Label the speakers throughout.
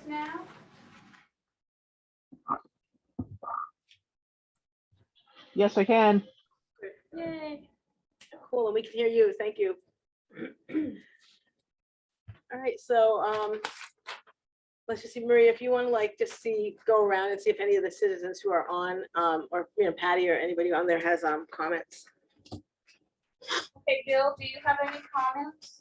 Speaker 1: now?
Speaker 2: Yes, I can.
Speaker 3: Yay. Cool, and we can hear you. Thank you. All right, so let's just see, Maria, if you want to like just go around and see if any of the citizens who are on, or Patty or anybody on there has comments.
Speaker 1: Okay, Bill, do you have any comments?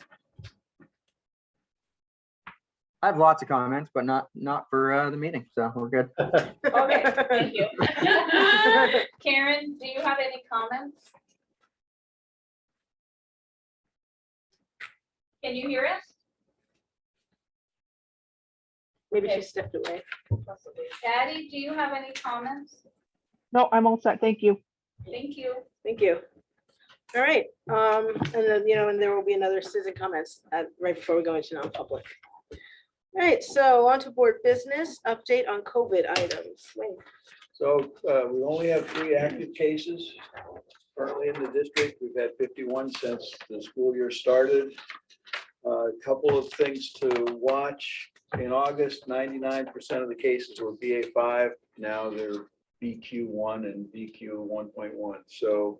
Speaker 4: I have lots of comments, but not for the meeting, so we're good.
Speaker 1: Okay, thank you. Karen, do you have any comments? Can you hear us?
Speaker 3: Maybe
Speaker 1: Okay.
Speaker 3: she stepped away.
Speaker 1: Patty, do you have any comments?
Speaker 2: No, I'm all set. Thank you.
Speaker 1: Thank you.
Speaker 3: Thank you. All right, and then, and there will be another citizen comments right before we go into non-public. All right, so on to board business, update on COVID items. Wayne.
Speaker 5: So we only have 3 active cases currently in the district. We've had 51 since the school year started. A couple of things to watch. In August, 99% of the cases were BA5. Now they're BQ1 and BQ 1.1. So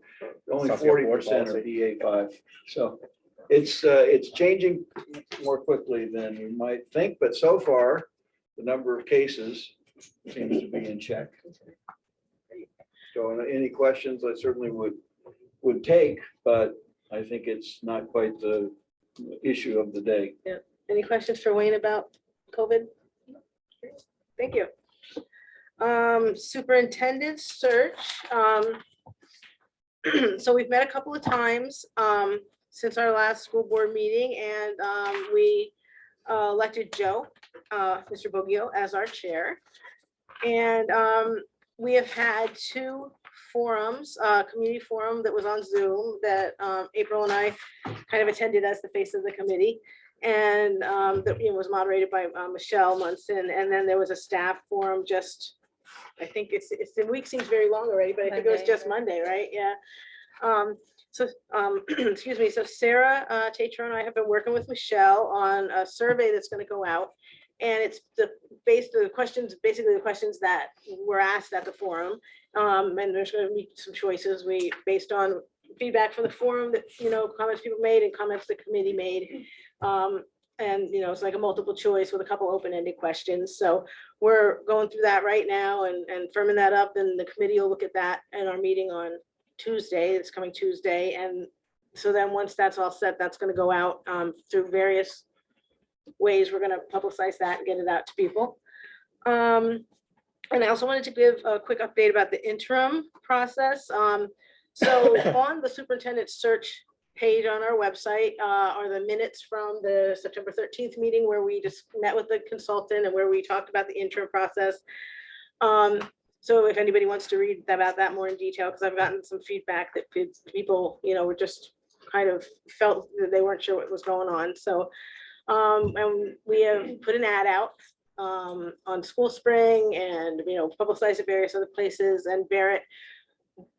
Speaker 5: only 40% are BA5. So it's changing more quickly than you might think, but so far the number of cases seems to be in check. So any questions I certainly would take, but I think it's not quite the issue of the day.
Speaker 3: Yeah. Any questions for Wayne about COVID? Thank you. Superintendent search. So we've met a couple of times since our last school board meeting, and we elected Joe, Mr. Boggio, as our chair. And we have had 2 forums, community forum that was on Zoom that April and I kind of attended as the face of the committee. And that was moderated by Michelle Munson. And then there was a staff forum just, I think the week seems very long already, but I think it was just Monday, right? Yeah. So, excuse me. So Sarah Tatro and I have been working with Michelle on a survey that's going to go out. And it's basically the questions that were asked at the forum. And there's going to be some choices based on feedback from the forum that, comments people made and comments the committee made. And, it's like a multiple choice with a couple open-ended questions. So we're going through that right now and firming that up. And the committee will look at that in our meeting on Tuesday. It's coming Tuesday. And so then once that's all set, that's going to go out through various ways. We're going to publicize that and get it out to people. And I also wanted to give a quick update about the interim process. So on the superintendent search page on our website are the minutes from the September 13th meeting where we just met with the consultant and where we talked about the interim process. So if anybody wants to read about that more in detail, because I've gotten some feedback that people, were just kind of felt that they weren't sure what was going on. So and we have put an ad out on School Spring and, publicized at various other places, and Barrett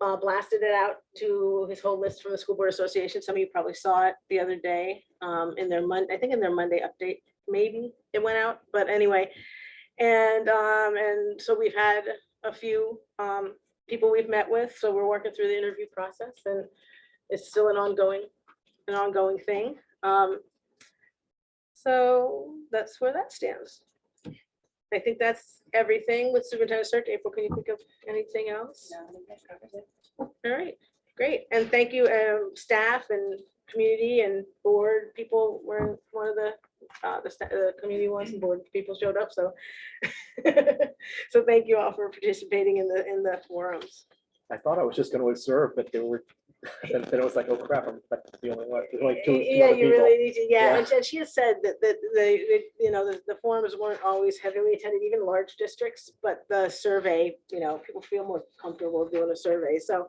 Speaker 3: blasted it out to his whole list from the School Board Association. Some of you probably saw it the other day in their I think in their Monday update, maybe it went out, but anyway. And so we've had a few people we've met with, so we're working through the interview process, and it's still an ongoing thing. So that's where that stands. I think that's everything with superintendent search. April, can you think of anything else?
Speaker 1: No, I think that covers it.
Speaker 3: All right, great. And thank you, staff and community and board people. Were one of the community ones and board people showed up. So, so thank you all for participating in the forums.
Speaker 6: I thought I was just going to observe, but they were. Then it was like, oh crap! I'm the only one. There's only two
Speaker 3: Yeah,
Speaker 6: other
Speaker 3: you
Speaker 6: people.
Speaker 3: really need to. Yeah,
Speaker 6: Yeah.
Speaker 3: and she has said that the forums weren't always heavily attended, even large districts. But the survey, people feel more comfortable doing a survey. So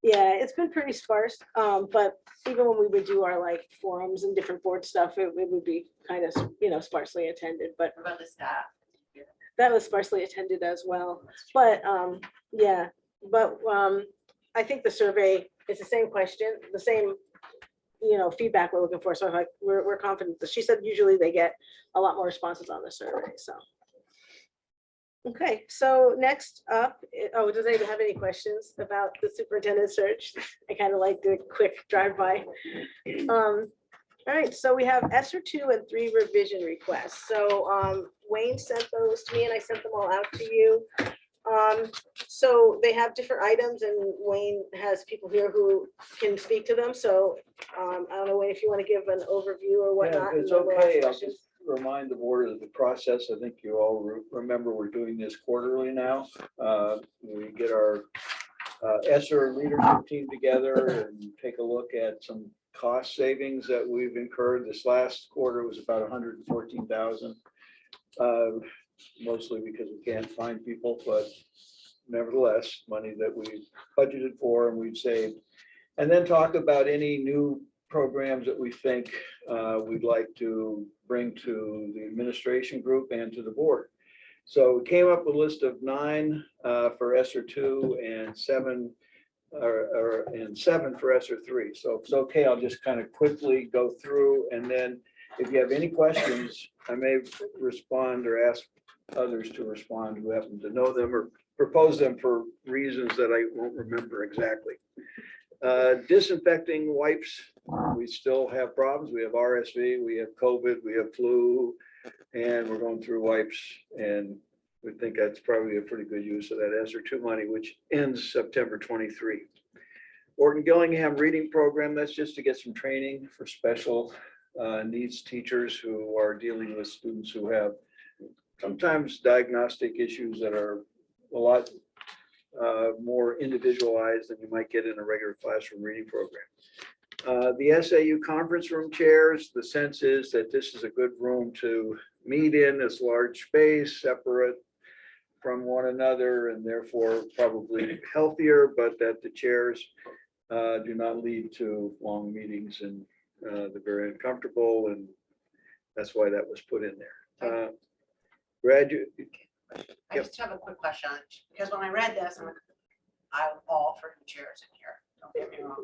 Speaker 3: yeah, it's been pretty sparse. But even when we would do our forums and different board stuff, it would be kind of sparsely attended. But
Speaker 1: What about the staff?
Speaker 3: that was sparsely attended as well. But yeah, but I think the survey is the same question, the same feedback we're looking for. So like, we're confident that she said usually they get a lot more responses on the survey, so. Okay, so next up, does anyone have any questions about the superintendent search? I kind of like the quick drive-by. All right, so we have ESER 2 and 3 revision requests. So Wayne sent those to me and I sent them all out to you. So they have different items and Wayne has people here who can speak to them. So I don't know, Wayne, if you want to give an overview or
Speaker 5: Yeah,
Speaker 3: whatnot.
Speaker 5: it's
Speaker 3: and then we'll ask
Speaker 5: okay. I'll
Speaker 3: questions.
Speaker 5: just remind the board of the process. I think you all remember we're doing this quarterly now. We get our ESER leadership team together and take a look at some cost savings that we've incurred. This last quarter was about 114,000. Mostly because we can't find people, but nevertheless, money that we budgeted for and we've saved. And then talk about any new programs that we think we'd like to bring to the administration group and to the board. So we came up with a list of 9 for ESER 2 and 7 for ESER 3. So if it's okay, I'll just kind of quickly go through, and then if you have any questions, I may respond or ask others to respond who happen to know them or propose them for reasons that I won't remember exactly. Disinfecting wipes, we still have problems. We have RSV, we have COVID, we have flu, and we're going through wipes. And we think that's probably a pretty good use of that ESER 2 money, which ends September 23. Orton Gillingham reading program, that's just to get some training for special needs teachers who are dealing with students who have sometimes diagnostic issues that are a lot more individualized than you might get in a regular classroom reading program. The SAU conference room chairs, the sense is that this is a good room to meet in, this large space, separate from one another, and therefore probably healthier, but that the chairs do not lead to long meetings and they're very uncomfortable, and that's why that was put in there. Graduate.
Speaker 7: I just have a quick question, because when I read this, I'm all for new chairs in here, don't get me wrong.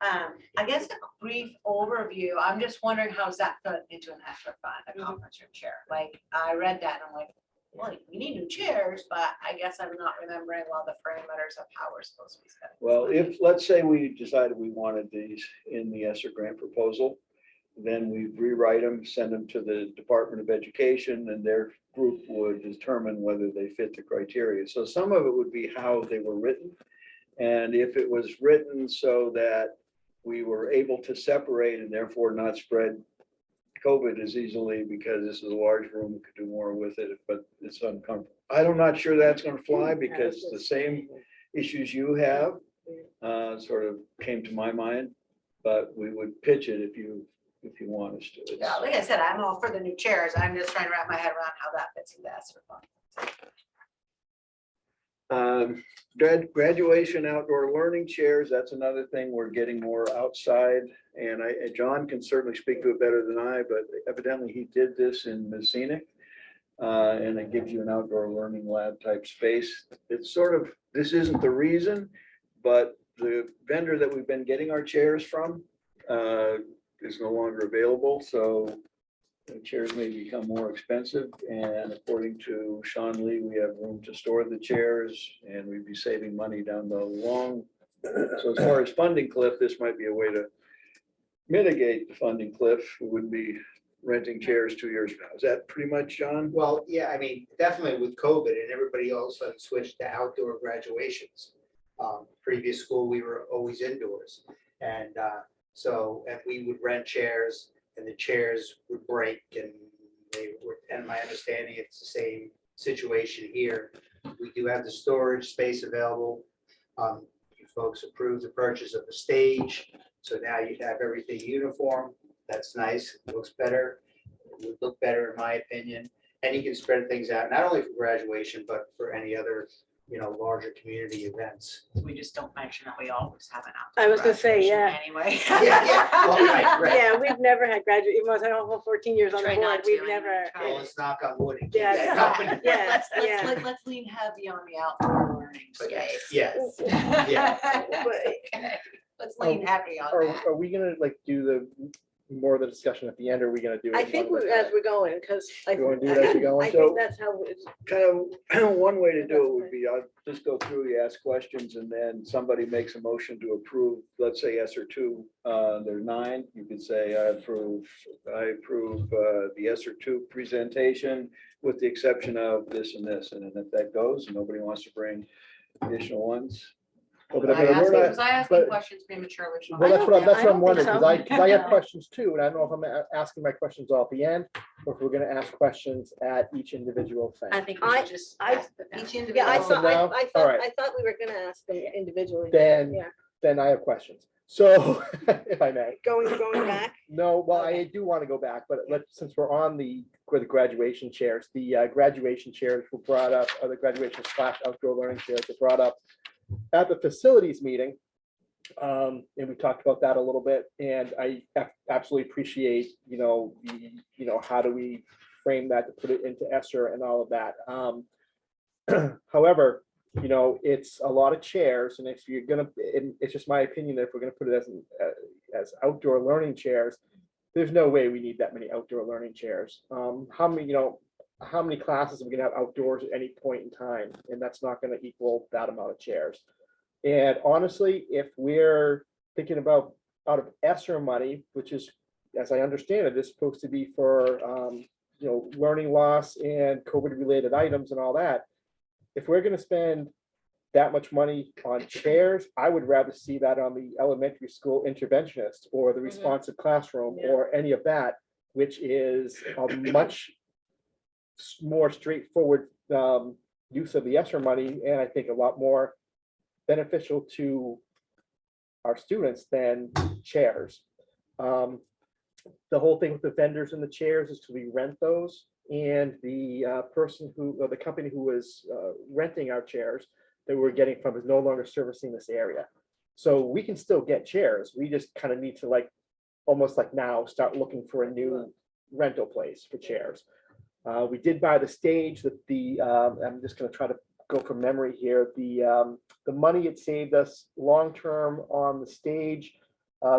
Speaker 7: I guess a brief overview, I'm just wondering how's that fit into an extra fund, a conference room chair? Like, I read that and I'm like, well, we need new chairs, but I guess I'm not remembering well the parameters of how we're supposed to be spending.
Speaker 5: Well, if, let's say we decided we wanted these in the ESER grant proposal, then we rewrite them, send them to the Department of Education, and their group would determine whether they fit the criteria. So some of it would be how they were written. And if it was written so that we were able to separate and therefore not spread COVID as easily, because this is a large room, we could do more with it, but it's uncomfortable. I'm not sure that's going to fly, because the same issues you have sort of came to my mind, but we would pitch it if you want us to.
Speaker 7: Yeah, like I said, I'm all for the new chairs. I'm just trying to wrap my head around how that fits into ESER fund.
Speaker 5: Graduation outdoor learning chairs, that's another thing. We're getting more outside, and John can certainly speak to it better than I, but evidently he did this in Messina. And it gives you an outdoor learning lab type space. It's sort of, this isn't the reason, but the vendor that we've been getting our chairs from is no longer available, so the chairs may become more expensive, and according to Sean Lee, we have room to store the chairs and we'd be saving money down the long. So as far as funding cliff, this might be a way to mitigate the funding cliff. We wouldn't be renting chairs 2 years from now. Is that pretty much, John?
Speaker 8: Well, yeah, I mean, definitely with COVID and everybody all of a sudden switched to outdoor graduations. Previous school, we were always indoors. And and we would rent chairs and the chairs would break, and my understanding, it's the same situation here. We do have the storage space available. You folks approved the purchase of the stage. So now you have everything uniform. That's nice. It looks better. It would look better in my opinion. And you can spread things out, not only for graduation, but for any other, larger community events.
Speaker 7: We just don't mention that we always have an
Speaker 3: I was gonna say, yeah.
Speaker 7: Anyway.
Speaker 8: Yeah. Well, right.
Speaker 3: Yeah, we've never had graduate, even though I don't hold 14 years on the
Speaker 7: Try
Speaker 3: board,
Speaker 7: not to,
Speaker 3: we've
Speaker 7: I
Speaker 3: never.
Speaker 7: know, try.
Speaker 8: Well, let's knock on wood. and keep
Speaker 3: Yeah,
Speaker 8: that going.
Speaker 3: Yeah, yeah.
Speaker 7: Let's lean heavy on the outdoor learning
Speaker 8: But
Speaker 7: space.
Speaker 8: yes, yeah.
Speaker 3: But
Speaker 7: Let's lean heavy on
Speaker 6: Are,
Speaker 7: that.
Speaker 6: are we gonna like do more of the discussion at the end, or are we gonna do it?
Speaker 3: I think
Speaker 6: one at a
Speaker 3: as
Speaker 6: time?
Speaker 3: we're going, because I
Speaker 6: You wanna do it as we go?
Speaker 3: I
Speaker 5: So-
Speaker 3: think that's how it's.
Speaker 5: Kind of, one way to do it would be, I'll just go through, you ask questions, and then somebody makes a motion to approve, let's say yes or two. There are 9, you could say, I approve the yes or two presentation with the exception of this and this, and then if that goes, and nobody wants to bring additional ones.
Speaker 6: Well,
Speaker 7: Was
Speaker 6: but
Speaker 7: I
Speaker 6: we're
Speaker 7: asking,
Speaker 6: not-
Speaker 7: was I asking
Speaker 6: but-
Speaker 7: questions prematurely? Sean?
Speaker 6: Well, that's what
Speaker 3: I
Speaker 6: that's what I'm
Speaker 3: don't
Speaker 6: wondering,
Speaker 3: think
Speaker 6: because I have
Speaker 7: No.
Speaker 6: questions too, and I don't know if I'm asking my questions all at the end, or if we're gonna ask questions at each individual
Speaker 7: I
Speaker 6: thing.
Speaker 7: think we should just
Speaker 3: I-
Speaker 7: ask each individual.
Speaker 3: Yeah, I
Speaker 6: Also
Speaker 3: thought,
Speaker 6: now?
Speaker 3: I
Speaker 6: All
Speaker 3: thought,
Speaker 6: right.
Speaker 3: I thought we were gonna ask them individually.
Speaker 6: Then,
Speaker 3: Yeah,
Speaker 6: then I have questions. So, if I may.
Speaker 3: going back.
Speaker 6: No, well, I
Speaker 3: Okay.
Speaker 6: do want to go back, but since we're on the graduation chairs, the graduation chairs were brought up, or the graduation / outdoor learning chairs were brought up at the facilities meeting. And we talked about that a little bit, and I absolutely appreciate, how do we frame that to put it into ESSER and all of that. However, it's a lot of chairs, and if you're gonna, and it's just my opinion that if we're gonna put it as outdoor learning chairs, there's no way we need that many outdoor learning chairs. How many classes are we gonna have outdoors at any point in time? And that's not gonna equal that amount of chairs. And honestly, if we're thinking about out of ESSER money, which is, as I understand it, is supposed to be for, learning loss and COVID-related items and all that. If we're gonna spend that much money on chairs, I would rather see that on the elementary school interventionist or the responsive classroom
Speaker 3: Yeah.
Speaker 6: or any of that, which is a much more straightforward use of the ESSER money, and I think a lot more beneficial to our students than chairs. The whole thing with the vendors and the chairs is we rent those, and the person who, or the company who was renting our chairs that we're getting from is no longer servicing this area. So we can still get chairs. We just kind of need to almost like now, start looking for a new rental place for chairs. We did buy the stage that I'm just gonna try to go from memory here. The money it saved us long-term on the stage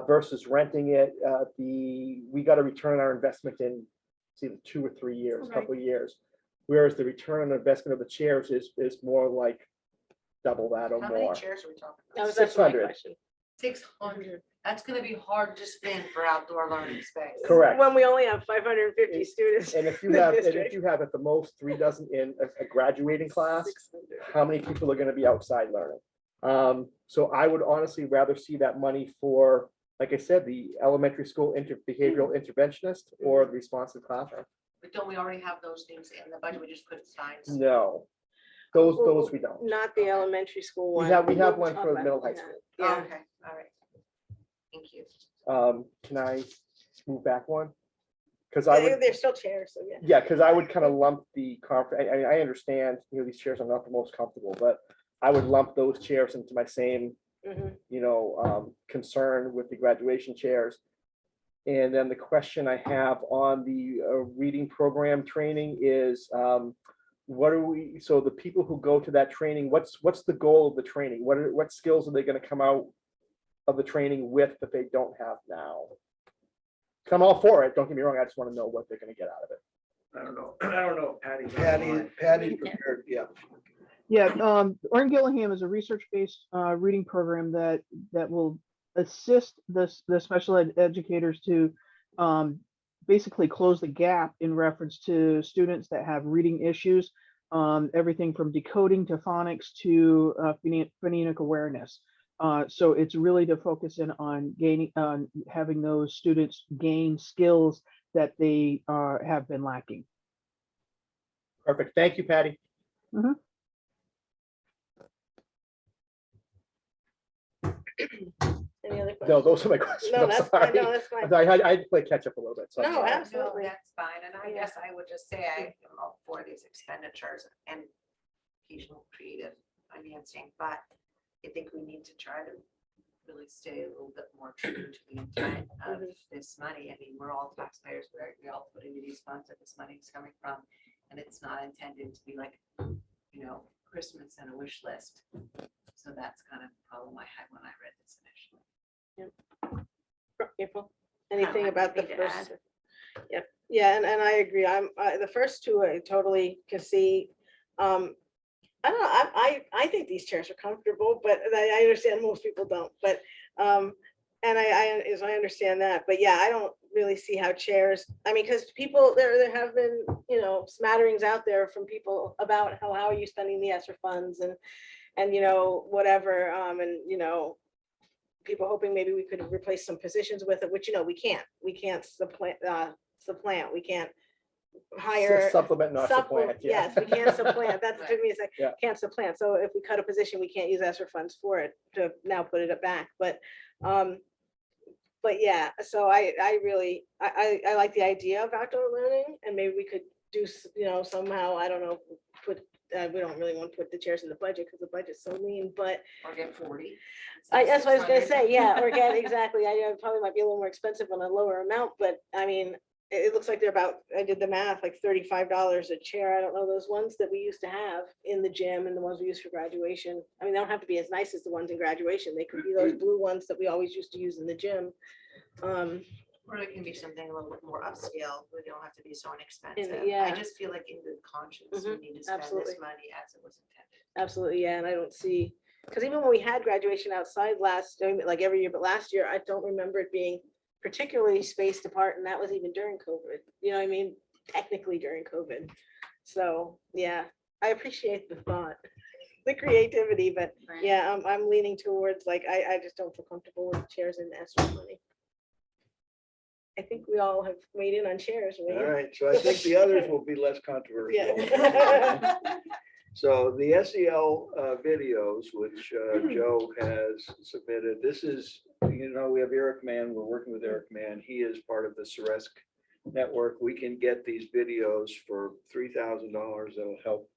Speaker 6: versus renting it, we got a return on our investment in either 2 or 3 years, a couple of years. Whereas the return on investment of the chairs is more like double that or
Speaker 7: How many
Speaker 6: more.
Speaker 7: chairs are we talking
Speaker 3: That
Speaker 7: about?
Speaker 3: was that's my
Speaker 6: 600.
Speaker 3: question.
Speaker 7: 600. That's gonna be hard to spin for outdoor learning space.
Speaker 6: Correct.
Speaker 3: When we only have 550 students.
Speaker 6: And if you
Speaker 3: in the
Speaker 6: have, and if
Speaker 3: district.
Speaker 6: you have at the most 3 dozen in a graduating class,
Speaker 3: 600.
Speaker 6: how many people are gonna be outside learning? So I would honestly rather see that money for, like I said, the elementary school behavioral interventionist or the responsive classroom.
Speaker 7: But don't we already have those things in the budget? We just couldn't sign.
Speaker 6: No, those we don't.
Speaker 3: Not the elementary school
Speaker 6: We
Speaker 3: one.
Speaker 6: have
Speaker 3: We'll
Speaker 6: one
Speaker 3: talk
Speaker 6: for
Speaker 3: about
Speaker 6: middle
Speaker 3: it.
Speaker 6: high school.
Speaker 7: Oh,
Speaker 3: Yeah.
Speaker 7: okay, all right. Thank you.
Speaker 6: Can I move back one? Because I would,
Speaker 3: They're still chairs, so yeah.
Speaker 6: yeah, because I would kind of lump the conference, I understand, these chairs are not the most comfortable, but I would lump those chairs into my same,
Speaker 3: Mhm.
Speaker 6: concern with the graduation chairs. And then the question I have on the reading program training is, so the people who go to that training, what's the goal of the training? What skills are they going to come out of the training with that they don't have now? I'm all for it, don't get me wrong, I just want to know what they're going to get out of it.
Speaker 5: I don't know, Patty prepared, yeah.
Speaker 2: Yeah, Orton Gillingham is a research-based reading program that will assist the special educators to basically close the gap in reference to students that have reading issues, everything from decoding to phonics to phonemic awareness. So it's really to focus in on having those students gain skills that they have been lacking.
Speaker 6: Perfect, thank you, Patty.
Speaker 3: Any other questions?
Speaker 6: No, those are my questions.
Speaker 3: No,
Speaker 6: I'm
Speaker 3: that's
Speaker 6: sorry.
Speaker 3: fine, no, that's fine.
Speaker 6: I had to play catch up a little bit. So I'm
Speaker 3: No,
Speaker 6: sorry.
Speaker 3: absolutely.
Speaker 7: No, that's fine, and I guess I would just say I am all for these expenditures and occasional creative financing, but I think we need to try to really stay a little bit more true to the intent of this money. I mean, we're all taxpayers, we all put into these funds that this money is coming from, and it's not intended to be like, Christmas and a wish list. So that's kind of the problem I had when I read this initially.
Speaker 3: April, anything about the
Speaker 7: Nothing to
Speaker 3: first? Yeah, and I agree. The first two I totally can see. I don't know, I think these chairs are comfortable, but I understand most people don't, but, and I understand that, but yeah, I don't really see how chairs, I mean, because people, there have been, you know, smatterings out there from people about how are you spending the ESSER funds and, you know, whatever, and, you know, people hoping maybe we could replace some positions with it, which, you know, we can't supplant, we can't hire.
Speaker 6: Supplement, not supplant. Yeah.
Speaker 3: Yes, we can't supplant. That's what took me a second.
Speaker 6: Yeah.
Speaker 3: Can't supplant. So if we cut a position, we can't use ESSER funds for it to now put it back. But yeah, so I really, I like the idea of outdoor learning and maybe we could do, you know, somehow, I don't know, we don't really want to put the chairs in the budget because the budget's so lean, but
Speaker 7: Or get 40.
Speaker 3: that's what I was gonna say, yeah, or get, exactly, I know it probably might be a little more expensive on a lower amount, but I mean, it looks like they're about, I did the math, like $35 a chair, I don't know, those ones that we used to have in the gym and the ones we use for graduation. I mean, they don't have to be as nice as the ones in graduation, they could be those blue ones that we always used to use in the gym.
Speaker 7: Or it can be something a little bit more upscale, we don't have to be so inexpensive.
Speaker 3: yeah.
Speaker 7: I just feel like in good conscience, we
Speaker 3: Mhm,
Speaker 7: need to spend
Speaker 3: absolutely.
Speaker 7: this money as it was intended.
Speaker 3: Absolutely, yeah, and I don't see, because even when we had graduation outside like every year, but last year, I don't remember it being particularly spaced apart, and that was even during COVID, you know what I mean? Technically during COVID. So, yeah, I appreciate the thought, the creativity, but
Speaker 7: Right.
Speaker 3: yeah, I'm leaning towards, like, I just don't feel comfortable with chairs and ESSER money. I think we all have weighed in on chairs,
Speaker 5: All
Speaker 3: right?
Speaker 5: right, so I think the others will be less controversial.
Speaker 3: Yeah.
Speaker 5: So the SEL videos, which Joe has submitted, this is, you know, we have Eric Mann, we're working with Eric Mann. He is part of the Ceresc network. We can get these videos for $3,000. That'll help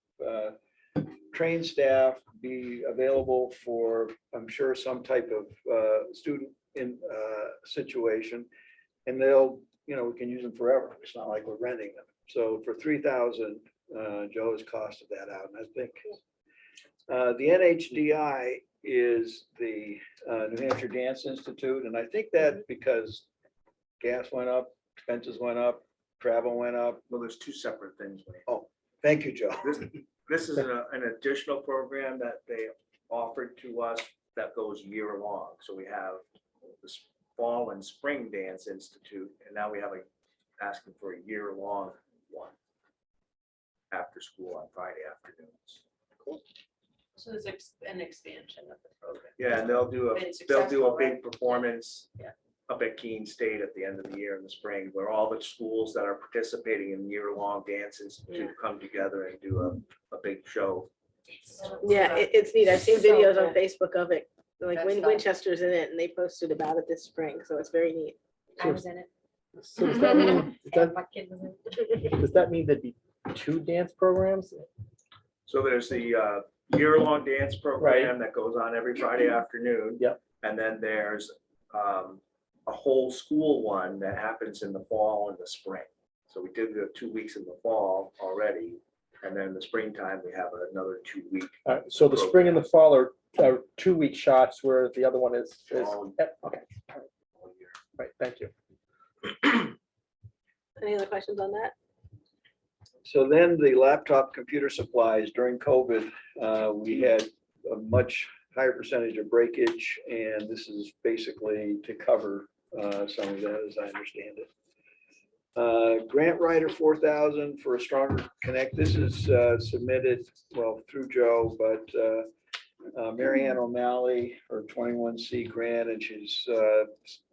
Speaker 5: train staff, be available for, I'm sure, some type of student in situation. And they'll, you know, we can use them forever. It's not like we're renting them. So for 3,000, Joe has costed that out. And I think the NHDI is the New Hampshire Dance Institute. And I think that because gas went up, expenses went up, travel went up.
Speaker 9: Well, there's two separate things. Wayne.
Speaker 5: Oh, thank you, Joe.
Speaker 9: This is an additional program that they offered to us that goes year long. So we have this fall and spring dance institute, and now we have asking for a year-long one after school on Friday afternoons.
Speaker 7: So there's an expansion of the program.
Speaker 9: Yeah, and they'll do
Speaker 7: Been
Speaker 9: a
Speaker 7: successful,
Speaker 9: big
Speaker 7: right?
Speaker 9: performance
Speaker 7: Yeah.
Speaker 9: up at Keene State at the end of the year in the spring, where all the schools that are participating in year-long dance institute come together and do a big show.
Speaker 3: Yeah, it's neat. I've seen
Speaker 7: So
Speaker 3: videos on
Speaker 7: good.
Speaker 3: Facebook of it. Like
Speaker 7: That's fun.
Speaker 3: Winchester's in it and they posted about it this spring. So it's very neat.
Speaker 1: I was in it.
Speaker 6: So does that mean,
Speaker 1: And my kid was in it.
Speaker 6: does that mean there'd be two dance programs?
Speaker 9: So there's the year-long dance program that goes on every Friday afternoon.
Speaker 6: Yep.
Speaker 9: And then there's a whole school one that happens in the fall and the spring. So we did the 2 weeks in the fall already. And then in the springtime, we have another 2 week.
Speaker 6: So the spring and the fall are 2 week shots, where the other one is,
Speaker 9: All-
Speaker 6: yep, okay, right, thank you.
Speaker 3: Any other questions on that?
Speaker 5: So then the laptop computer supplies during COVID, we had a much higher percentage of breakage, and this is basically to cover some of that, as I understand it. Grant writer 4,000 for a stronger connect. This is submitted, well, through Joe, but Mary Ann O'Malley, her 21C grant, and she's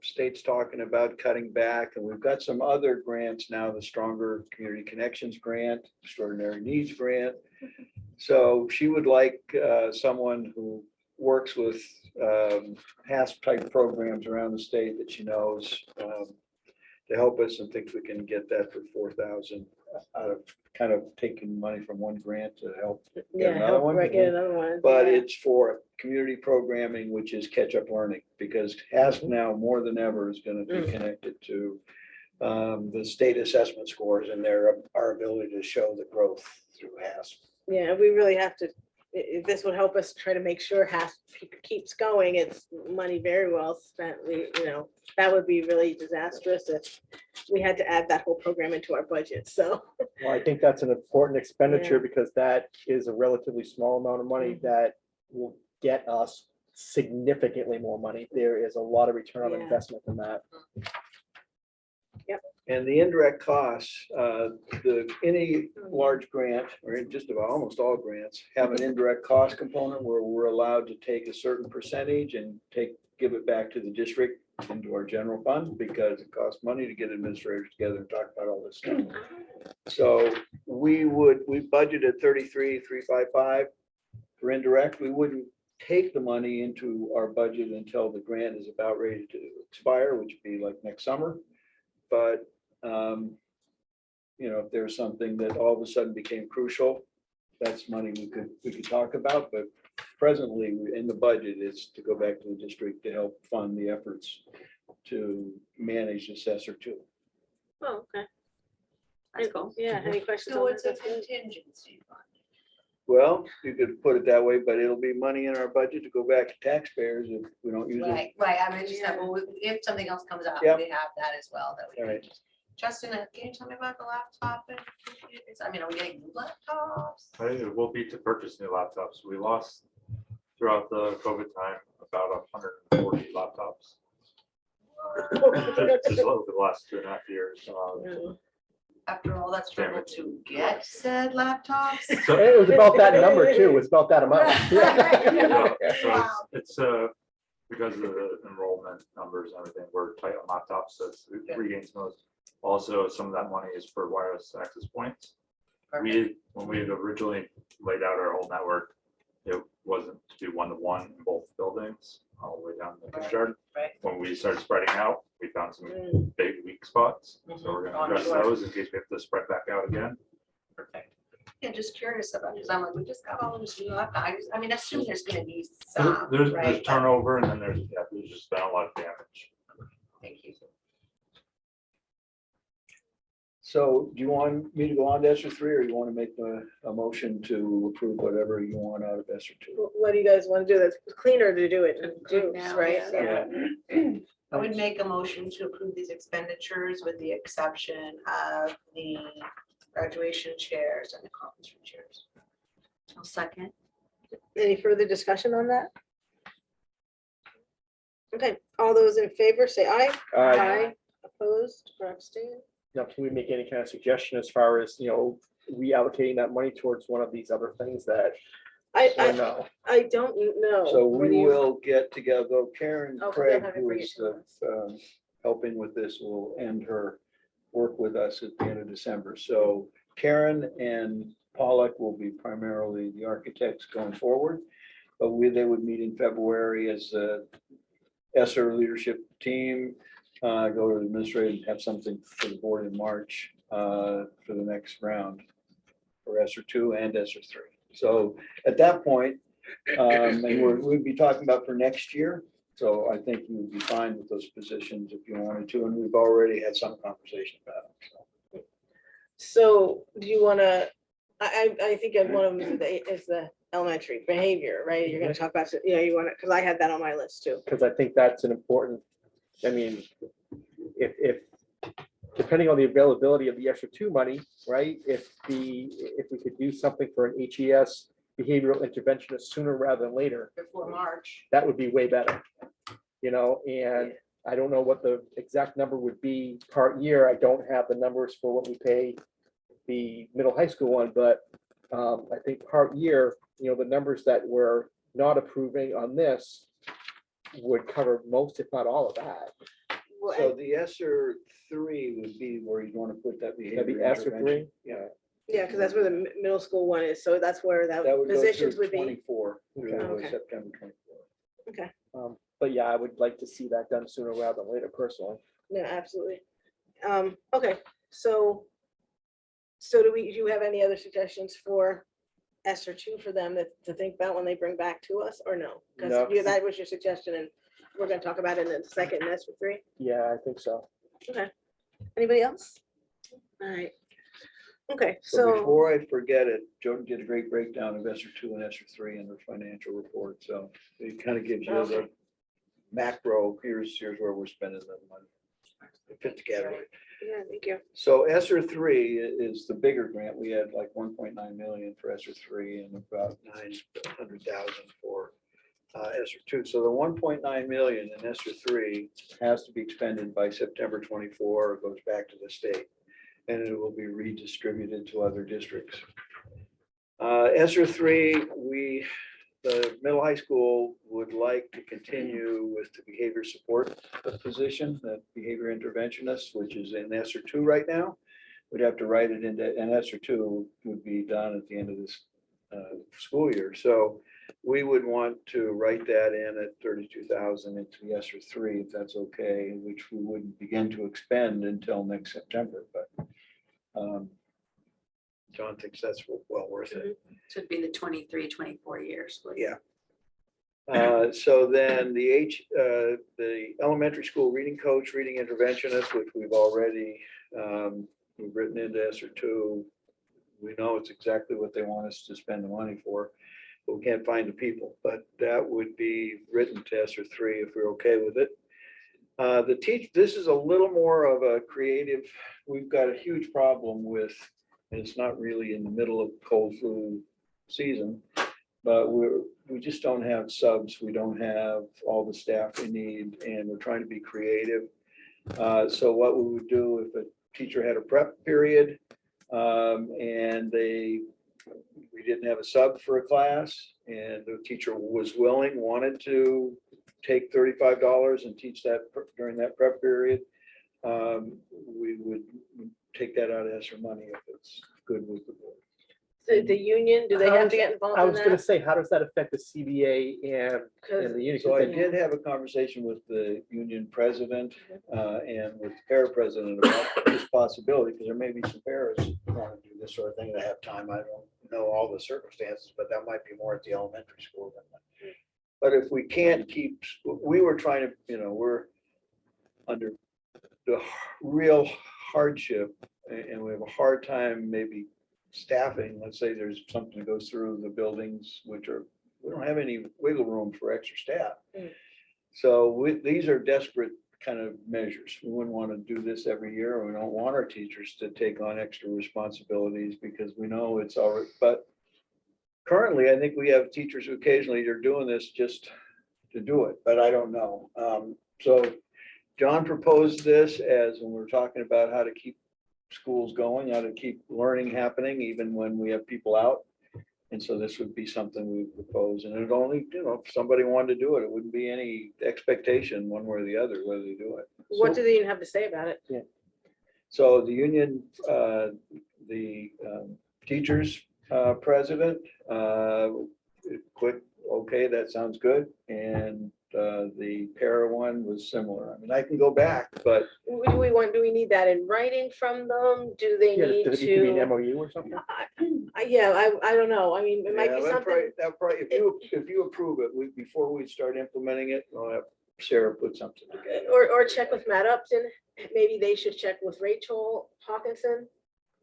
Speaker 5: state's talking about cutting back, and we've got some other grants now, the Stronger Community Connections Grant, Extraordinary Needs Grant. So she would like someone who works with HASP type programs around the state that she knows to help us, and thinks we can get that for 4,000 out of kind of taking money from one grant to help get another
Speaker 3: help
Speaker 5: one.
Speaker 3: get another one.
Speaker 5: But
Speaker 3: yeah.
Speaker 5: it's for community programming, which is catch-up learning, because HASP now more than ever is going to be connected to the state assessment scores and our ability to show the growth through HASP.
Speaker 3: Yeah, we really have to this would help us try to make sure keeps going. It's money very well spent. That would be really disastrous if we had to add that whole program into our budget. So,
Speaker 6: Well, I think that's an important expenditure
Speaker 3: Yeah.
Speaker 6: because that is a relatively small amount of money that will get us significantly more money. There is a lot of return on
Speaker 3: Yeah.
Speaker 6: investment in that.
Speaker 5: And the indirect costs, any large grant, or just about almost all grants, have an indirect cost component where we're allowed to take a certain percentage and give it back to the district into our general fund, because it costs money to get administrators together and talk about all this stuff. So we budgeted 33,355 for indirect. We wouldn't take the money into our budget until the grant is about ready to expire, which would be like next summer. But if there's something that all of a sudden became crucial, that's money we could talk about. But presently, in the budget, it's to go back to the district to help fund the efforts to manage assessor too.
Speaker 3: oh, okay.
Speaker 1: That's cool.
Speaker 3: Yeah, any questions?
Speaker 7: So
Speaker 3: on
Speaker 7: it's
Speaker 3: that?
Speaker 7: a contingency fund.
Speaker 5: Well, you could put it that way, but it'll be money in our budget to go back to taxpayers if we don't use it.
Speaker 7: Right, I mean, just that, well, if something else comes up,
Speaker 5: Yep.
Speaker 7: we have that as well, that we can.
Speaker 5: Right.
Speaker 7: Justin, can you tell me about the laptop? And computers? I mean, are we getting new laptops?
Speaker 10: It will be to purchase new laptops. We lost throughout the COVID time about 140 laptops. Just over the last 2.5 years.
Speaker 7: After all that struggle to get said laptops?
Speaker 10: So,
Speaker 6: It was about that number too. It's about that amount.
Speaker 10: yeah, so
Speaker 7: Wow.
Speaker 10: it's because of the enrollment numbers and everything, we're tight on laptops, so it
Speaker 7: Good.
Speaker 10: regains most. Also, some of that money is for wireless access points. When we had originally laid out our whole network, it wasn't to do one-to-one in both buildings, all the way down to the kindergarten.
Speaker 7: Right.
Speaker 10: When we started spreading out, we found some
Speaker 3: Mm.
Speaker 10: big weak spots, so we're
Speaker 7: Mhm.
Speaker 10: gonna address
Speaker 7: Sure.
Speaker 10: those in case we have to spread back out again.
Speaker 7: Perfect. Yeah, just curious about, because I'm like, we just got all this new laptops. I mean, I assume there's gonna be some,
Speaker 10: There's
Speaker 7: right?
Speaker 10: turnover, and then there's just been a lot of damage.
Speaker 7: Thank you.
Speaker 5: So do you want me to go on to ESER 3, or you want to make a motion to approve whatever you want out of ESER 2?
Speaker 3: What do you guys want to do? That's cleaner to do it in groups,
Speaker 7: now,
Speaker 3: right?
Speaker 7: yeah.
Speaker 3: Yeah.
Speaker 7: I would make a motion to approve these expenditures with the exception of the graduation chairs and the conference room chairs.
Speaker 1: I'll second.
Speaker 3: Any further discussion on that? Okay, all those in favor, say aye. Opposed or abstained?
Speaker 6: Now, can we make any kind of suggestion as far as, reallocating that money towards one of these other things that, or
Speaker 3: I
Speaker 6: no?
Speaker 3: don't know.
Speaker 5: So
Speaker 3: What do
Speaker 5: we
Speaker 3: you-
Speaker 5: will get together, Karen
Speaker 3: Oh, 'cause
Speaker 5: Craig,
Speaker 3: they'll have to
Speaker 5: who
Speaker 3: bring it
Speaker 5: is
Speaker 3: to us.
Speaker 5: helping with this, will end her work with us at the end of December. So Karen and Pollock will be primarily the architects going forward. But they would meet in February as a ESER leadership team, go to the administrator and have something for the board in March for the next round for ESER 2 and ESER 3. So at that point, and we'd be talking about for next year. So I think you would be fine with those positions if you wanted to, and we've already had some conversation about it. So.
Speaker 3: So do you want to, I think one of them is the elementary behavior, right? You're going to talk about, you want to, because I had that on my list too.
Speaker 6: Because I think that's an important, if depending on the availability of the ESER 2 money, right? If we could do something for an HES behavioral interventionist sooner rather than later,
Speaker 7: Before March.
Speaker 6: that would be way better. And I don't know what the exact number would be part year. I don't have the numbers for what we pay the middle high school one, but I think part year, the numbers that we're not approving on this would cover most, if not all of that.
Speaker 5: So the ESER 3 would be where you want to put that behavior.
Speaker 6: That'd be ESER 3?
Speaker 5: intervention. Yeah.
Speaker 3: Yeah, because that's where the middle school one is. So that's where that
Speaker 5: That would go
Speaker 3: positions
Speaker 5: through
Speaker 3: would be.
Speaker 5: 24, through
Speaker 3: Okay.
Speaker 5: September 24.
Speaker 6: But yeah, I would like to see that done sooner rather than later personally.
Speaker 3: Yeah, absolutely. Okay, so do you have any other suggestions for ESER 2 for them to think about when they bring back to us, or no?
Speaker 6: No.
Speaker 3: Because that was your suggestion, and we're gonna talk about it in a second, and ESER 3.
Speaker 6: Yeah, I think so.
Speaker 3: Anybody else? All right. Okay,
Speaker 5: So
Speaker 3: so,
Speaker 5: before I forget it, Joe did a great breakdown of ESER 2 and ESER 3 in the financial report. So it kind of gives you the macro, here's where we're spending the money. The fifth category.
Speaker 3: yeah, thank you.
Speaker 5: So ESER 3 is the bigger grant. We had like 1.9 million for ESER 3 and about 900,000 for ESER 2. So the 1.9 million in ESER 3 has to be expended by September 24, it goes back to the state, and it will be redistributed to other districts. ESER 3, the middle high school would like to continue with the behavior support position, that behavior interventionist, which is in ESER 2 right now. We'd have to write it into, and ESER 2 would be done at the end of this school year. So we would want to write that in at 32,000 into the ESER 3, if that's okay, which we wouldn't begin to expend until next September, but John thinks that's well worth it.
Speaker 11: So it'd be the 23, 24 years.
Speaker 5: Yeah. So then the elementary school reading coach, reading interventionist, which we've already we've written into ESER 2. We know it's exactly what they want us to spend the money for, but we can't find the people. But that would be written to ESER 3 if we're okay with it. This is a little more of a creative. We've got a huge problem with, and it's not really in the middle of cold flu season, but we just don't have subs. We don't have all the staff we need, and we're trying to be creative. So what we would do if a teacher had a prep period and we didn't have a sub for a class, and the teacher was wanted to take $35 and teach that during that prep period, we would take that out of ESER money if it's good with the board.
Speaker 3: The union, do they have to get involved
Speaker 6: I
Speaker 3: in
Speaker 6: was gonna
Speaker 3: that?
Speaker 6: say, how does that affect the CBA and the union?
Speaker 5: So I did have a conversation with the union president and with the para president about this possibility, because there may be some paras who want to do this sort of thing that have time. I don't know all the circumstances, but that might be more at the elementary school than that. But if we can't keep, we were trying to, we're under the real hardship and we have a hard time maybe staffing. Let's say there's something that goes through the buildings, we don't have any wiggle room for extra staff. So these are desperate kind of measures. We wouldn't want to do this every year. We don't want our teachers to take on extra responsibilities because we know it's already, but currently I think we have teachers who occasionally are doing this just to do it, but I don't know. So John proposed this as when we're talking about how to keep schools going, how to keep learning happening, even when we have people out. And so this would be something we propose, and it only, if somebody wanted to do it, it wouldn't be any expectation one way or the other, whether they do it.
Speaker 3: What do the union have to say about it?
Speaker 5: So the union, the teachers president, quick, okay, that sounds good. And the para one was similar. I mean, I can go back, but
Speaker 3: Do we need that in writing from them? Do they
Speaker 6: Yeah,
Speaker 3: need
Speaker 6: does it need to be an
Speaker 3: to?
Speaker 6: MOU or something?
Speaker 3: Yeah, I don't know. I mean, it might be something.
Speaker 5: that probably, if you approve it, before we start implementing it, we'll have Sarah put something together.
Speaker 3: Or check with Matt Upton, maybe they should check with Rachel Hawkinson.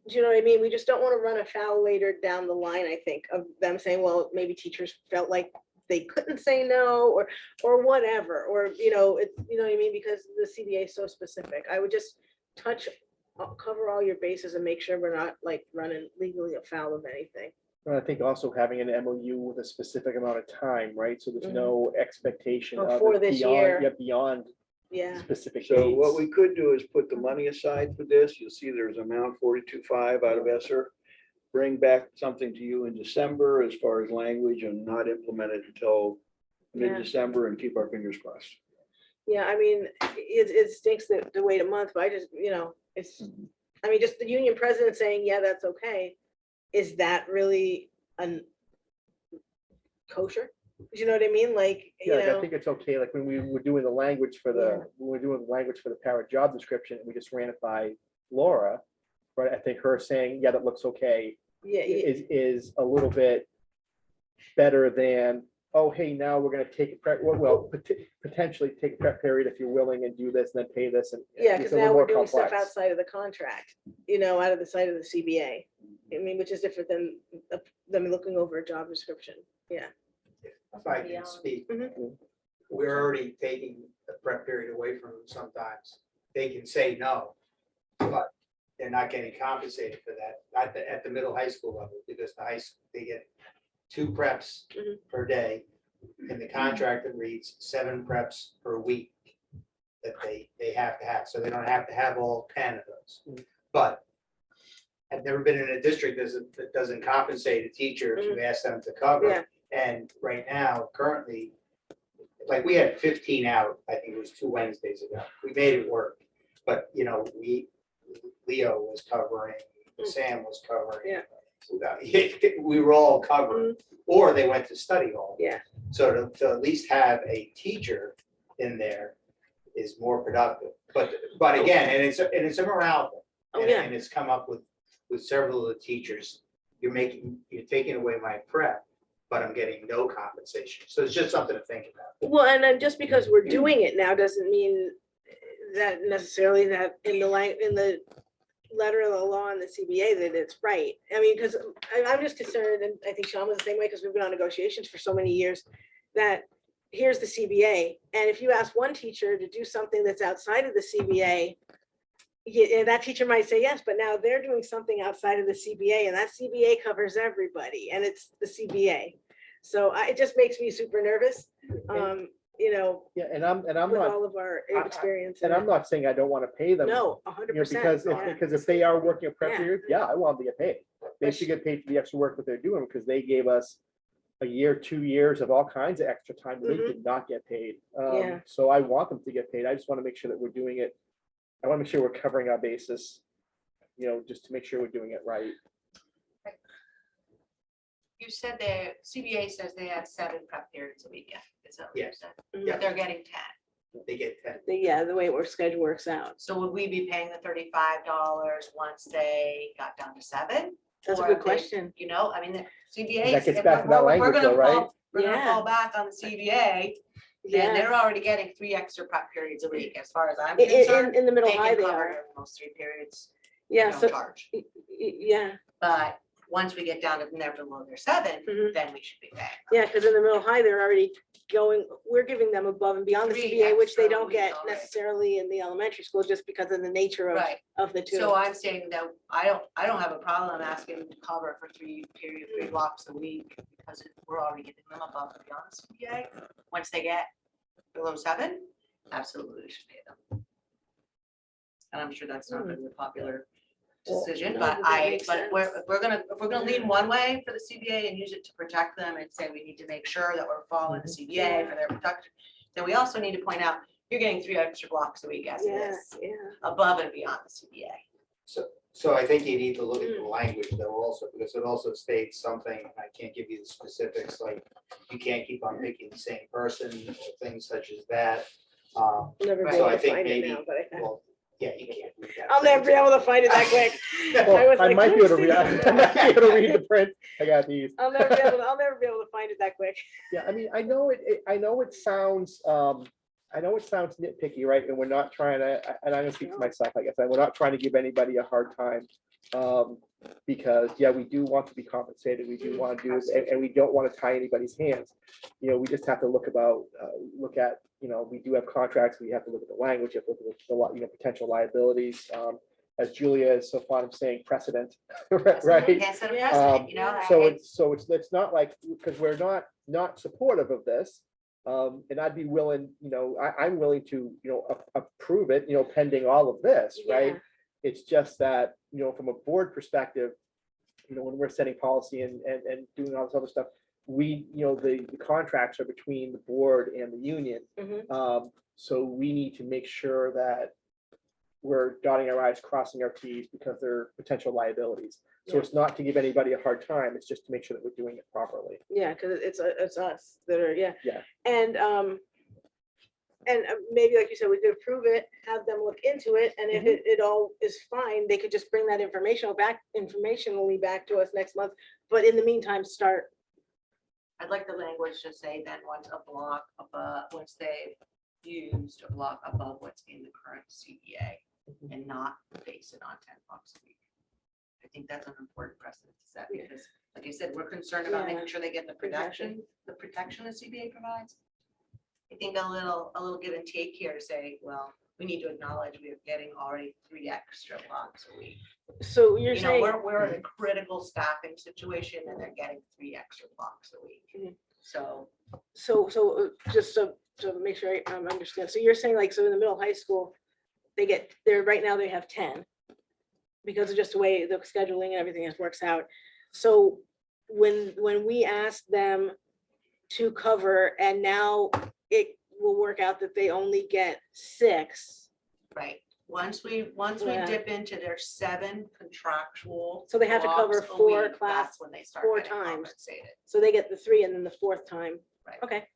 Speaker 3: Do you know what I mean? We just don't want to run afoul later down the line, I think, of them saying, well, maybe teachers felt like they couldn't say no, or whatever, or, it's, you know what I mean? Because the CBA is so specific. I would just cover all your bases and make sure we're not like running legally afoul of anything.
Speaker 6: And I think also having an MOU with a specific amount of time, right? So there's no expectation
Speaker 3: Oh,
Speaker 6: of
Speaker 3: for
Speaker 6: it
Speaker 3: this
Speaker 6: beyond,
Speaker 3: year.
Speaker 6: yeah, beyond
Speaker 3: Yeah.
Speaker 6: specific
Speaker 5: So what
Speaker 6: dates.
Speaker 5: we could do is put the money aside for this. You'll see there's amount 42.5 out of ESER. Bring back something to you in December as far as language and not implement it until mid-December and keep our fingers crossed.
Speaker 3: Yeah, I mean, it stinks to wait a month, but I just, it's, I mean, just the union president saying, yeah, that's okay. Is that really kosher? Do you know what I mean? Like,
Speaker 6: Yeah, like, I think it's okay. Like when we were doing the language for the para job description, we just ran it by Laura, right? I think her saying, yeah, that looks okay,
Speaker 3: yeah,
Speaker 6: is a little bit better than oh, hey, now we're gonna take a prep, potentially take a prep period if you're willing and do this and then pay this and.
Speaker 3: Yeah,
Speaker 6: it's
Speaker 3: because
Speaker 6: a little
Speaker 3: now we're
Speaker 6: more
Speaker 3: doing stuff
Speaker 6: complex.
Speaker 3: outside of the contract, you know, out of the side of the CBA. I mean, which is different than them looking over a job description. Yeah.
Speaker 8: If I can speak,
Speaker 3: Mhm.
Speaker 8: we're already taking the prep period away from them sometimes. They can say no, but they're not getting compensated for that at the middle high school level, because the high school, they get 2 preps
Speaker 3: Mhm.
Speaker 8: per day. In the contract, it reads 7 preps per week that they have to have, so they don't have to have all 10 of those. But I've never been in a district that doesn't compensate a teacher if you ask them to cover.
Speaker 3: Yeah.
Speaker 8: And right now, currently, like we had 15 out, I think it was 2 Wednesdays ago. We made it work. But, you know, Leo was covering, Sam was covering.
Speaker 3: Yeah.
Speaker 8: We were all covering, or they went to study hall.
Speaker 3: Yeah.
Speaker 8: So to at least have a teacher in there is more productive. But again, and it's a morale thing.
Speaker 3: Oh,
Speaker 8: And-
Speaker 3: yeah.
Speaker 8: And it's come up with several of the teachers, you're taking away my prep, but I'm getting no compensation. So it's just something to think about.
Speaker 3: Well, and then just because we're doing it now doesn't mean that necessarily that in the letter of the law in the CBA that it's right. I mean, because I'm just concerned, and I think Sean was the same way, because we've been on negotiations for so many years, that here's the CBA, and if you ask one teacher to do something that's outside of the CBA, yeah, that teacher might say yes, but now they're doing something outside of the CBA, and that CBA covers everybody, and it's the CBA. So it just makes me super nervous, you know,
Speaker 6: Yeah, and I'm
Speaker 3: with
Speaker 6: not,
Speaker 3: all of our experience.
Speaker 6: and I'm not saying I don't want to pay them.
Speaker 3: No,
Speaker 6: You know,
Speaker 3: 100%.
Speaker 6: because if they are working a prep
Speaker 3: Yeah.
Speaker 6: period, yeah, I want them to get paid. They should get paid for the extra work that they're doing, because they gave us a year, 2 years of all kinds of extra time. They
Speaker 3: Mhm.
Speaker 6: did not get paid.
Speaker 3: Yeah.
Speaker 6: So I want them to get paid. I just want to make sure that we're doing it. I want to make sure we're covering our bases, you know, just to make sure we're doing it right.
Speaker 7: You said the CBA says they have 7 prep periods a weekend. Is that what you
Speaker 8: Yes.
Speaker 7: said?
Speaker 3: Mhm.
Speaker 7: But they're getting 10.
Speaker 8: They get 10.
Speaker 3: Yeah, the way our schedule works out.
Speaker 7: So would we be paying the $35 once they got down to 7?
Speaker 3: That's a
Speaker 7: Or
Speaker 3: good
Speaker 7: they-
Speaker 3: question.
Speaker 7: You know, I mean, the CBA.
Speaker 6: That gets back to that language though, right?
Speaker 7: We're gonna
Speaker 3: Yeah.
Speaker 7: fall back on the CBA, then
Speaker 3: Yeah,
Speaker 7: they're already getting 3 extra prep periods a week, as far as I'm
Speaker 3: in,
Speaker 7: concerned.
Speaker 3: in the middle
Speaker 7: They
Speaker 3: high
Speaker 7: can
Speaker 3: they
Speaker 7: cover
Speaker 3: are.
Speaker 7: it in those 3 periods,
Speaker 3: Yeah,
Speaker 7: no
Speaker 3: so,
Speaker 7: charge.
Speaker 3: yeah,
Speaker 7: But once we get down to never below their 7,
Speaker 3: Mhm.
Speaker 7: then we should be paying.
Speaker 3: yeah, because in the middle high, they're already we're giving them above and beyond the
Speaker 7: 3
Speaker 3: CBA, which they
Speaker 7: extra
Speaker 3: don't
Speaker 7: weeks
Speaker 3: get
Speaker 7: already.
Speaker 3: necessarily in the elementary school, just because of the nature
Speaker 7: Right.
Speaker 3: of the two.
Speaker 7: So I'm saying that I don't have a problem asking them to cover for 3 blocks a week, because we're already getting them above and beyond the CPA. Once they get below 7, absolutely we should pay them. And I'm sure that's not gonna be a popular decision,
Speaker 3: no,
Speaker 7: but
Speaker 3: but that makes
Speaker 7: if we're gonna lean one way for the CBA and use it to protect them and say we need to make sure that we're following the CBA for their protection, then we also need to point out, you're getting 3 extra blocks a week as it
Speaker 3: Yeah,
Speaker 7: is,
Speaker 3: yeah.
Speaker 7: above and beyond the CBA.
Speaker 8: So I think you need to look at the language though also, because it also states something, and I can't give you the specifics, like you can't keep on picking the same person or things such as that.
Speaker 3: I'll never be
Speaker 7: Right.
Speaker 8: So
Speaker 3: able
Speaker 8: I
Speaker 3: to
Speaker 8: think
Speaker 3: find it
Speaker 8: maybe,
Speaker 3: now, but I can.
Speaker 8: well, yeah, you can't. read that.
Speaker 3: I'll never be able to find it that quick. I was
Speaker 6: I
Speaker 3: like,
Speaker 6: might be able to
Speaker 3: "Let me
Speaker 6: read,
Speaker 3: see."
Speaker 6: I might be able to read the print. I got these.
Speaker 3: I'll never be able to find it that quick.
Speaker 6: Yeah, I mean, I know it sounds, nitpicky, right? And we're not trying to, and I'm gonna speak for myself, I guess, and we're not trying to give anybody a hard time. Because, yeah, we do want to be compensated, we do want to do, and we don't want to tie anybody's hands. You know, we just have to look at, you know, we do have contracts, we have to look at the language, we have to look at the, you know, potential liabilities. As Julia is so fond of saying, precedent, right?
Speaker 7: Can't set a
Speaker 3: Yeah.
Speaker 7: precedent, you know?
Speaker 6: So it's not like, because we're not supportive of this. And I'd be willing, you know, I'm willing to, you know, approve it, you know, pending all of this, right?
Speaker 3: Yeah.
Speaker 6: It's just that, you know, from a board perspective, you know, when we're setting policy and doing all this other stuff, we, you know, the contracts are between the board and the union.
Speaker 3: Mhm.
Speaker 6: So we need to make sure that we're dotting our i's, crossing our t's, because there are potential liabilities. So
Speaker 3: Yeah.
Speaker 6: it's not to give anybody a hard time, it's just to make sure that we're doing it properly.
Speaker 3: Yeah, because it's us that are, yeah.
Speaker 6: Yeah.
Speaker 3: And maybe, like you said, we could approve it, have them look into it, and if it all is fine, they could just bring that informationally back to us next month. But in the meantime, start
Speaker 7: I'd like the language to say then once a block above, once they've used a block above what's in the current CBA and not base it on 10 blocks a week. I think that's an important precedent to set because, like I said, we're concerned about making sure they get the protection the CBA provides. I think a little give and take here to say, well, we need to acknowledge we are getting already 3 extra blocks a week.
Speaker 3: So you're
Speaker 7: You know,
Speaker 3: saying,
Speaker 7: we're in a critical staffing situation and they're getting 3 extra blocks a week.
Speaker 3: Mhm.
Speaker 7: So,
Speaker 3: just to make sure I understand, so you're saying like, so in the middle high school, they get, there right now they have 10 because of just the way the scheduling and everything else works out. So when we ask them to cover and now it will work out that they only get 6.
Speaker 7: right, once we
Speaker 3: Yeah.
Speaker 7: dip into their 7 contractual.
Speaker 3: So they have to cover
Speaker 7: blocks a
Speaker 3: 4
Speaker 7: week,
Speaker 3: class,
Speaker 7: that's when they start
Speaker 3: 4
Speaker 7: getting
Speaker 3: times.
Speaker 7: compensated.
Speaker 3: So they get the 3 and then the 4th time.
Speaker 7: Right.
Speaker 3: Okay,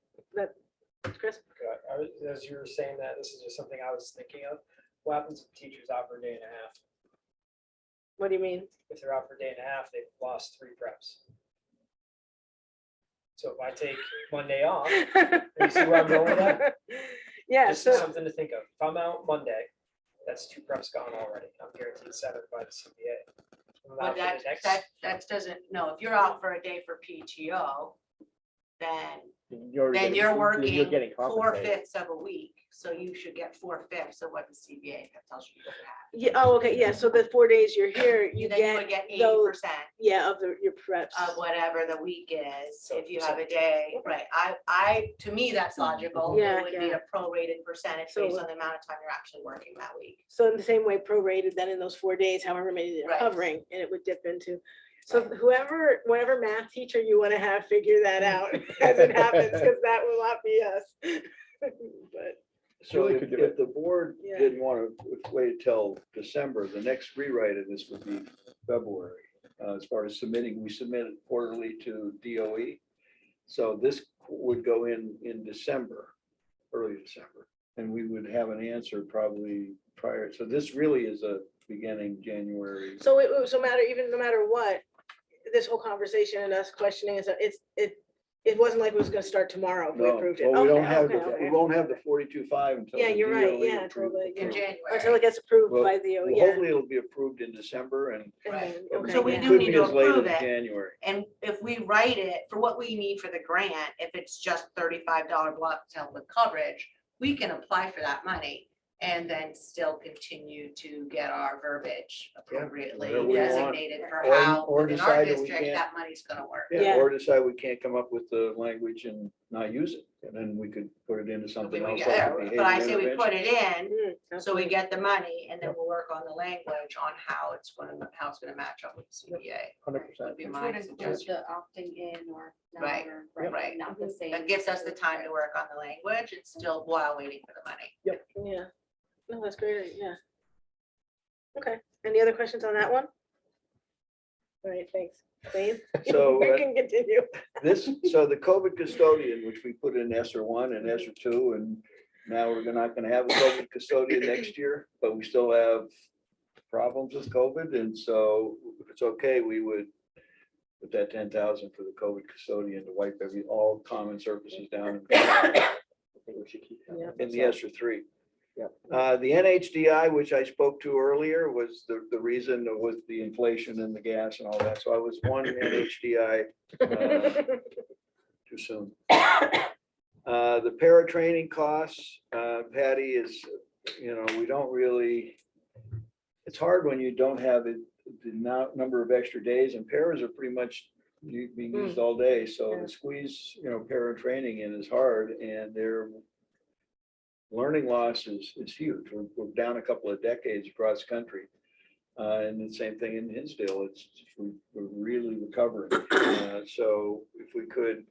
Speaker 3: Chris?
Speaker 12: Good. As you were saying that, this is just something I was thinking of. What happens if teachers out for a day and a half?
Speaker 3: What do you mean?
Speaker 12: If they're out for a day and a half, they've lost 3 preps. So if I take Monday off, you see where I'm going with that?
Speaker 3: Yeah,
Speaker 12: Just
Speaker 3: so,
Speaker 12: something to think of. If I'm out Monday, that's 2 preps gone already. I'm guaranteed 7 by the CBA. If I'm
Speaker 7: But
Speaker 12: out for
Speaker 7: that,
Speaker 12: the next-
Speaker 7: that doesn't, no, if you're out for a day for PTO, then
Speaker 6: You're
Speaker 7: then
Speaker 6: getting-
Speaker 7: you're
Speaker 6: You're
Speaker 7: working
Speaker 6: getting compensated.
Speaker 7: 4/5 of a week, so you should get 4/5 of what the CBA tells you you have.
Speaker 3: yeah, oh, okay, yeah, so the 4 days you're here, you
Speaker 7: Then you would
Speaker 3: get
Speaker 7: get
Speaker 3: those,
Speaker 7: 80%
Speaker 3: yeah, of your preps.
Speaker 7: of whatever the week is,
Speaker 12: So-
Speaker 7: if you have a day, right, to me, that's logical.
Speaker 3: Yeah,
Speaker 7: It would be
Speaker 3: yeah.
Speaker 7: a prorated percentage
Speaker 3: So-
Speaker 7: based on the amount of time you're actually working that week.
Speaker 3: So in the same way prorated then in those 4 days, however many they're
Speaker 7: Right.
Speaker 3: covering, and it would dip into. So whatever math teacher you want to have figure that out as it happens, because that will not be us. But,
Speaker 5: So
Speaker 6: Julie
Speaker 5: if
Speaker 6: could do
Speaker 5: if the board
Speaker 3: Yeah.
Speaker 5: didn't want to wait till December, the next rewrite of this would be February. As far as submitting, we submit it quarterly to DOE. So this would go in December, early December, and we would have an answer probably prior. So this really is a beginning January.
Speaker 3: so no matter what, this whole conversation and us questioning is, it wasn't like it was gonna start tomorrow if we
Speaker 5: No,
Speaker 3: approved it.
Speaker 5: well, we don't
Speaker 3: Okay,
Speaker 5: have,
Speaker 3: okay,
Speaker 5: the
Speaker 3: okay.
Speaker 5: we won't have the 42.5 until.
Speaker 3: Yeah,
Speaker 5: the
Speaker 3: you're right,
Speaker 5: DOE
Speaker 3: yeah,
Speaker 5: approves
Speaker 3: totally,
Speaker 5: it.
Speaker 7: In
Speaker 3: yeah.
Speaker 7: January.
Speaker 3: Until it gets approved
Speaker 5: Well,
Speaker 3: by the,
Speaker 5: Well,
Speaker 3: yeah.
Speaker 5: hopefully it'll be approved in December and
Speaker 3: and
Speaker 7: Right.
Speaker 3: then-
Speaker 5: it
Speaker 3: okay,
Speaker 7: So we
Speaker 3: yeah.
Speaker 7: do
Speaker 5: could
Speaker 7: need
Speaker 5: be
Speaker 7: to
Speaker 5: as late
Speaker 7: approve
Speaker 5: as
Speaker 7: it.
Speaker 5: January.
Speaker 7: And if we write it for what we need for the grant, if it's just $35 block to help with coverage, we can apply for that money and then still continue to get our verbiage appropriately
Speaker 5: whatever we want.
Speaker 7: designated for
Speaker 5: Or-
Speaker 7: how
Speaker 5: or
Speaker 7: within our
Speaker 5: decide that we
Speaker 7: district
Speaker 5: can't.
Speaker 7: that money's gonna work.
Speaker 3: Yeah.
Speaker 5: Or decide we can't come up with the language and not use it, and then we could put it into something
Speaker 7: We
Speaker 5: else.
Speaker 7: get
Speaker 5: like
Speaker 7: there,
Speaker 5: a
Speaker 7: But I
Speaker 5: behavior
Speaker 7: say we put
Speaker 5: intervention.
Speaker 7: it in,
Speaker 3: Mm,
Speaker 7: so we
Speaker 3: absolutely.
Speaker 7: get the money and then we'll work on the language on how it's gonna match up with the CBA.
Speaker 6: 100%.
Speaker 7: Would be my suggestion.
Speaker 11: The opting in or not,
Speaker 7: Right,
Speaker 11: or
Speaker 7: right.
Speaker 11: not the same.
Speaker 7: That gives us the time to work on the language and still while waiting for the money.
Speaker 3: Yeah, no, that's great, yeah. Okay, any other questions on that one? All right, thanks. Wayne?
Speaker 5: So,
Speaker 3: We can continue.
Speaker 5: So the COVID custodian, which we put in ESER 1 and ESER 2, and now we're not gonna have a COVID custodian next year, but we still have problems with COVID, and so if it's okay, we would put that 10,000 for the COVID custodian to wipe all common surfaces down
Speaker 6: I think we should keep that.
Speaker 3: Yeah.
Speaker 5: in the ESER 3.
Speaker 6: Yep.
Speaker 5: The NHDI, which I spoke to earlier, was the reason was the inflation and the gas and all that. So I was one NHDI too soon. The para training costs, Patty, is, we don't really, it's hard when you don't have the number of extra days, and paras are pretty much being used all day. So
Speaker 3: Yeah.
Speaker 5: to squeeze, para training in is hard, and their learning loss is huge. We're down a couple of decades across the country. And the same thing in Hinsdale, we're really recovering. So if we could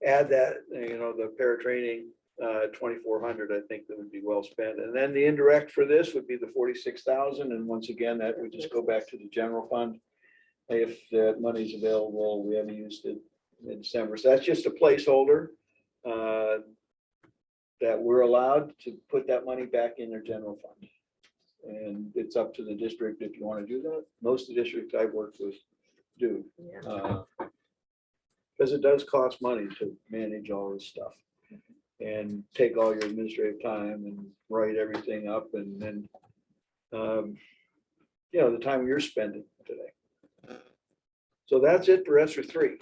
Speaker 5: add that, the para training, 2,400, I think that would be well spent. And then the indirect for this would be the 46,000. And once again, that would just go back to the general fund. If that money's available, we haven't used it in December. So that's just a placeholder. That we're allowed to put that money back in their general fund. And it's up to the district if you want to do that. Most of the districts I've worked with do.
Speaker 3: Yeah.
Speaker 5: Because Because it does cost money to manage all this stuff. And take all your administrative time and write everything up and then, you know, the time you're spending today. So that's it for ESER 3.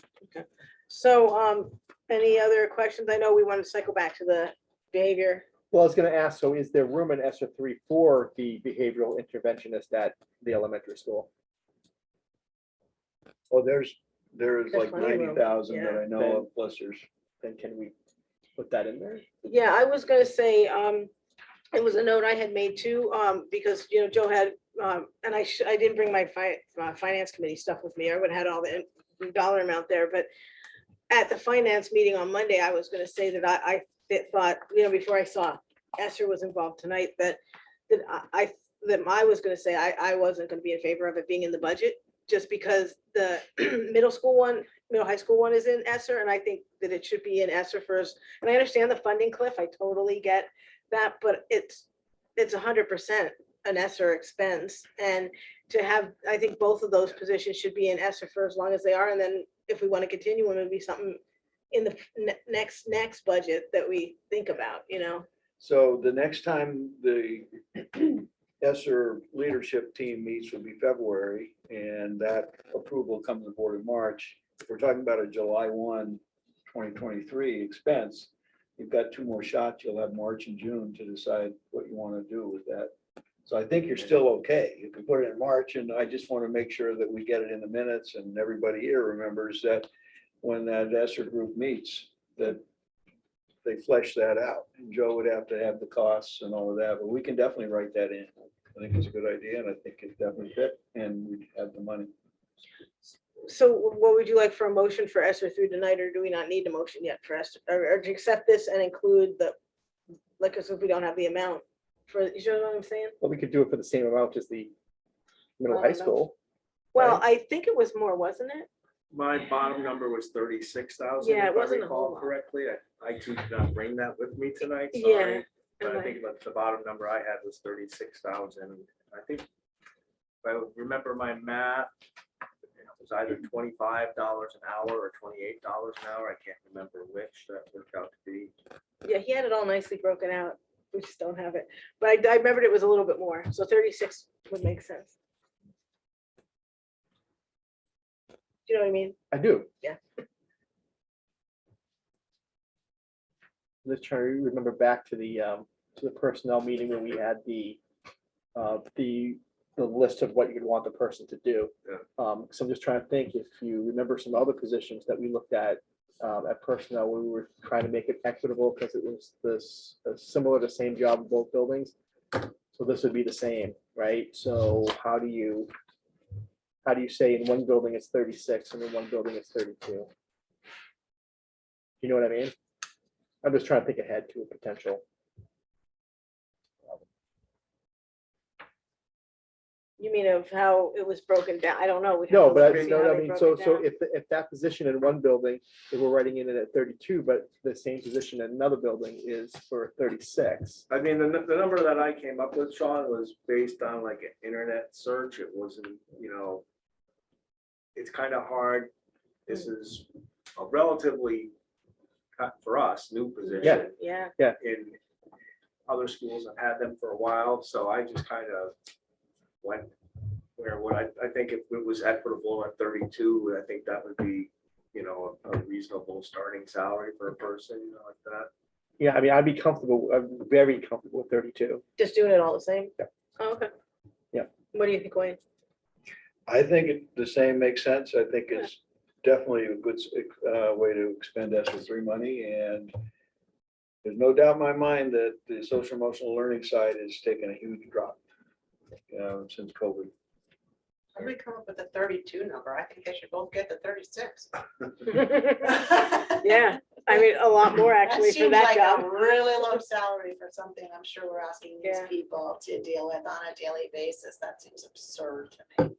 Speaker 3: So, any other questions? I know we want to cycle back to the behavior.
Speaker 6: Well, I was gonna ask, so is there room in ESER 3 for the behavioral interventionist at the elementary school?
Speaker 5: Oh, there's
Speaker 3: There's
Speaker 5: like
Speaker 3: plenty of room,
Speaker 5: 90,000 that
Speaker 3: yeah.
Speaker 5: I know of, plus there's.
Speaker 6: Then can we put that in there?
Speaker 3: Yeah, I was gonna say, it was a note I had made too, because, you know, Joe had, and I didn't bring my finance committee stuff with me. I would have had all the dollar amount there, but at the finance meeting on Monday, I was gonna say that I thought, you know, before I saw Esther was involved tonight, that I was gonna say I wasn't gonna be in favor of it being in the budget, just because the middle high school one is in Esther, and I think that it should be in Esther first. And I understand the funding cliff, I totally get that, but it's 100% an Esther expense. And to have, I think both of those positions should be in Esther for as long as they are, and then if we want to continue, it would be something in the next budget that we think about, you know?
Speaker 5: So the next time the ESER leadership team meets will be February, and that approval comes to the board in March. If we're talking about a July 1, 2023 expense, you've got 2 more shots. You'll have March and June to decide what you want to do with that. So I think you're still okay. You can put it in March, and I just want to make sure that we get it in the minutes and everybody here remembers that when that ESER group meets, that they flesh that out. And Joe would have to have the costs and all of that, but we can definitely write that in. I think it's a good idea, and I think it definitely fit, and we have the money.
Speaker 3: So what would you like for a motion for Esther through tonight, or do we not need a motion yet for Esther, or to accept this and include the, like, as if we don't have the amount for, you know what I'm saying?
Speaker 6: Well, we could do it for the same amount as the middle
Speaker 3: I
Speaker 6: high
Speaker 3: don't know.
Speaker 6: school.
Speaker 3: Well,
Speaker 6: Right.
Speaker 3: I think it was more, wasn't it?
Speaker 9: My bottom number was 36,000.
Speaker 3: Yeah, it
Speaker 9: if I
Speaker 3: wasn't a whole
Speaker 9: recall
Speaker 3: lot.
Speaker 9: correctly. I too did not bring that with me tonight,
Speaker 3: Yeah,
Speaker 9: sorry. But
Speaker 3: and
Speaker 9: I think the bottom number I had was 36,000. I think, if I remember my math, it was either $25 an hour or $28 an hour. I can't remember which that worked out to be.
Speaker 3: Yeah, he had it all nicely broken out. We just don't have it. But I remembered it was a little bit more. So 36 would make sense. Do you know what I mean?
Speaker 6: I do.
Speaker 3: Yeah.
Speaker 6: Let's try to remember back to the personnel meeting when we had the list of what you'd want the person to do.
Speaker 9: Yeah.
Speaker 6: So I'm just trying to think if you remember some other positions that we looked at personnel, where we were trying to make it equitable because it was this similar to same job in both buildings. So this would be the same, right? So how do you say in one building it's 36 and in one building it's 32? You know what I mean? I'm just trying to think ahead to a potential.
Speaker 3: You mean of how it was broken down? I don't know. We'd have
Speaker 6: No,
Speaker 3: to
Speaker 6: but
Speaker 3: look
Speaker 6: I
Speaker 3: and
Speaker 6: mean,
Speaker 3: see how
Speaker 6: no, I
Speaker 3: they
Speaker 6: mean,
Speaker 3: broke
Speaker 6: so
Speaker 3: it down.
Speaker 6: if that position in one building, if we're writing in it at 32, but the same position in another building is for 36.
Speaker 9: I mean, the number that I came up with, Sean, was based on like an internet search. It wasn't, you know, it's kind of hard. This is a relatively, for us, new position.
Speaker 3: Yeah,
Speaker 9: In other schools, I've had them for a while, so I just kind of went where what I think if it was equitable at 32, I think that would be, you know, a reasonable starting salary for a person, you know, like that.
Speaker 6: Yeah, I mean, I'd be comfortable, I'm very comfortable with 32.
Speaker 3: just doing it all the same?
Speaker 6: Yeah.
Speaker 3: Oh, okay.
Speaker 6: Yeah.
Speaker 3: What do you think, Wayne?
Speaker 5: I think the same makes sense. I think it's definitely a good way to expend ESER 3 money, and there's no doubt in my mind that the social emotional learning side has taken a huge drop since COVID.
Speaker 7: How do we come up with the 32 number? I think they should both get the 36.
Speaker 3: Yeah, I mean, a lot more actually for
Speaker 7: seems
Speaker 3: that
Speaker 7: like
Speaker 3: job.
Speaker 7: a really low salary for something I'm sure we're asking these
Speaker 3: Yeah.
Speaker 7: people to deal with on a daily basis. That seems absurd to me.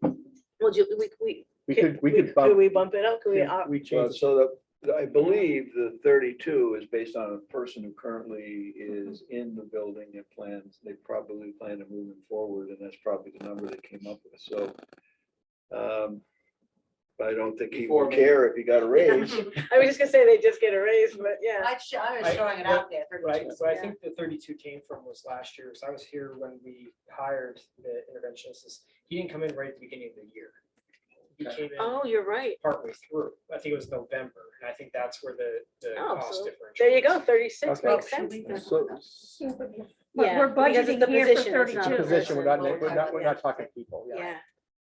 Speaker 3: Well,
Speaker 6: We could
Speaker 3: could
Speaker 6: bump.
Speaker 3: we bump it up? Could we,
Speaker 6: We
Speaker 5: Well,
Speaker 6: change.
Speaker 5: so I believe the 32 is based on a person who currently is in the building and they probably plan to move him forward, and that's probably the number they came up with. So I don't think he
Speaker 6: Before
Speaker 5: would
Speaker 6: we-
Speaker 5: care if he got a raise.
Speaker 3: I was just gonna say they just get a raise, but yeah.
Speaker 7: I was throwing it out there.
Speaker 12: Right,
Speaker 7: 32.
Speaker 12: so I
Speaker 3: Yeah.
Speaker 12: think the 32 came from was last year, so I was here when we hired the interventionist. He didn't come in right at the beginning of the year. He came in
Speaker 3: Oh, you're right.
Speaker 12: partway through, I think it was November, and I think that's where the
Speaker 3: Oh,
Speaker 12: cost
Speaker 3: so
Speaker 12: differential.
Speaker 3: there you go,
Speaker 12: is.
Speaker 3: 36
Speaker 6: Okay.
Speaker 3: makes sense. then.
Speaker 6: So,
Speaker 11: But
Speaker 3: Yeah,
Speaker 11: we're
Speaker 3: because it's
Speaker 11: budgeting
Speaker 3: the
Speaker 11: here for
Speaker 3: position, it's not the
Speaker 11: 32.
Speaker 6: position, we're not,
Speaker 7: Well,
Speaker 6: we're not talking people, yeah.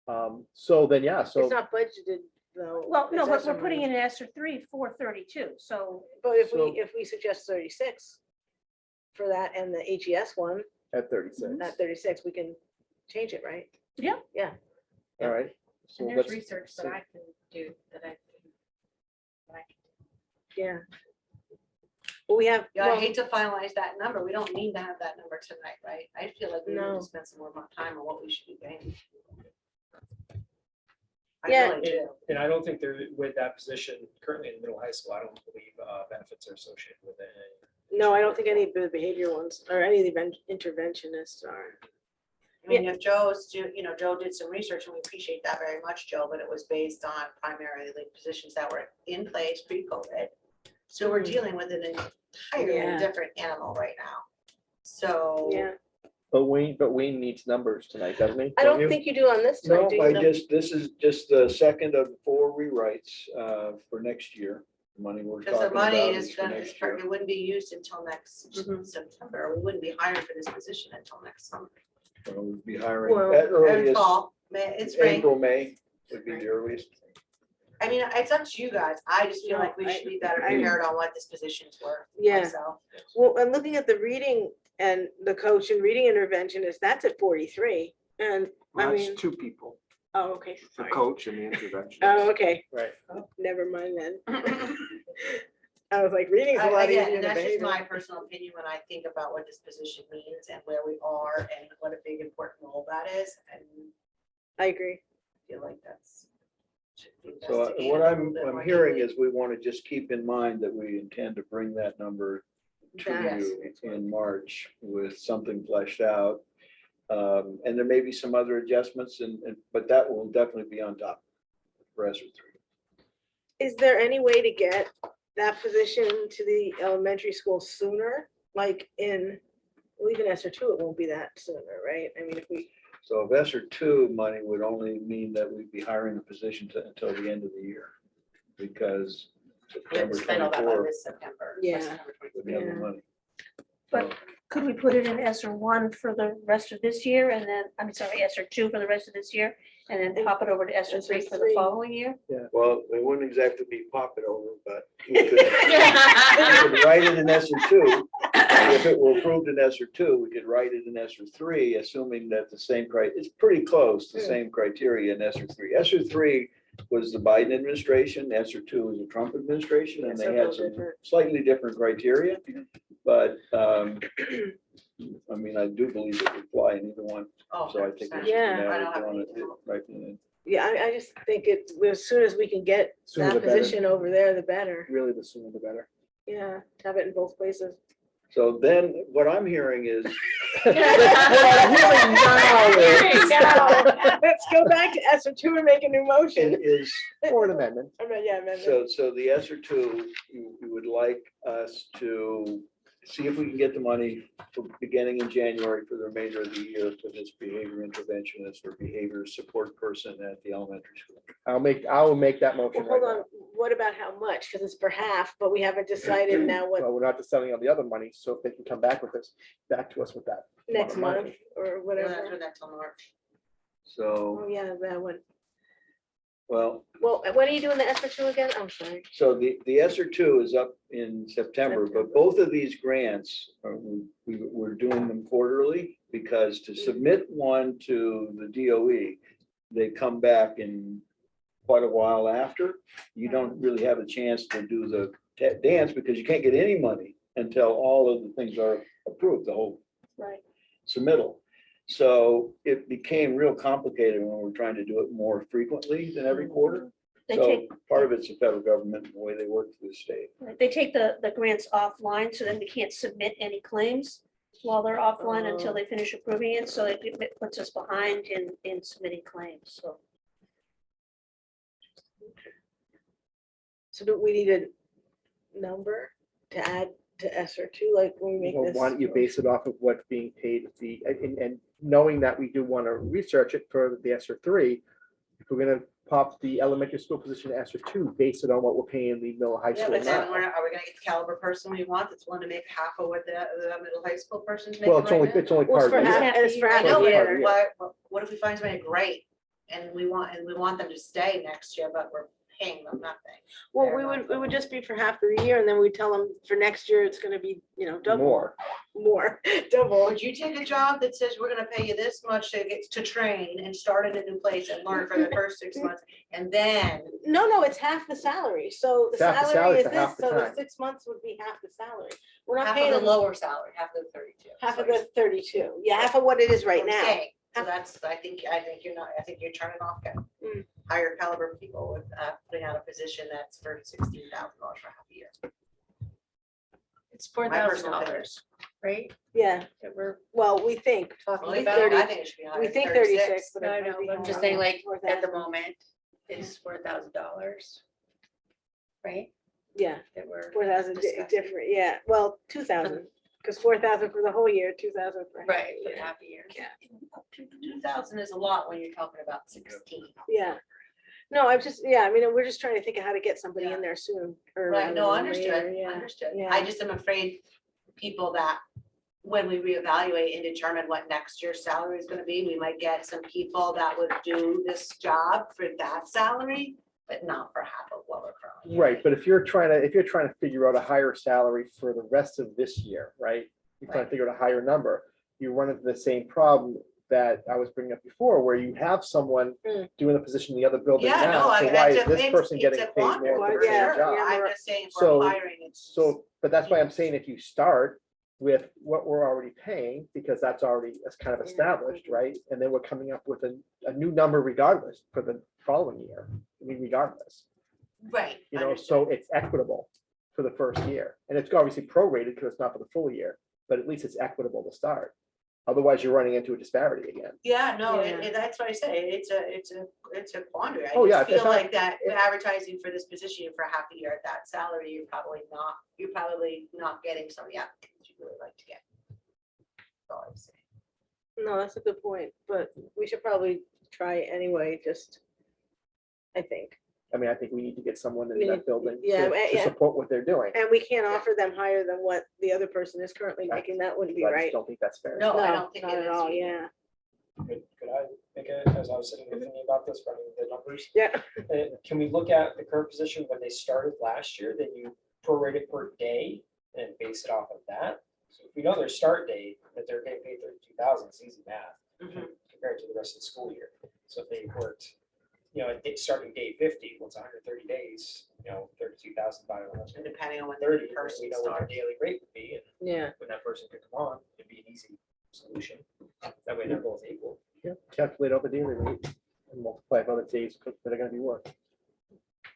Speaker 3: Yeah,
Speaker 6: So then, yeah,
Speaker 3: it's
Speaker 6: so,
Speaker 3: not budgeted though.
Speaker 11: Well, no,
Speaker 3: It's
Speaker 11: but
Speaker 3: extra
Speaker 11: we're putting
Speaker 3: money.
Speaker 11: in an ESER 3 for 32, so
Speaker 3: But if
Speaker 6: so-
Speaker 3: we suggest 36 for that and the HES one,
Speaker 6: at 36,
Speaker 3: not 36, we can change it, right?
Speaker 11: Yeah.
Speaker 3: Yeah.
Speaker 6: all right. So
Speaker 11: and there's
Speaker 6: let's-
Speaker 11: research that I can do that I can.
Speaker 3: Yeah. Well, we have,
Speaker 7: Yeah, I
Speaker 3: well,
Speaker 7: hate to finalize that number. We don't need to have that number tonight, right? I feel like we need
Speaker 3: No.
Speaker 7: to spend some more time on what we should be paying. I
Speaker 3: Yeah.
Speaker 7: really do.
Speaker 12: And I don't think there, with that position currently in middle high school, I don't believe benefits are associated with it.
Speaker 3: no, I don't think any of the behavior ones or any of the interventionists are.
Speaker 7: I mean, if Joe's, Joe did some research and we appreciate that very much, Joe, but it was based on primarily positions that were in place pre-COVID. So we're
Speaker 3: Mhm.
Speaker 7: dealing with an entirely
Speaker 3: Yeah.
Speaker 7: different animal right now. So.
Speaker 3: Yeah.
Speaker 6: But Wayne needs numbers tonight, doesn't he?
Speaker 3: I
Speaker 6: Don't
Speaker 3: don't
Speaker 6: you?
Speaker 3: think you do on this
Speaker 5: No,
Speaker 3: time, do
Speaker 5: I
Speaker 3: you?
Speaker 5: this is just the second of 4 rewrites for next year. The money we're
Speaker 7: Because the
Speaker 5: talking about
Speaker 7: money
Speaker 5: is
Speaker 7: is
Speaker 5: for
Speaker 7: gonna,
Speaker 5: next year.
Speaker 7: it wouldn't be used until next
Speaker 3: Mhm.
Speaker 7: September. We wouldn't be hiring for this position until next summer.
Speaker 5: So We'll be hiring
Speaker 3: Well,
Speaker 5: at
Speaker 7: And
Speaker 5: earliest
Speaker 7: fall, May, it's spring.
Speaker 5: April, May would be the earliest.
Speaker 7: I mean, it's up to you guys. I just feel
Speaker 3: No,
Speaker 7: like we should be better
Speaker 3: I-
Speaker 7: prepared on what this position's worth.
Speaker 3: Yeah.
Speaker 7: myself.
Speaker 3: Well, and looking at the reading and the coach and reading interventionist, that's at 43. And I mean,
Speaker 13: That's 2 people,
Speaker 3: oh, okay.
Speaker 13: the
Speaker 3: sorry.
Speaker 13: coach and the intervention.
Speaker 3: Oh, okay.
Speaker 6: Right.
Speaker 3: Never mind then. I was like, reading's a lot
Speaker 7: Again,
Speaker 3: easier
Speaker 7: and
Speaker 3: than
Speaker 7: that's just
Speaker 3: behavior.
Speaker 7: my personal opinion when I think about what this position means and where we are and what a big important role that is. And
Speaker 3: I agree.
Speaker 7: I feel like that's. should be
Speaker 5: So
Speaker 7: investigated
Speaker 5: what
Speaker 7: a little bit
Speaker 5: I'm
Speaker 7: more
Speaker 5: hearing
Speaker 7: deeply.
Speaker 5: is we want to just keep in mind that we intend to bring that number to
Speaker 3: Yes.
Speaker 5: you in March with something fleshed out. And there may be some other adjustments but that will definitely be on top for ESER 3.
Speaker 3: Is there any way to get that position to the elementary school sooner? Like well, even ESER 2, it won't be that sooner, right? I mean, if we,
Speaker 5: So if ESER 2 money would only mean that we'd be hiring a position until the end of the year. Because
Speaker 7: We have
Speaker 5: September
Speaker 7: to spend all that by
Speaker 5: 24
Speaker 7: this September.
Speaker 3: Yeah.
Speaker 7: September 24.
Speaker 5: would have the
Speaker 3: Yeah.
Speaker 5: money.
Speaker 11: But could we put it in ESER 1 for the rest of this year and then, I'm sorry, ESER 2 for the rest of this year? And then pop it over to ESER 3 for the
Speaker 3: 3.
Speaker 11: following year?
Speaker 5: Well, it wouldn't exactly be pop it over, but we could we could write it in ESER 2. If it were approved in ESER 2, we could write it in ESER 3, assuming that the same it's pretty close, the same criteria in ESER 3. ESER 3 was the Biden administration, ESER 2 was the Trump administration, and
Speaker 3: Yeah, so
Speaker 5: they had
Speaker 3: those
Speaker 5: some
Speaker 3: different.
Speaker 5: slightly different criteria. But, I mean, I do believe it would fly in either one,
Speaker 7: Oh,
Speaker 5: so I think it's
Speaker 7: 100%.
Speaker 5: just a
Speaker 3: Yeah.
Speaker 5: matter
Speaker 7: I don't
Speaker 5: of
Speaker 7: have
Speaker 5: doing
Speaker 7: any
Speaker 5: it right in.
Speaker 3: yeah, I just think as soon as we can get
Speaker 6: Sooner
Speaker 3: that
Speaker 6: the better.
Speaker 3: position over there, the better.
Speaker 6: Really, the sooner the better.
Speaker 3: Yeah, have it in both places.
Speaker 5: So then what I'm hearing is,
Speaker 6: What I'm hearing now
Speaker 3: Let's go back to ESER 2 and make a new motion.
Speaker 5: is
Speaker 6: for an amendment.
Speaker 3: Yeah, amendment.
Speaker 5: so the ESER 2, you would like us to see if we can get the money for beginning in January for the remainder of the year for this behavior interventionist or behavior support person at the elementary school.
Speaker 6: I will make that motion
Speaker 3: Well,
Speaker 6: right
Speaker 3: hold on,
Speaker 6: now.
Speaker 3: what about how much? Because it's for half, but we haven't decided now what,
Speaker 6: Well, we're not deciding on the other money, so if they can come back to us with that.
Speaker 3: next
Speaker 6: amount of
Speaker 3: month or
Speaker 7: We're not
Speaker 3: whatever.
Speaker 7: doing that till March.
Speaker 5: So,
Speaker 3: Oh, yeah, that one.
Speaker 5: well,
Speaker 3: Well, when are you doing the ESER 2 again? I'm sorry.
Speaker 5: so the ESER 2 is up in September, but both of these grants, we're doing them quarterly because to submit one to the DOE, they come back in quite a while after. You don't really have a chance to do the dance because you can't get any money until all of the things are approved, the whole
Speaker 3: Right.
Speaker 5: submittal. So it became real complicated when we're trying to do it more frequently than every quarter.
Speaker 11: They
Speaker 5: So
Speaker 11: take,
Speaker 5: part of it's the federal government, and the way they work through the state.
Speaker 11: they take the grants offline, so then we can't submit any claims while they're offline until they finish approving it, so it puts us behind in submitting claims, so.
Speaker 3: So do we need a number to add to ESER two, like when we make
Speaker 6: Well,
Speaker 3: this?
Speaker 6: why don't you base it off of what's being paid at the, and knowing that we do want to research it for the ESER three, if we're gonna pop the elementary school position to ESER two, base it on what we're paying the middle high
Speaker 7: Yeah,
Speaker 6: school
Speaker 7: but then
Speaker 6: now.
Speaker 7: are we gonna get the caliber person we want that's willing to make half of what the middle high school person's making
Speaker 6: Well, it's
Speaker 7: right
Speaker 6: only,
Speaker 7: now?
Speaker 6: it's only
Speaker 3: Well, it's
Speaker 6: part
Speaker 3: for
Speaker 6: of the
Speaker 3: half,
Speaker 6: year.
Speaker 11: year.
Speaker 3: it's for
Speaker 7: I
Speaker 3: half
Speaker 7: know,
Speaker 3: a
Speaker 7: but
Speaker 6: part of
Speaker 3: year.
Speaker 6: the
Speaker 7: what if we find somebody great and we want them to stay next year, but we're paying them nothing?
Speaker 3: Well,
Speaker 7: Fair
Speaker 3: we
Speaker 7: enough.
Speaker 3: would just be for half of the year, and then we tell them for next year, it's gonna be, double, more, double.
Speaker 7: Would you take a job that says we're gonna pay you this much to get to train and start in a new place and learn for the first 6 months, and then
Speaker 3: No, it's half the salary, so the
Speaker 6: It's half the
Speaker 3: salary
Speaker 6: salary
Speaker 3: is
Speaker 6: for
Speaker 3: this,
Speaker 6: half the
Speaker 3: so the
Speaker 6: time.
Speaker 3: 6 months would be half the salary. We're not
Speaker 7: half
Speaker 3: paying
Speaker 7: of the
Speaker 3: them
Speaker 7: lower salary, half of the 32?
Speaker 3: half of the 32, yeah, half of what it is right
Speaker 7: I'm
Speaker 3: now.
Speaker 7: saying. So that's, I think you're turning off higher caliber people with putting out a position that's for $16,000 for half a year.
Speaker 1: It's
Speaker 7: $4,000,
Speaker 1: right?
Speaker 3: Yeah,
Speaker 1: That we're,
Speaker 3: well, we think,
Speaker 7: Well,
Speaker 3: we
Speaker 7: I think
Speaker 3: think
Speaker 7: it should be higher.
Speaker 3: we think
Speaker 7: 36.
Speaker 3: 36, but
Speaker 1: No, I
Speaker 3: it might
Speaker 1: know,
Speaker 3: be
Speaker 1: but I'm
Speaker 3: more.
Speaker 1: just saying, like, at the
Speaker 3: 4,000.
Speaker 1: moment, it's $4,000. Right?
Speaker 3: Yeah,
Speaker 1: That we're.
Speaker 3: 4,000
Speaker 1: discussing.
Speaker 3: different, yeah, well, 2,000, because 4,000 for the whole year, 2,000 for. half
Speaker 1: Right,
Speaker 3: the
Speaker 1: for
Speaker 3: year.
Speaker 1: half a year.
Speaker 3: Yeah.
Speaker 7: 2,000 is a lot when you're talking about 16.
Speaker 3: Yeah. No, I'm just, yeah, I mean, we're just trying to think of how to get somebody
Speaker 7: Yeah.
Speaker 3: in there soon. or
Speaker 7: Right,
Speaker 3: rather
Speaker 7: no,
Speaker 3: than
Speaker 7: understood,
Speaker 3: later, yeah.
Speaker 7: understood.
Speaker 3: yeah.
Speaker 7: I just am afraid people that, when we reevaluate and determine what next year's salary is gonna be, we might get some people that would do this job for that salary, but not for half of what we're currently.
Speaker 6: Right, but if you're trying to figure out a higher salary for the rest of this year, right? You're trying to figure out a higher number, you run into the same problem that I was bringing up before, where you have someone doing a position in the other building
Speaker 7: Yeah, no,
Speaker 6: now,
Speaker 7: I,
Speaker 6: so why
Speaker 7: that's
Speaker 6: is
Speaker 7: a,
Speaker 6: this person
Speaker 7: it's
Speaker 6: getting
Speaker 7: a
Speaker 6: paid more
Speaker 7: quandary,
Speaker 6: for
Speaker 7: for
Speaker 6: the same
Speaker 7: sure.
Speaker 6: job?
Speaker 7: I'm just saying, for
Speaker 6: So-
Speaker 7: hiring, it's.
Speaker 6: So, but that's why I'm saying if you start with what we're already paying, because that's already, that's kind of established, right? And then we're coming up with a new number regardless for the following year, I mean, regardless.
Speaker 7: Right.
Speaker 6: So it's equitable for the first year. And it's obviously prorated because it's not for the full year, but at least it's equitable to start. Otherwise, you're running into a disparity again.
Speaker 7: Yeah, no,
Speaker 3: Yeah.
Speaker 7: that's what I say, it's a quandary. I
Speaker 6: Oh, yeah,
Speaker 7: just feel
Speaker 6: it's not-
Speaker 7: like that advertising for this position for half a year at that salary, you're probably not getting some of the applicants you'd really like to get. That's all I'm saying.
Speaker 3: No, that's a good point, but we should probably try anyway, just, I think.
Speaker 6: I mean, I think we need to get someone in
Speaker 3: We
Speaker 6: that
Speaker 3: need-
Speaker 6: building
Speaker 3: yeah,
Speaker 6: to
Speaker 3: yeah.
Speaker 6: support what they're doing.
Speaker 3: And we can't offer them higher than what the other person is currently making, that wouldn't be
Speaker 6: I just
Speaker 3: right.
Speaker 6: don't think that's fair.
Speaker 7: No, I
Speaker 3: No,
Speaker 7: don't think
Speaker 3: not
Speaker 7: it
Speaker 3: at
Speaker 7: is
Speaker 3: all,
Speaker 7: either.
Speaker 3: yeah,
Speaker 12: Could I make it, as I was sitting there thinking about this, running the numbers?
Speaker 3: yeah,
Speaker 12: Can we look at the current position when they started last year, then you prorate it per day and base it off of that? So if we know their start date, that they're getting paid 32,000, it's easy math
Speaker 7: Mhm.
Speaker 12: compared to the rest of the school year. So if they worked, starting day 50, what's 130 days, 32,000 by
Speaker 7: And depending on when the
Speaker 12: 130,
Speaker 7: new person
Speaker 12: we know what their
Speaker 7: starts.
Speaker 12: daily rate would be, and
Speaker 3: yeah.
Speaker 12: when that person could come on, it'd be an easy solution. That way they're both equal.
Speaker 6: Yeah, calculate out the daily rate and multiply by the days that are gonna be worked.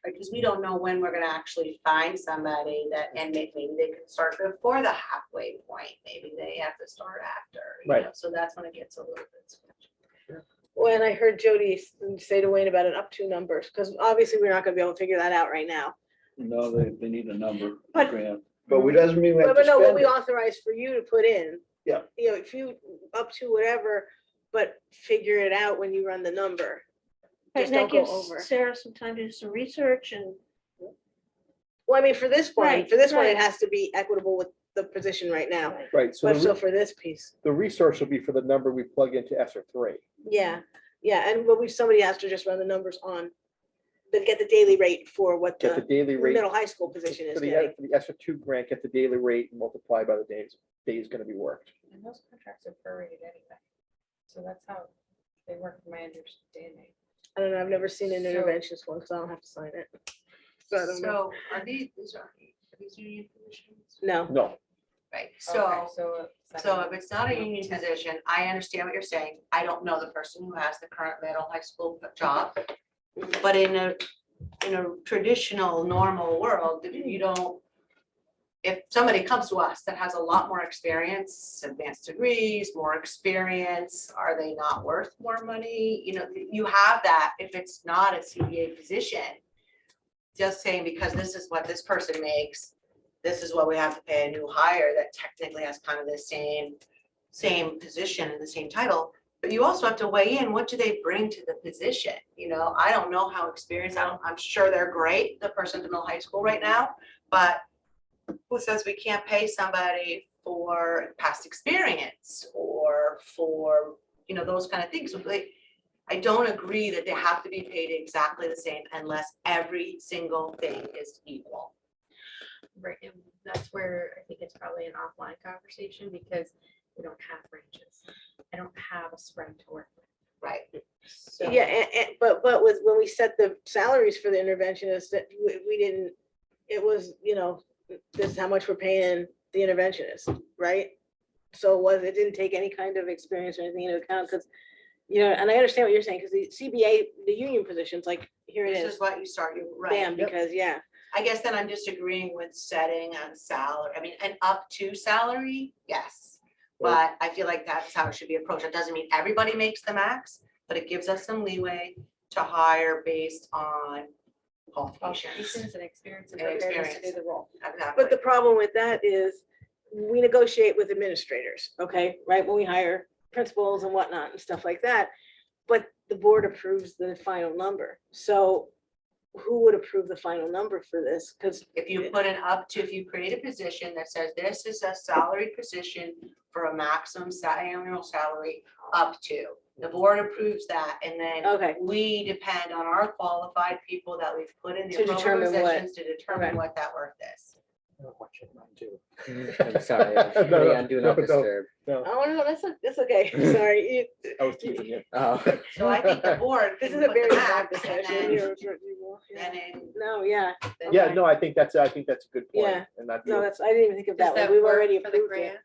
Speaker 7: Because we don't know when we're gonna actually find somebody that, and maybe they can start before the halfway point, maybe they have to start after. you
Speaker 6: Right.
Speaker 7: know, So that's when it gets a little bit sketchy.
Speaker 3: Well, and I heard Jody say to Wayne about an up to numbers, because obviously we're not gonna be able to figure that out right now.
Speaker 5: No, they need a number.
Speaker 3: But-
Speaker 5: grant. But we doesn't mean we have
Speaker 3: But
Speaker 5: to
Speaker 3: no, what
Speaker 5: spend
Speaker 3: we
Speaker 5: it.
Speaker 3: authorize for you to put in.
Speaker 5: Yeah.
Speaker 3: If you, up to whatever, but figure it out when you run the number.
Speaker 11: Right,
Speaker 3: Just
Speaker 11: and that
Speaker 3: don't go
Speaker 11: gives
Speaker 3: over.
Speaker 11: Sarah some time to do some research and,
Speaker 3: Well, I mean, for this one,
Speaker 11: Right,
Speaker 3: for this one, it
Speaker 11: right.
Speaker 3: has to be equitable with the position right now,
Speaker 6: Right, so
Speaker 3: but so for this piece,
Speaker 6: the resource will be for the number we plug into ESER three.
Speaker 3: yeah, and what somebody has to just run the numbers on. Then get the daily rate for what
Speaker 6: Get the
Speaker 3: the
Speaker 6: daily rate.
Speaker 3: middle high school position is
Speaker 6: For the,
Speaker 3: getting.
Speaker 6: for the ESER two grant, get the daily rate and multiply by the days gonna be worked.
Speaker 1: And those contracts are prorated anyway. So that's how they work, from my understanding.
Speaker 3: I don't know, I've never seen an
Speaker 1: So-
Speaker 3: interventionist one, so I don't have to sign it. So I don't know.
Speaker 7: So are these union positions?
Speaker 3: No,
Speaker 6: No,
Speaker 7: Right,
Speaker 1: Okay,
Speaker 7: so
Speaker 1: it's
Speaker 7: So
Speaker 1: not-
Speaker 7: if it's not a union position, I understand what you're saying. I don't know the person who has the current middle high school job. But in a traditional, normal world, you don't, if somebody comes to us that has a lot more experience, advanced degrees, more experience, are they not worth more money? You have that if it's not a CBA position. just saying because this is what this person makes, this is what we have to pay a new hire that technically has kind of the same position and the same title. But you also have to weigh in, what do they bring to the position? You know, I don't know how experienced, I'm sure they're great, the person in middle high school right now, but who says we can't pay somebody for past experience or for, you know, those kind of things? So I don't agree that they have to be paid exactly the same unless every single thing is equal.
Speaker 1: Right, and that's where I think it's probably an offline conversation because we don't have ranges. I don't have a spread to work with.
Speaker 7: Right.
Speaker 1: So.
Speaker 3: Yeah, but with, when we set the salaries for the interventionists, that we didn't, it was, you know, this is how much we're paying the interventionist, right? So it didn't take any kind of experience or anything into account, because, you know, and I understand what you're saying, because the CBA, the union positions, like, here it
Speaker 7: This
Speaker 3: is,
Speaker 7: is what you started, right?
Speaker 3: bam, because, yeah.
Speaker 7: I guess then I'm disagreeing with setting on salary. I mean, and up to salary, yes. But I feel like that's how it should be approached. It doesn't mean everybody makes the max, but it gives us some leeway to hire based on qualifications.
Speaker 1: Qualifications and experience and
Speaker 7: And
Speaker 1: preparedness to do
Speaker 7: experience.
Speaker 1: the role.
Speaker 7: Exactly.
Speaker 3: But the problem with that is we negotiate with administrators, okay, right? When we hire principals and whatnot and stuff like that. But the board approves the final number. So who would approve the final number for this? Because
Speaker 7: If you put it up to, if you create a position that says this is a salary position for a maximum annual salary up to, the board approves that, and then
Speaker 3: okay,
Speaker 7: we depend on our qualified people that we've put in the
Speaker 3: To
Speaker 7: appropriate
Speaker 3: determine what-
Speaker 7: positions to determine
Speaker 3: okay.
Speaker 7: what that worth is.
Speaker 4: I'm sorry, I was
Speaker 6: No,
Speaker 4: really
Speaker 6: no,
Speaker 4: on do
Speaker 6: no,
Speaker 4: not
Speaker 6: no.
Speaker 4: disturb.
Speaker 3: oh no, that's okay. Sorry.
Speaker 6: I was teasing you.
Speaker 4: Oh.
Speaker 7: So I think the board
Speaker 3: This
Speaker 7: can
Speaker 3: is a
Speaker 7: put
Speaker 3: very
Speaker 7: the
Speaker 3: bad
Speaker 7: max, and
Speaker 3: discussion.
Speaker 7: then,
Speaker 3: Yeah.
Speaker 7: then
Speaker 3: No, yeah,
Speaker 6: Yeah, no, I think that's a good point.
Speaker 3: Yeah.
Speaker 6: And that,
Speaker 3: no, that's, I didn't even think of
Speaker 1: Does
Speaker 3: that one.
Speaker 1: that
Speaker 3: We've
Speaker 1: work
Speaker 3: already
Speaker 1: for the
Speaker 3: approved it.
Speaker 1: grant?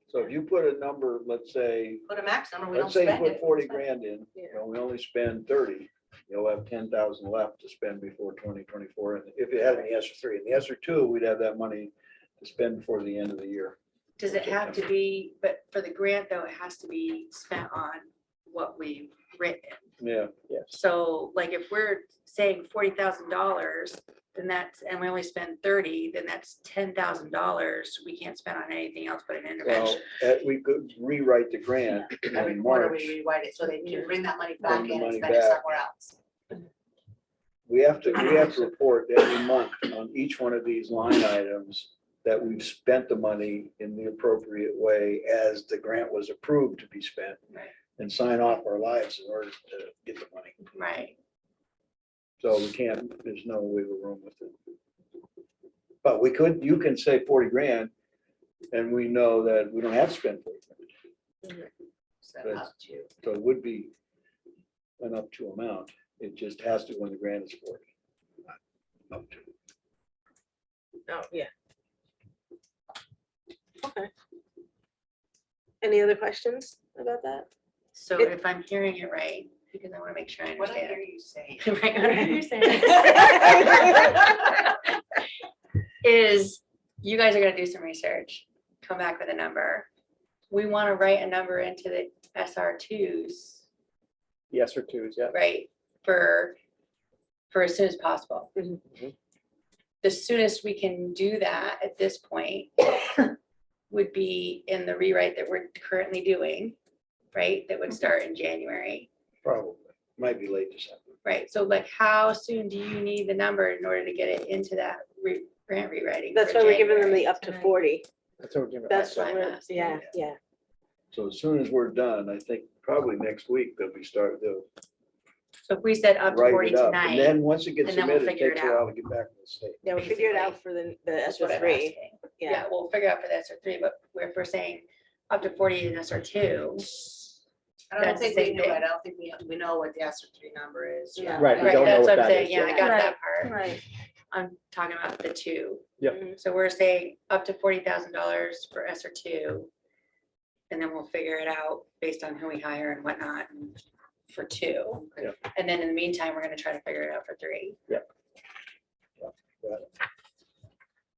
Speaker 5: So if you put a number, let's say,
Speaker 7: put a max number, we don't
Speaker 5: let's say you
Speaker 7: spend
Speaker 5: put
Speaker 7: it.
Speaker 5: 40 grand in,
Speaker 3: Yeah.
Speaker 5: you know, we only spend 30. You'll have 10,000 left to spend before 2024. And if you had an ESER 3, and the ESER 2, we'd have that money to spend before the end of the year.
Speaker 13: Does it have to be, but for the grant though, it has to be spent on what we've written.
Speaker 5: Yeah.
Speaker 6: yes.
Speaker 13: So like if we're saying $40,000, then that's, and we only spend 30, then that's $10,000 we can't spend on anything else but an
Speaker 5: Well,
Speaker 13: intervention.
Speaker 5: we could rewrite the grant
Speaker 7: Every
Speaker 5: in
Speaker 7: quarter
Speaker 5: March.
Speaker 7: we rewrite it so they can bring that money
Speaker 5: Bring
Speaker 7: back
Speaker 5: the
Speaker 7: in and
Speaker 5: money
Speaker 7: spend it
Speaker 5: back.
Speaker 7: somewhere else.
Speaker 5: We have to report every month on each one of these line items that we've spent the money in the appropriate way as the grant was approved to be spent.
Speaker 13: Right.
Speaker 5: And sign off our lives in order to get the money.
Speaker 13: Right.
Speaker 5: So we can't, there's no wiggle room with it. But we could, you can say 40 grand and we know that we don't have to spend 40 grand.
Speaker 7: So
Speaker 5: But-
Speaker 7: up to.
Speaker 5: So it would be an up to amount. It just has to when the grant is 40. not Up to.
Speaker 3: Oh, yeah. Okay. Any other questions about that?
Speaker 13: So
Speaker 3: It-
Speaker 13: if I'm hearing it right, because I want to make sure I
Speaker 7: What I
Speaker 13: understand.
Speaker 7: hear you say.
Speaker 13: Right, what I hear you saying is you guys are gonna do some research, come back with a number. We want to write a number into the SR2s,
Speaker 6: Yes or twos, yeah.
Speaker 13: right, for as soon as possible.
Speaker 3: Mhm.
Speaker 13: The soonest we can do that at this point would be in the rewrite that we're currently doing, right, that would start in January.
Speaker 5: Probably. Might be late December.
Speaker 13: Right, so like how soon do you need the number in order to get it into that grant rewriting?
Speaker 3: That's
Speaker 13: for
Speaker 3: why we're giving them
Speaker 13: January?
Speaker 3: the up to 40.
Speaker 6: That's what we're giving.
Speaker 3: That's
Speaker 13: what
Speaker 3: what
Speaker 13: I'm
Speaker 3: we're,
Speaker 13: asking.
Speaker 3: yeah, yeah.
Speaker 5: So as soon as we're done, I think probably next week they'll
Speaker 13: So if we said up to
Speaker 5: write
Speaker 13: 40
Speaker 5: it up. And
Speaker 13: tonight,
Speaker 5: then once it gets
Speaker 13: and then we'll
Speaker 5: submitted, it
Speaker 13: figure it
Speaker 5: takes a while
Speaker 13: out.
Speaker 5: to get back to the state.
Speaker 3: Yeah, we'll figure it out
Speaker 13: Basically.
Speaker 3: for the
Speaker 13: that's what I'm
Speaker 3: SR3.
Speaker 13: asking.
Speaker 3: Yeah.
Speaker 13: Yeah, we'll figure out for the SR3, but if we're saying up to 40 in SR2,
Speaker 7: I don't
Speaker 13: That's the
Speaker 7: think we
Speaker 13: same
Speaker 7: knew
Speaker 13: thing.
Speaker 7: it. I don't think we know what the SR3 number is.
Speaker 3: Yeah.
Speaker 6: Right, we
Speaker 13: right,
Speaker 6: don't know
Speaker 13: that's
Speaker 6: what
Speaker 13: what I'm
Speaker 6: that
Speaker 13: saying,
Speaker 6: is.
Speaker 13: yeah, I got
Speaker 3: Right.
Speaker 13: that part.
Speaker 3: Right.
Speaker 13: I'm talking about the two.
Speaker 6: Yep.
Speaker 3: Mhm.
Speaker 13: So we're saying up to $40,000 for SR2. And then we'll figure it out based on who we hire and whatnot and for 2.
Speaker 6: Yep.
Speaker 13: And then in the meantime, we're gonna try to figure it out for 3.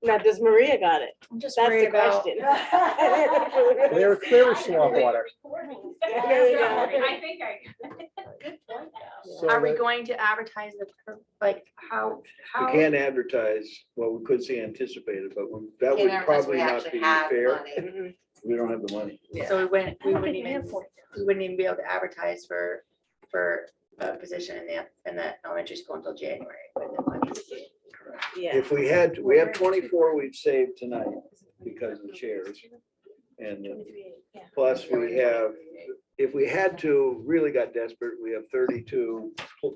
Speaker 3: Now, does Maria got it?
Speaker 13: I'm just
Speaker 3: That's
Speaker 13: worried
Speaker 3: the
Speaker 13: about.
Speaker 3: question.
Speaker 6: Clear as swamp water.
Speaker 3: There we go.
Speaker 1: I think I.
Speaker 7: good point.
Speaker 6: So
Speaker 13: Are we
Speaker 6: that-
Speaker 13: going to advertise like, how?
Speaker 5: We can't advertise, well, we could say anticipated, but that would
Speaker 7: Can't advertise
Speaker 5: probably
Speaker 7: we
Speaker 5: not
Speaker 7: actually
Speaker 5: be
Speaker 7: have
Speaker 5: fair.
Speaker 7: money.
Speaker 5: We don't have the money.
Speaker 13: So we wouldn't,
Speaker 11: I
Speaker 13: we
Speaker 11: don't
Speaker 13: wouldn't
Speaker 11: think we have
Speaker 13: even,
Speaker 11: 40,000.
Speaker 13: we wouldn't even be able to advertise for a position in the elementary school until January. When the money is due.
Speaker 3: Yeah.
Speaker 5: If we had, we have 24 we've saved tonight because of chairs. And plus we have, if we had to, really got desperate, we have 32,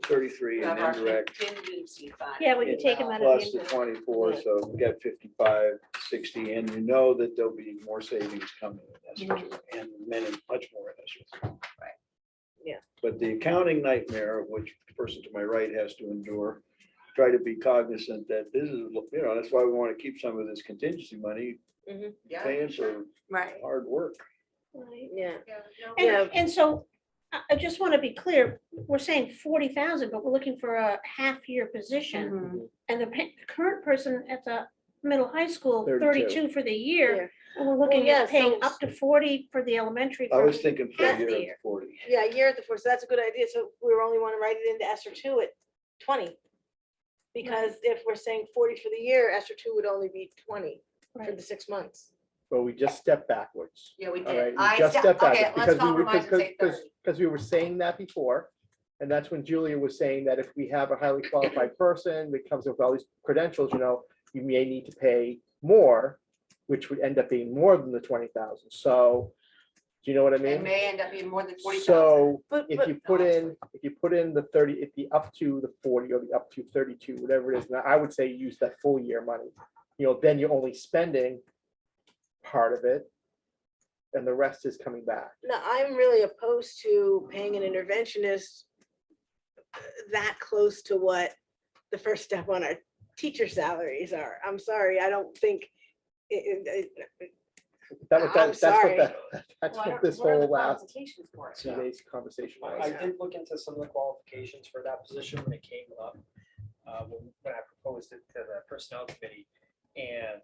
Speaker 5: 33
Speaker 7: We
Speaker 5: in
Speaker 7: have our
Speaker 5: indirect.
Speaker 7: contingency fund.
Speaker 11: Yeah, we can take them out of
Speaker 5: Plus
Speaker 11: the.
Speaker 5: the 24, so we got 55, 60, and you know that there'll be more savings coming in this too, and many, much more in this.
Speaker 7: Right.
Speaker 3: Yeah.
Speaker 5: But the accounting nightmare, which the person to my right has to endure, try to be cognizant that this is, that's why we want to keep some of this contingency money
Speaker 7: Yeah,
Speaker 5: paying
Speaker 7: sure.
Speaker 5: for
Speaker 13: Right.
Speaker 5: hard work.
Speaker 11: Right.
Speaker 3: Yeah.
Speaker 11: And,
Speaker 3: Yeah.
Speaker 11: and so I just want to be clear, we're saying 40,000, but we're looking for a half-year position.
Speaker 13: Mhm.
Speaker 11: And the current person at the middle high school,
Speaker 6: 32.
Speaker 11: 32 for the year.
Speaker 3: Yeah.
Speaker 11: And we're looking
Speaker 3: yeah,
Speaker 11: at paying
Speaker 3: so-
Speaker 11: up to 40 for the elementary.
Speaker 5: I
Speaker 11: for
Speaker 5: was thinking for
Speaker 11: half
Speaker 5: a year
Speaker 11: the
Speaker 5: at
Speaker 11: year.
Speaker 5: 40.
Speaker 3: Yeah, a year at the first, that's a good idea. So we only want to write it into ESER two at 20. Because if we're saying 40 for the year, ESER two would only be 20 for
Speaker 11: Right.
Speaker 3: the 6 months.
Speaker 6: But we just stepped backwards.
Speaker 7: Yeah, we
Speaker 6: All
Speaker 7: did.
Speaker 6: right,
Speaker 7: I
Speaker 6: we just
Speaker 7: stepped-
Speaker 6: stepped
Speaker 7: okay,
Speaker 6: backwards
Speaker 7: let's
Speaker 6: because we were,
Speaker 7: compromise and say 30.
Speaker 6: because we were saying that before. And that's when Julia was saying that if we have a highly qualified person that comes with all these credentials, you may need to pay more, which would end up being more than the 20,000. So, do you know what I
Speaker 7: It
Speaker 6: mean?
Speaker 7: may end up being more than 40,000.
Speaker 6: So
Speaker 3: But-
Speaker 6: if
Speaker 3: but-
Speaker 6: you put in the 30, if the up to the 40 or the up to 32, whatever it is, now I would say use that full year money. Then you're only spending part of it and the rest is coming back.
Speaker 3: No, I'm really opposed to paying an interventionist that close to what the first step on our teacher salaries are. I'm sorry, I don't think. I'm sorry.
Speaker 6: That's what this whole last
Speaker 7: for?
Speaker 6: 2 days conversation
Speaker 12: I
Speaker 6: was.
Speaker 12: did look into some of the qualifications for that position when it came up, when I proposed it to the personnel committee. And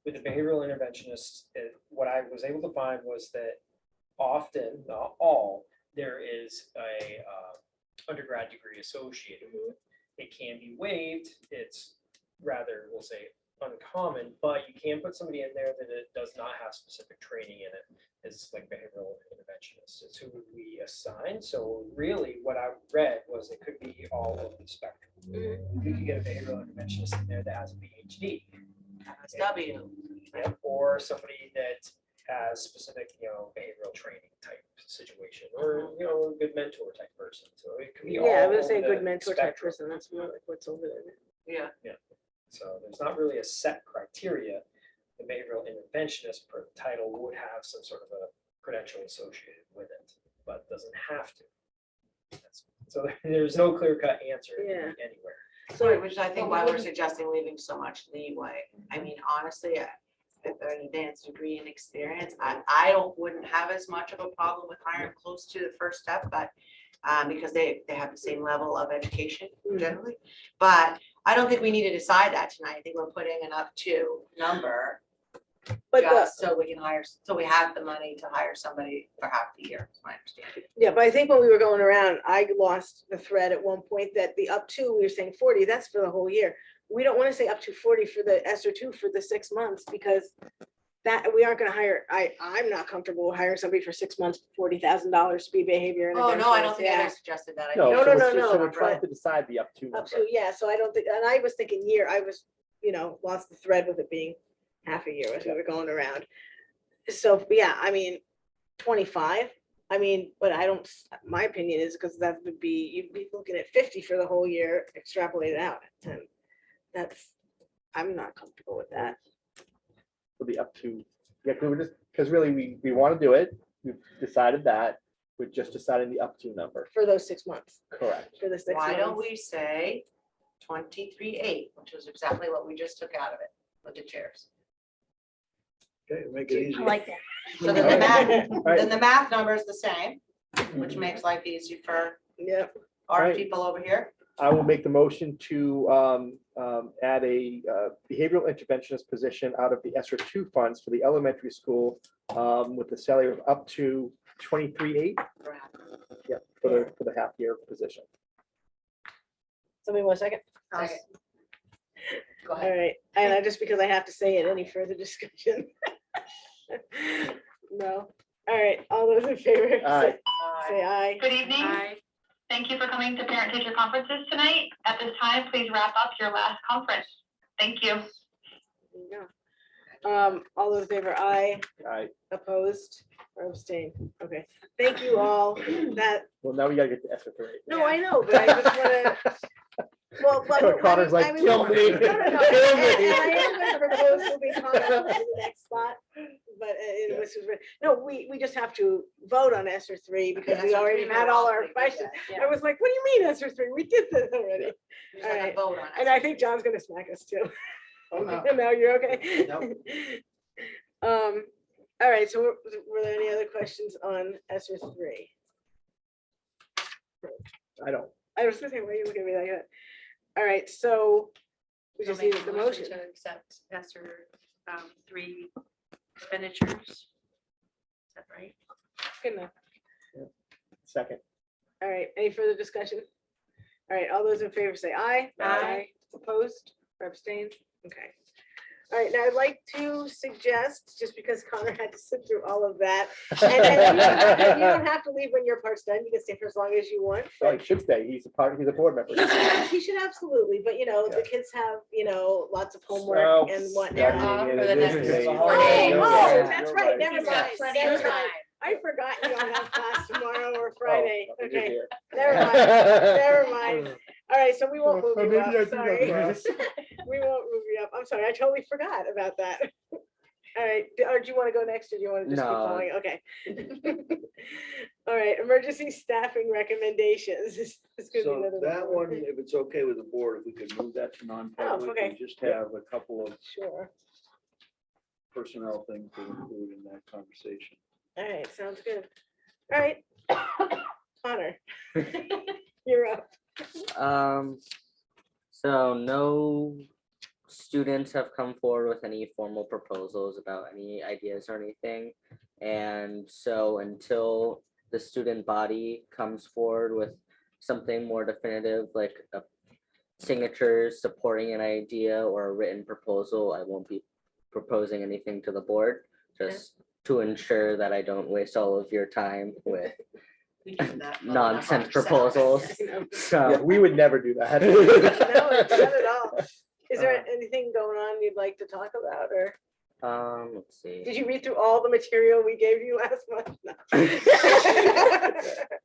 Speaker 12: with the behavioral interventionists, what I was able to find was that often, not all, there is a undergrad degree associated with it. It can be waived. It's rather, we'll say, uncommon, but you can put somebody in there that it does not have specific training in it. It's like behavioral interventionists. It's who we assign. So really what I read was it could be all over the spectrum. We could get a behavioral interventionist in there that has a PhD.
Speaker 7: MSW.
Speaker 12: Yeah, or somebody that has specific, behavioral training type situation, or, a good mentor type person. So it could be all.
Speaker 3: Yeah, I would say a
Speaker 12: over
Speaker 3: good
Speaker 12: the
Speaker 3: mentor type
Speaker 12: spectrum.
Speaker 3: person. That's more like what's over there.
Speaker 7: Yeah.
Speaker 12: So there's not really a set criteria. The behavioral interventionist per title would have some sort of a credential associated with it, but doesn't have to. So there's no clear cut answer
Speaker 3: Yeah.
Speaker 12: anywhere.
Speaker 7: So, which I think why we're suggesting leaving so much leeway. I mean, honestly, if they're an advanced degree and experience, wouldn't have as much of a problem with hiring close to the first step, but because they have the same level of education generally. But I don't think we need to decide that tonight. I think we're putting an up to number
Speaker 3: But
Speaker 7: just so we can hire, so we have the money to hire somebody for half the year, is my understanding.
Speaker 3: yeah, but I think when we were going around, I lost the thread at one point that the up to, we were saying 40, that's for the whole year. We don't want to say up to 40 for the ESER two for the 6 months because that we aren't gonna hire, I'm not comfortable hiring somebody for 6 months, $40,000 to be behavior.
Speaker 7: Oh, no, I don't
Speaker 3: interventionist.
Speaker 7: think I
Speaker 3: Yeah.
Speaker 7: ever suggested that. I
Speaker 6: No,
Speaker 7: think-
Speaker 3: No,
Speaker 6: so
Speaker 3: no,
Speaker 6: it's
Speaker 3: no,
Speaker 6: just- so
Speaker 3: no,
Speaker 6: we're trying
Speaker 3: but-
Speaker 6: to decide the up to
Speaker 3: Up
Speaker 6: number.
Speaker 3: to, yeah, so I don't think, and I was thinking year, I was, lost the thread with it being half a year as we were going around. So, yeah, I mean, 25, but I don't, my opinion is because that would be, you'd be looking at 50 for the whole year, extrapolated out. And that's, I'm not comfortable with that.
Speaker 6: For the up to, yeah, because really we want to do it. We've decided that. We're just deciding the up to number.
Speaker 3: For those 6 months,
Speaker 6: Correct.
Speaker 3: for the 6
Speaker 7: Why don't
Speaker 3: months.
Speaker 7: we say 23,800, which was exactly what we just took out of it with the chairs.
Speaker 5: Okay, make it easy.
Speaker 11: I like that.
Speaker 7: So then the math,
Speaker 6: All right.
Speaker 7: then the math number is the same, which makes life easy for
Speaker 3: Yeah,
Speaker 7: our
Speaker 6: Right.
Speaker 7: people over here.
Speaker 6: I will make the motion to add a behavioral interventionist position out of the ESER two funds for the elementary school with a salary of up to 23,800. Yeah, for the half year position.
Speaker 3: Somebody want a second?
Speaker 7: Second. Go
Speaker 3: All
Speaker 7: ahead.
Speaker 3: right, and I, just because I have to say it, any further discussion? No, all right, all those in favor?
Speaker 6: Aye.
Speaker 3: Say aye.
Speaker 14: Good evening. Thank you for coming to parent-teacher conferences tonight. At this time, please wrap up your last conference. Thank you.
Speaker 3: There you go. All those in favor, aye.
Speaker 6: Aye.
Speaker 3: Opposed or abstained? Okay, thank you all. That,
Speaker 6: Well, now we gotta get to ESER three.
Speaker 3: no, I know, but I just wanna, well, but.
Speaker 6: Connor's like, kill me.
Speaker 3: No, no, no,
Speaker 6: Kill
Speaker 3: and
Speaker 6: me.
Speaker 3: I am gonna propose moving Connor to the next spot, but it was, no, we just have to vote on ESER three because we
Speaker 7: ESER
Speaker 3: already
Speaker 7: three,
Speaker 3: had
Speaker 7: we
Speaker 3: all
Speaker 7: all
Speaker 3: our
Speaker 7: agreed
Speaker 3: questions.
Speaker 7: that,
Speaker 3: I was like, what do you mean ESER three? We did this already.
Speaker 7: We just have to vote on it.
Speaker 3: And I think John's gonna smack us too.
Speaker 8: Oh, no.
Speaker 3: No, you're okay?
Speaker 8: Nope.
Speaker 3: All right, so were there any other questions on ESER three?
Speaker 6: I don't.
Speaker 3: I was gonna say, why are you looking at me like that? All right, so we
Speaker 13: I'll
Speaker 3: just
Speaker 13: make
Speaker 3: needed
Speaker 13: a
Speaker 3: the motion.
Speaker 13: To accept ESER 3 expenditures. Is that right?
Speaker 3: Good enough.
Speaker 6: Second.
Speaker 3: All right, any further discussion? All right, all those in favor say aye.
Speaker 13: Aye.
Speaker 3: Opposed or abstained? Okay. All right, now I'd like to suggest, just because Connor had to sit through all of that, and you don't have to leave when your part's done, you can stay for as long as you want.
Speaker 6: Well, he should stay. He's a board member.
Speaker 3: He should absolutely, but the kids have, lots of homework
Speaker 6: So,
Speaker 3: and
Speaker 6: yeah,
Speaker 3: whatnot.
Speaker 13: For the next
Speaker 6: yeah,
Speaker 13: four
Speaker 3: Oh,
Speaker 13: days.
Speaker 6: yeah,
Speaker 3: that's
Speaker 6: you're
Speaker 3: right, never
Speaker 13: He's got
Speaker 3: mind.
Speaker 13: plenty
Speaker 3: Never
Speaker 13: of
Speaker 3: mind.
Speaker 13: time.
Speaker 3: I forgot you don't have class tomorrow or
Speaker 6: Oh,
Speaker 3: Friday.
Speaker 6: you're
Speaker 3: Okay,
Speaker 6: here.
Speaker 3: never mind, never mind. All right, so we won't move you
Speaker 6: Maybe I
Speaker 3: up,
Speaker 6: do
Speaker 3: sorry.
Speaker 6: go class.
Speaker 3: We won't move you up. I'm sorry, I totally forgot about that. All right, or do you want to go next or do you want to just keep
Speaker 4: No.
Speaker 3: going? Okay. All right, emergency staffing recommendations. This is gonna be
Speaker 5: So
Speaker 3: another
Speaker 5: that one, if it's okay with the board, if we could move that to non-public,
Speaker 3: okay.
Speaker 5: and just have a couple of
Speaker 3: Sure.
Speaker 5: personnel things to include in that conversation.
Speaker 3: All right, sounds good. All right. Connor, you're up.
Speaker 15: So no students have come forward with any formal proposals about any ideas or anything. And so until the student body comes forward with something more definitive, like a signatures supporting an idea or a written proposal, I won't be proposing anything to the board, just to ensure that I don't waste all of your time with
Speaker 7: We do that well enough
Speaker 15: nonsense
Speaker 7: ourselves.
Speaker 15: proposals.
Speaker 6: Yeah,
Speaker 15: So,
Speaker 6: we would never do that.
Speaker 3: No, not at all. Is there anything going on you'd like to talk about, or
Speaker 15: let's see.
Speaker 3: did you read through all the material we gave you last month? No.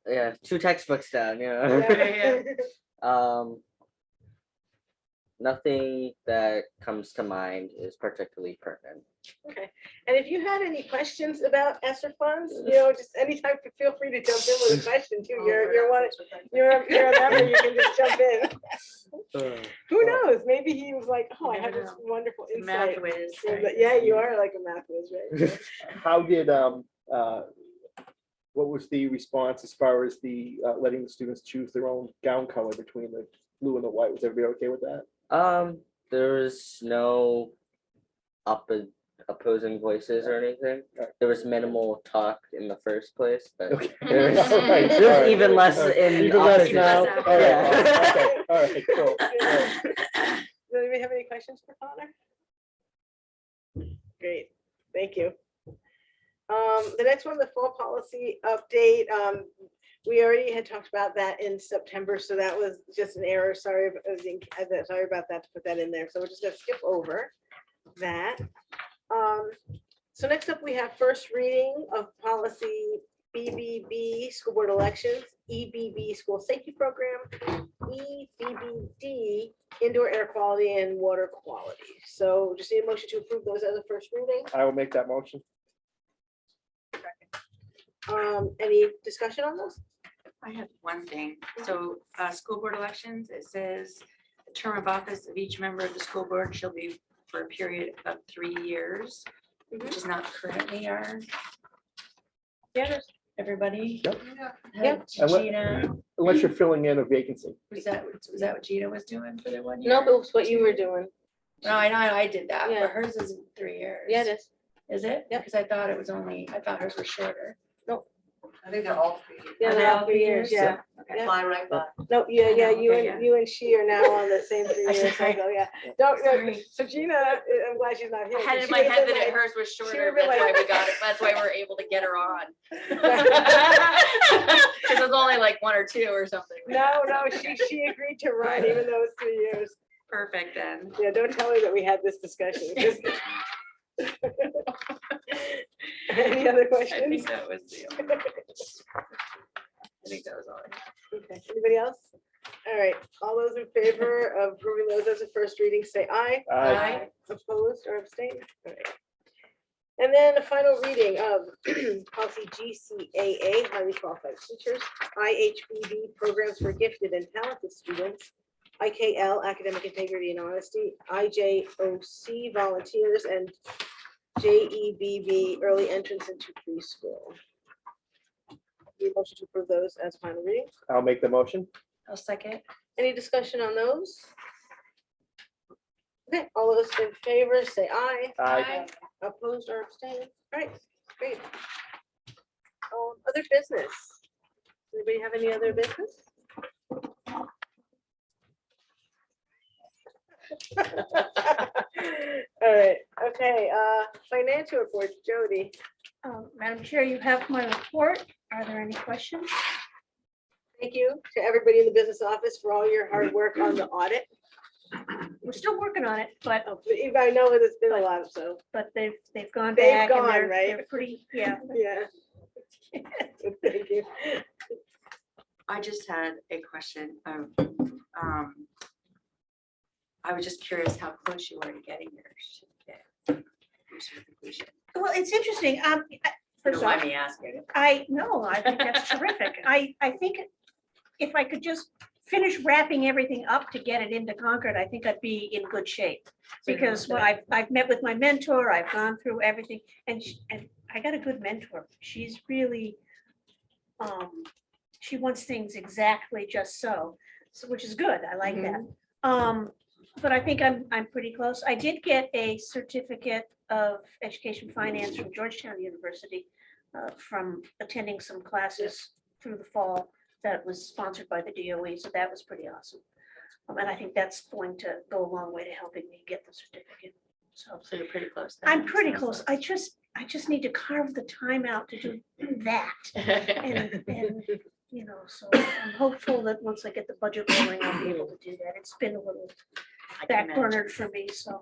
Speaker 15: Yeah, 2 textbooks down,
Speaker 3: Yeah.
Speaker 15: Nothing that comes to mind is particularly pertinent.
Speaker 3: Okay, and if you had any questions about ESSER funds, just anytime, feel free to jump in with a question too. You're a member, you can just jump in. Who knows? Maybe he was like, oh, I have this wonderful insight.
Speaker 13: Math whiz,
Speaker 3: So,
Speaker 13: right?
Speaker 3: but yeah, you are like a math whiz, right?
Speaker 6: How did, what was the response as far as the letting the students choose their own gown color between the blue and the white? Was everybody okay with that?
Speaker 15: There was no opposing voices or anything. There was minimal talk in the first place, but
Speaker 6: Okay.
Speaker 15: there's,
Speaker 6: All right,
Speaker 15: there's
Speaker 6: all right.
Speaker 15: even less
Speaker 6: All right.
Speaker 15: in
Speaker 6: Even less
Speaker 15: opposition.
Speaker 6: now? All right,
Speaker 15: Yeah.
Speaker 6: okay, all right, cool. All right.
Speaker 3: Does anybody have any questions for Connor? Great, thank you. The next one, the fall policy update. We already had talked about that in September, so that was just an error. Sorry, sorry about that, to put that in there. So we're just gonna skip over that. So next up, we have first reading of policy BBB, school board elections, EBB, school safety program, EBBD, indoor air quality and water quality. So just need a motion to approve those as a first reading.
Speaker 6: I will make that motion.
Speaker 3: Any discussion on those?
Speaker 13: I have one thing. So, school board elections, it says the term of office of each member of the school board shall be for a period of 3 years, which is not currently our.
Speaker 3: Yeah.
Speaker 13: Everybody.
Speaker 6: Yep.
Speaker 13: Had Gina,
Speaker 6: Unless you're filling in a vacancy.
Speaker 13: was that what Gina was doing for the 1 year?
Speaker 3: No, it was what you were doing.
Speaker 13: No, I know, I did that,
Speaker 3: Yeah.
Speaker 13: but hers is 3 years.
Speaker 3: Yeah, it is.
Speaker 13: Is it?
Speaker 3: Yep.
Speaker 13: Because I thought hers was shorter.
Speaker 7: I think they're all 3 years.
Speaker 3: Yeah,
Speaker 13: Are
Speaker 3: they're
Speaker 13: they
Speaker 3: all
Speaker 13: all
Speaker 3: 3
Speaker 13: 3
Speaker 3: years,
Speaker 13: years?
Speaker 3: yeah.
Speaker 7: Okay, fly right by.
Speaker 3: No, yeah,
Speaker 13: I
Speaker 3: yeah,
Speaker 13: know,
Speaker 3: you
Speaker 13: okay,
Speaker 3: and, you and she are now on the same 3
Speaker 13: I'm
Speaker 3: year
Speaker 13: sorry.
Speaker 3: cycle, yeah. Don't, no,
Speaker 13: Sorry.
Speaker 3: so Gina, I'm glad she's not here.
Speaker 13: I had
Speaker 3: 'cause
Speaker 13: in
Speaker 3: she
Speaker 13: my
Speaker 3: would've
Speaker 13: head
Speaker 3: been
Speaker 13: that
Speaker 3: like-
Speaker 13: hers was
Speaker 3: would've
Speaker 13: shorter,
Speaker 3: been
Speaker 13: that's why
Speaker 3: like-
Speaker 13: we got it, that's why we're able to get her on. Cause it was only like 1 or 2 or something.
Speaker 3: No, she agreed to run even though it's 3 years.
Speaker 13: Perfect then.
Speaker 3: Yeah, don't tell her that we had this discussion. Any other
Speaker 13: I
Speaker 3: questions?
Speaker 13: think that was the, I think that was all. I had.
Speaker 3: Okay, anybody else? All right, all those in favor of approving those as a first reading, say aye.
Speaker 6: Aye.
Speaker 3: Opposed or abstained? All right. And then the final reading of policy GCAA, highly qualified teachers, IHBB, programs for gifted and talented students, IKL, academic integrity and honesty, IJOC, volunteers, and JEBB, early entrance into preschool. Need a motion to approve those as final reading?
Speaker 6: I'll make the motion.
Speaker 13: I'll second.
Speaker 3: Any discussion on those? Okay, all those in favor, say aye.
Speaker 6: Aye.
Speaker 3: Opposed or abstained? All right, great. Other business. Anybody have any other business? All right, okay, financial report, Jody.
Speaker 11: Madam Chair, you have my report. Are there any questions?
Speaker 3: Thank you to everybody in the business office for all your hard work on the audit.
Speaker 11: We're still working on it, but
Speaker 3: I know it's been a lot, so,
Speaker 11: they've gone
Speaker 3: They've
Speaker 11: back and
Speaker 3: gone,
Speaker 11: they're
Speaker 3: right?
Speaker 11: pretty, yeah.
Speaker 3: yeah. Thank you.
Speaker 13: I just had a question of, I was just curious how close you were to getting your certification.
Speaker 11: Well, it's interesting. First
Speaker 13: Don't mind
Speaker 11: off,
Speaker 13: me asking.
Speaker 11: I think that's terrific. I think if I could just finish wrapping everything up to get it into Concord, I think I'd be in good shape. Because when I've met with my mentor, I've gone through everything, and I got a good mentor. She's really, she wants things exactly just so, which is good. I like that. But I think I'm pretty close. I did get a certificate of education finance from Georgetown University from attending some classes through the fall that was sponsored by the DOE. So that was pretty awesome. And I think that's going to go a long way to helping me get the certificate. So
Speaker 13: you're pretty close. then,
Speaker 11: I'm
Speaker 13: it
Speaker 11: pretty
Speaker 13: sounds
Speaker 11: close. I just need to carve the time out to do that.
Speaker 13: like.
Speaker 11: And you know, so I'm hopeful that once I get the budget rolling, I'll be able to do that. It's been a little
Speaker 13: I can
Speaker 11: backburnered for me, so.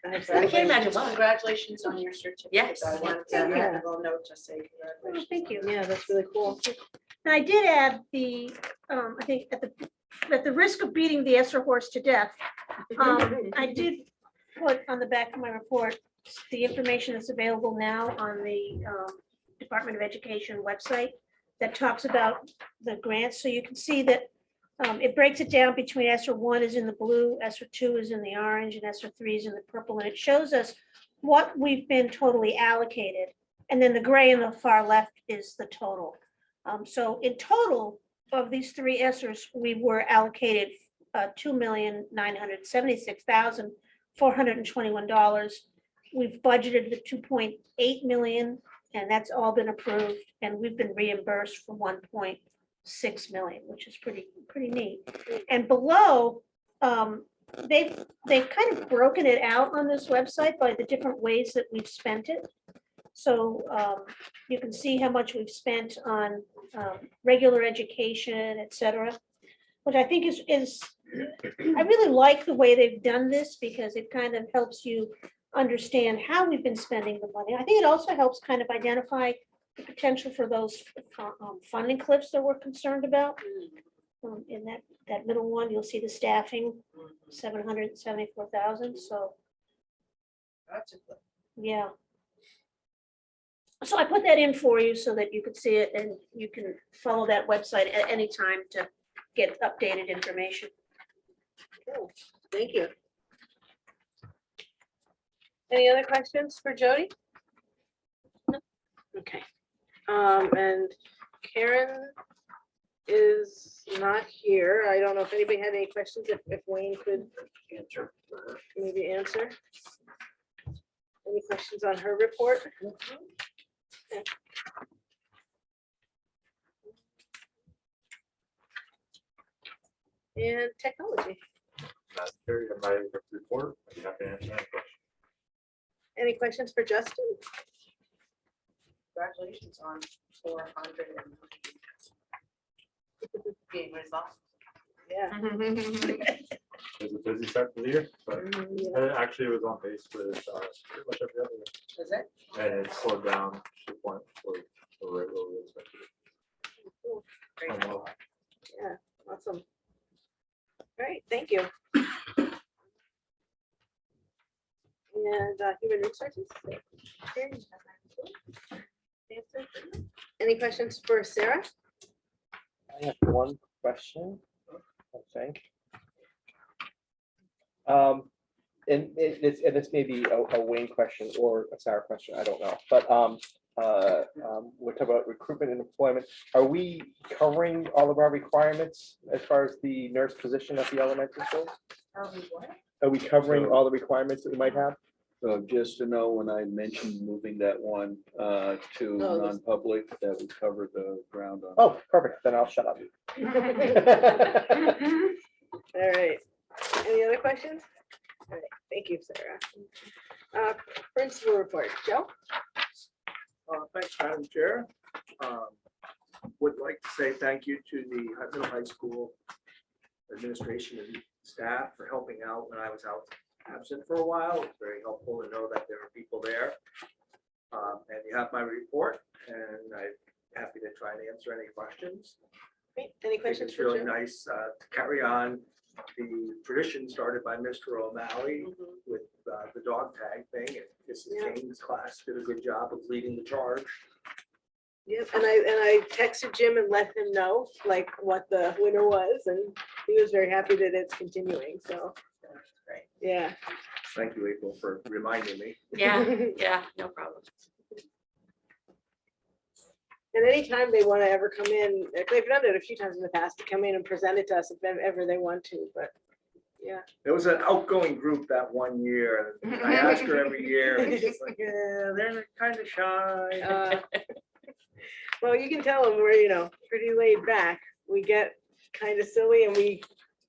Speaker 13: I can't imagine why.
Speaker 1: Congratulations on your certificate.
Speaker 13: Yes.
Speaker 1: I wanted to
Speaker 11: Thank
Speaker 1: add
Speaker 11: you.
Speaker 1: a little note to say
Speaker 11: Oh,
Speaker 1: congratulations.
Speaker 11: thank you.
Speaker 3: Yeah, that's really cool.
Speaker 11: And I did add the, I think at the risk of beating the Esser horse to death, I did put on the back of my report, the information that's available now on the Department of Education website that talks about the grants. So you can see that it breaks it down between ESSER 1 is in the blue, ESSER 2 is in the orange, and ESSER 3 is in the purple. And it shows us what we've been totally allocated. And then the gray in the far left is the total. So in total of these 3 ESSERs, we were allocated $2,976,421. We've budgeted the 2.8 million, and that's all been approved. And we've been reimbursed for 1.6 million, which is pretty neat. And below, they've kind of broken it out on this website by the different ways that we've spent it. So you can see how much we've spent on regular education, et cetera, which I think is I really like the way they've done this because it kind of helps you understand how we've been spending the money. I think it also helps kind of identify the potential for those funding cliffs that we're concerned about. In that middle one, you'll see the staffing, 774,000. So
Speaker 1: That's a good.
Speaker 11: yeah. So I put that in for you so that you could see it and you can follow that website at any time to get updated information.
Speaker 3: Cool. Thank you. Any other questions for Jody? No? Okay. And Karen is not here. I don't know if anybody had any questions, if Wayne could
Speaker 9: Answer.
Speaker 3: maybe answer. Any questions on her report? and technology.
Speaker 10: That's very my report. I'd be happy to answer any questions.
Speaker 3: Any questions for Justin?
Speaker 7: Congratulations on 400 being resolved.
Speaker 3: Yeah.
Speaker 10: It was a busy start to the year, but actually it was on pace with pretty much every other year.
Speaker 7: Is it?
Speaker 10: And it slowed down to the point where we're right where we expected it.
Speaker 3: Cool.
Speaker 10: Oh, well.
Speaker 3: Yeah, awesome. All right, thank you. And human resources? Any questions for Sarah?
Speaker 6: I have one question, I think. And this may be a Wayne question or a Sarah question, I don't know, but we're talking about recruitment and employment. Are we covering all of our requirements as far as the nurse position at the elementary school?
Speaker 7: Are we what?
Speaker 6: Are we covering all the requirements that we might have?
Speaker 5: So just to know, when I mentioned moving that one to
Speaker 3: Oh, this-
Speaker 5: non-public, that we covered the ground on.
Speaker 6: Oh, perfect, then I'll shut up.
Speaker 3: All right, any other questions? All right, thank you, Sarah. Principal report, Joe?
Speaker 9: Thanks, Madam Chair. Would like to say thank you to the middle high school administration and staff for helping out when I was out absent for a while. It's very helpful to know that there are people there. And you have my report, and I'm happy to try and answer any questions.
Speaker 3: Great. Any
Speaker 9: I think
Speaker 3: questions
Speaker 9: it's
Speaker 3: for
Speaker 9: really
Speaker 3: Joe?
Speaker 9: nice to carry on the tradition started by Mr. O'Malley with the dog tag thing. And Mrs.
Speaker 3: Yeah.
Speaker 9: King's class did a good job of leading the charge.
Speaker 3: Yep, and I texted Jim and let him know like what the winner was, and he was very happy that it's continuing, so.
Speaker 7: Great.
Speaker 3: Yeah.
Speaker 9: Thank you, April, for reminding me.
Speaker 13: Yeah, yeah, no problem.
Speaker 3: And anytime they want to ever come in, they've done it a few times in the past, to come in and present it to us if ever they want to, but yeah.
Speaker 9: There was an outgoing group that one year, and I ask her every year, and she's like, yeah, they're kind of shy.
Speaker 3: Well, you can tell them we're, pretty laid back. We get kind of silly and we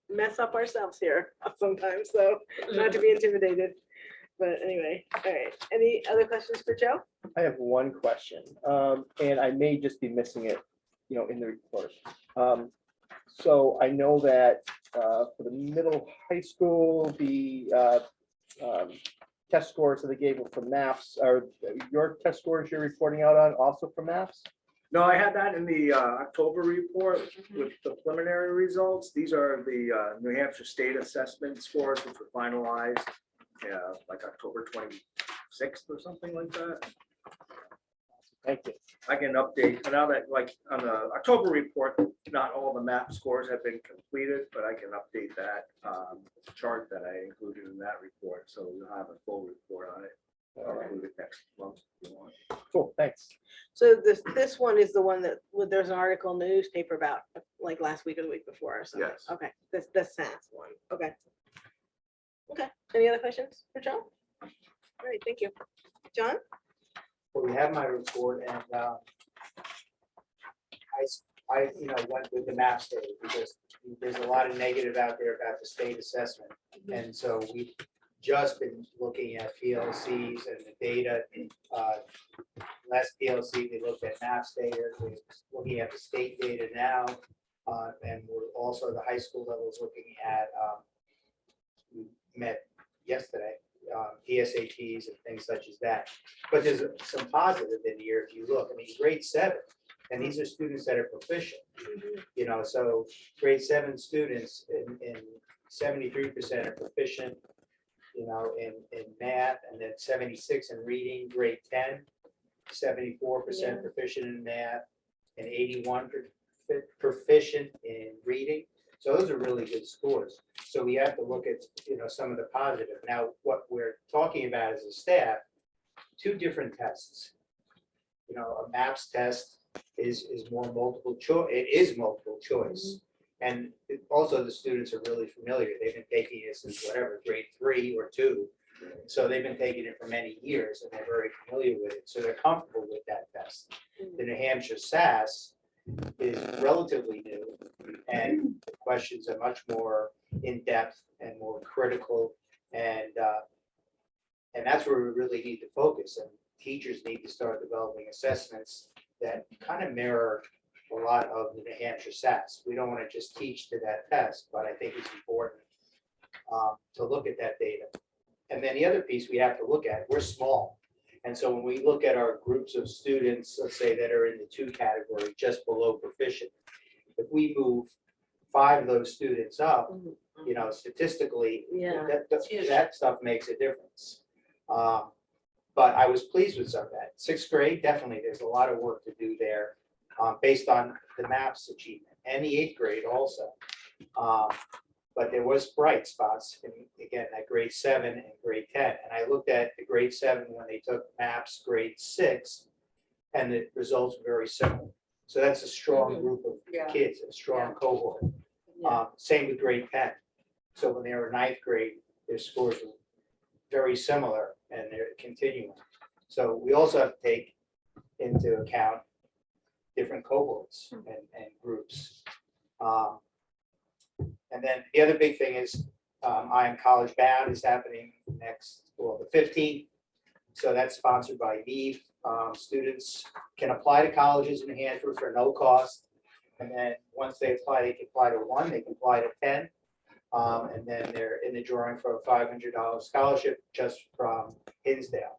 Speaker 3: mess up ourselves here sometimes, so not to be intimidated. But anyway, all right. Any other questions for Joe?
Speaker 6: I have one question, and I may just be missing it, in the report. So I know that for the middle high school, the test scores that they gave for maps, are your test scores you're reporting out on also for maps?
Speaker 9: No, I had that in the October report with the preliminary results. These are the New Hampshire State Assessment scores, which were finalized like October 26th or something like that.
Speaker 6: Thank you.
Speaker 9: I can update, now that like on the October report, not all the map scores have been completed, but I can update that chart that I included in that report. So you'll have a full report on it. I'll include it next month if you want.
Speaker 6: Cool, thanks.
Speaker 3: So this one is the one that, there's an article in the newspaper about, like last week or the week before or something.
Speaker 9: Yes.
Speaker 3: Okay, the SAS one. Okay. Okay, any other questions for Joe? All right, thank you. John?
Speaker 8: Well, we have my report, and I went with the map study because there's a lot of negative out there about the state assessment. And so we've just been looking at PLCs and the data. Last PLC, we looked at maps data, we're looking at the state data now. And we're also, the high school level is looking at, we met yesterday, PSATs and things such as that. But there's some positive in here if you look. I mean, grade 7, and these are students that are proficient. So grade 7 students in 73% are proficient, in math, and then 76 in reading. Grade 10, 74% proficient in math, and 81 proficient in reading. So those are really good scores. So we have to look at, some of the positive. Now, what we're talking about as a staff, 2 different tests. A MAPS test is more multiple choice. It is multiple choice. And also the students are really familiar. They've been taking it since whatever, grade 3 or 2. So they've been taking it for many years and they're very familiar with it. So they're comfortable with that test. The New Hampshire SAS is relatively new, and the questions are much more in-depth and more critical, and that's where we really need to focus, and teachers need to start developing assessments that kind of mirror a lot of the New Hampshire SAS. We don't want to just teach to that test, but I think it's important to look at that data. And then the other piece we have to look at, we're small. And so when we look at our groups of students, let's say that are in the 2 category, just below proficient, if we move 5 of those students up, you know, statistically,
Speaker 3: Yeah.
Speaker 8: that stuff makes a difference. But I was pleased with some of that. 6th grade, definitely, there's a lot of work to do there based on the MAPS achievement, and the 8th grade also. But there was bright spots, and again, at grade 7 and grade 10. And I looked at the grade 7 when they took MAPS grade 6, and the results were very similar. So that's a strong group of kids, a strong cohort. Same with grade 10. So when they were 9th grade, their scores were very similar, and they're continuing. So we also have to take into account different cohorts and groups. And then the other big thing is I Am College Bound is happening next, well, the 15th. So that's sponsored by NEAF. Students can apply to colleges in New Hampshire for no cost. And then once they apply, they can apply to 1, they can apply to 10. And then they're in the drawing for a $500 scholarship just from Hinsdale.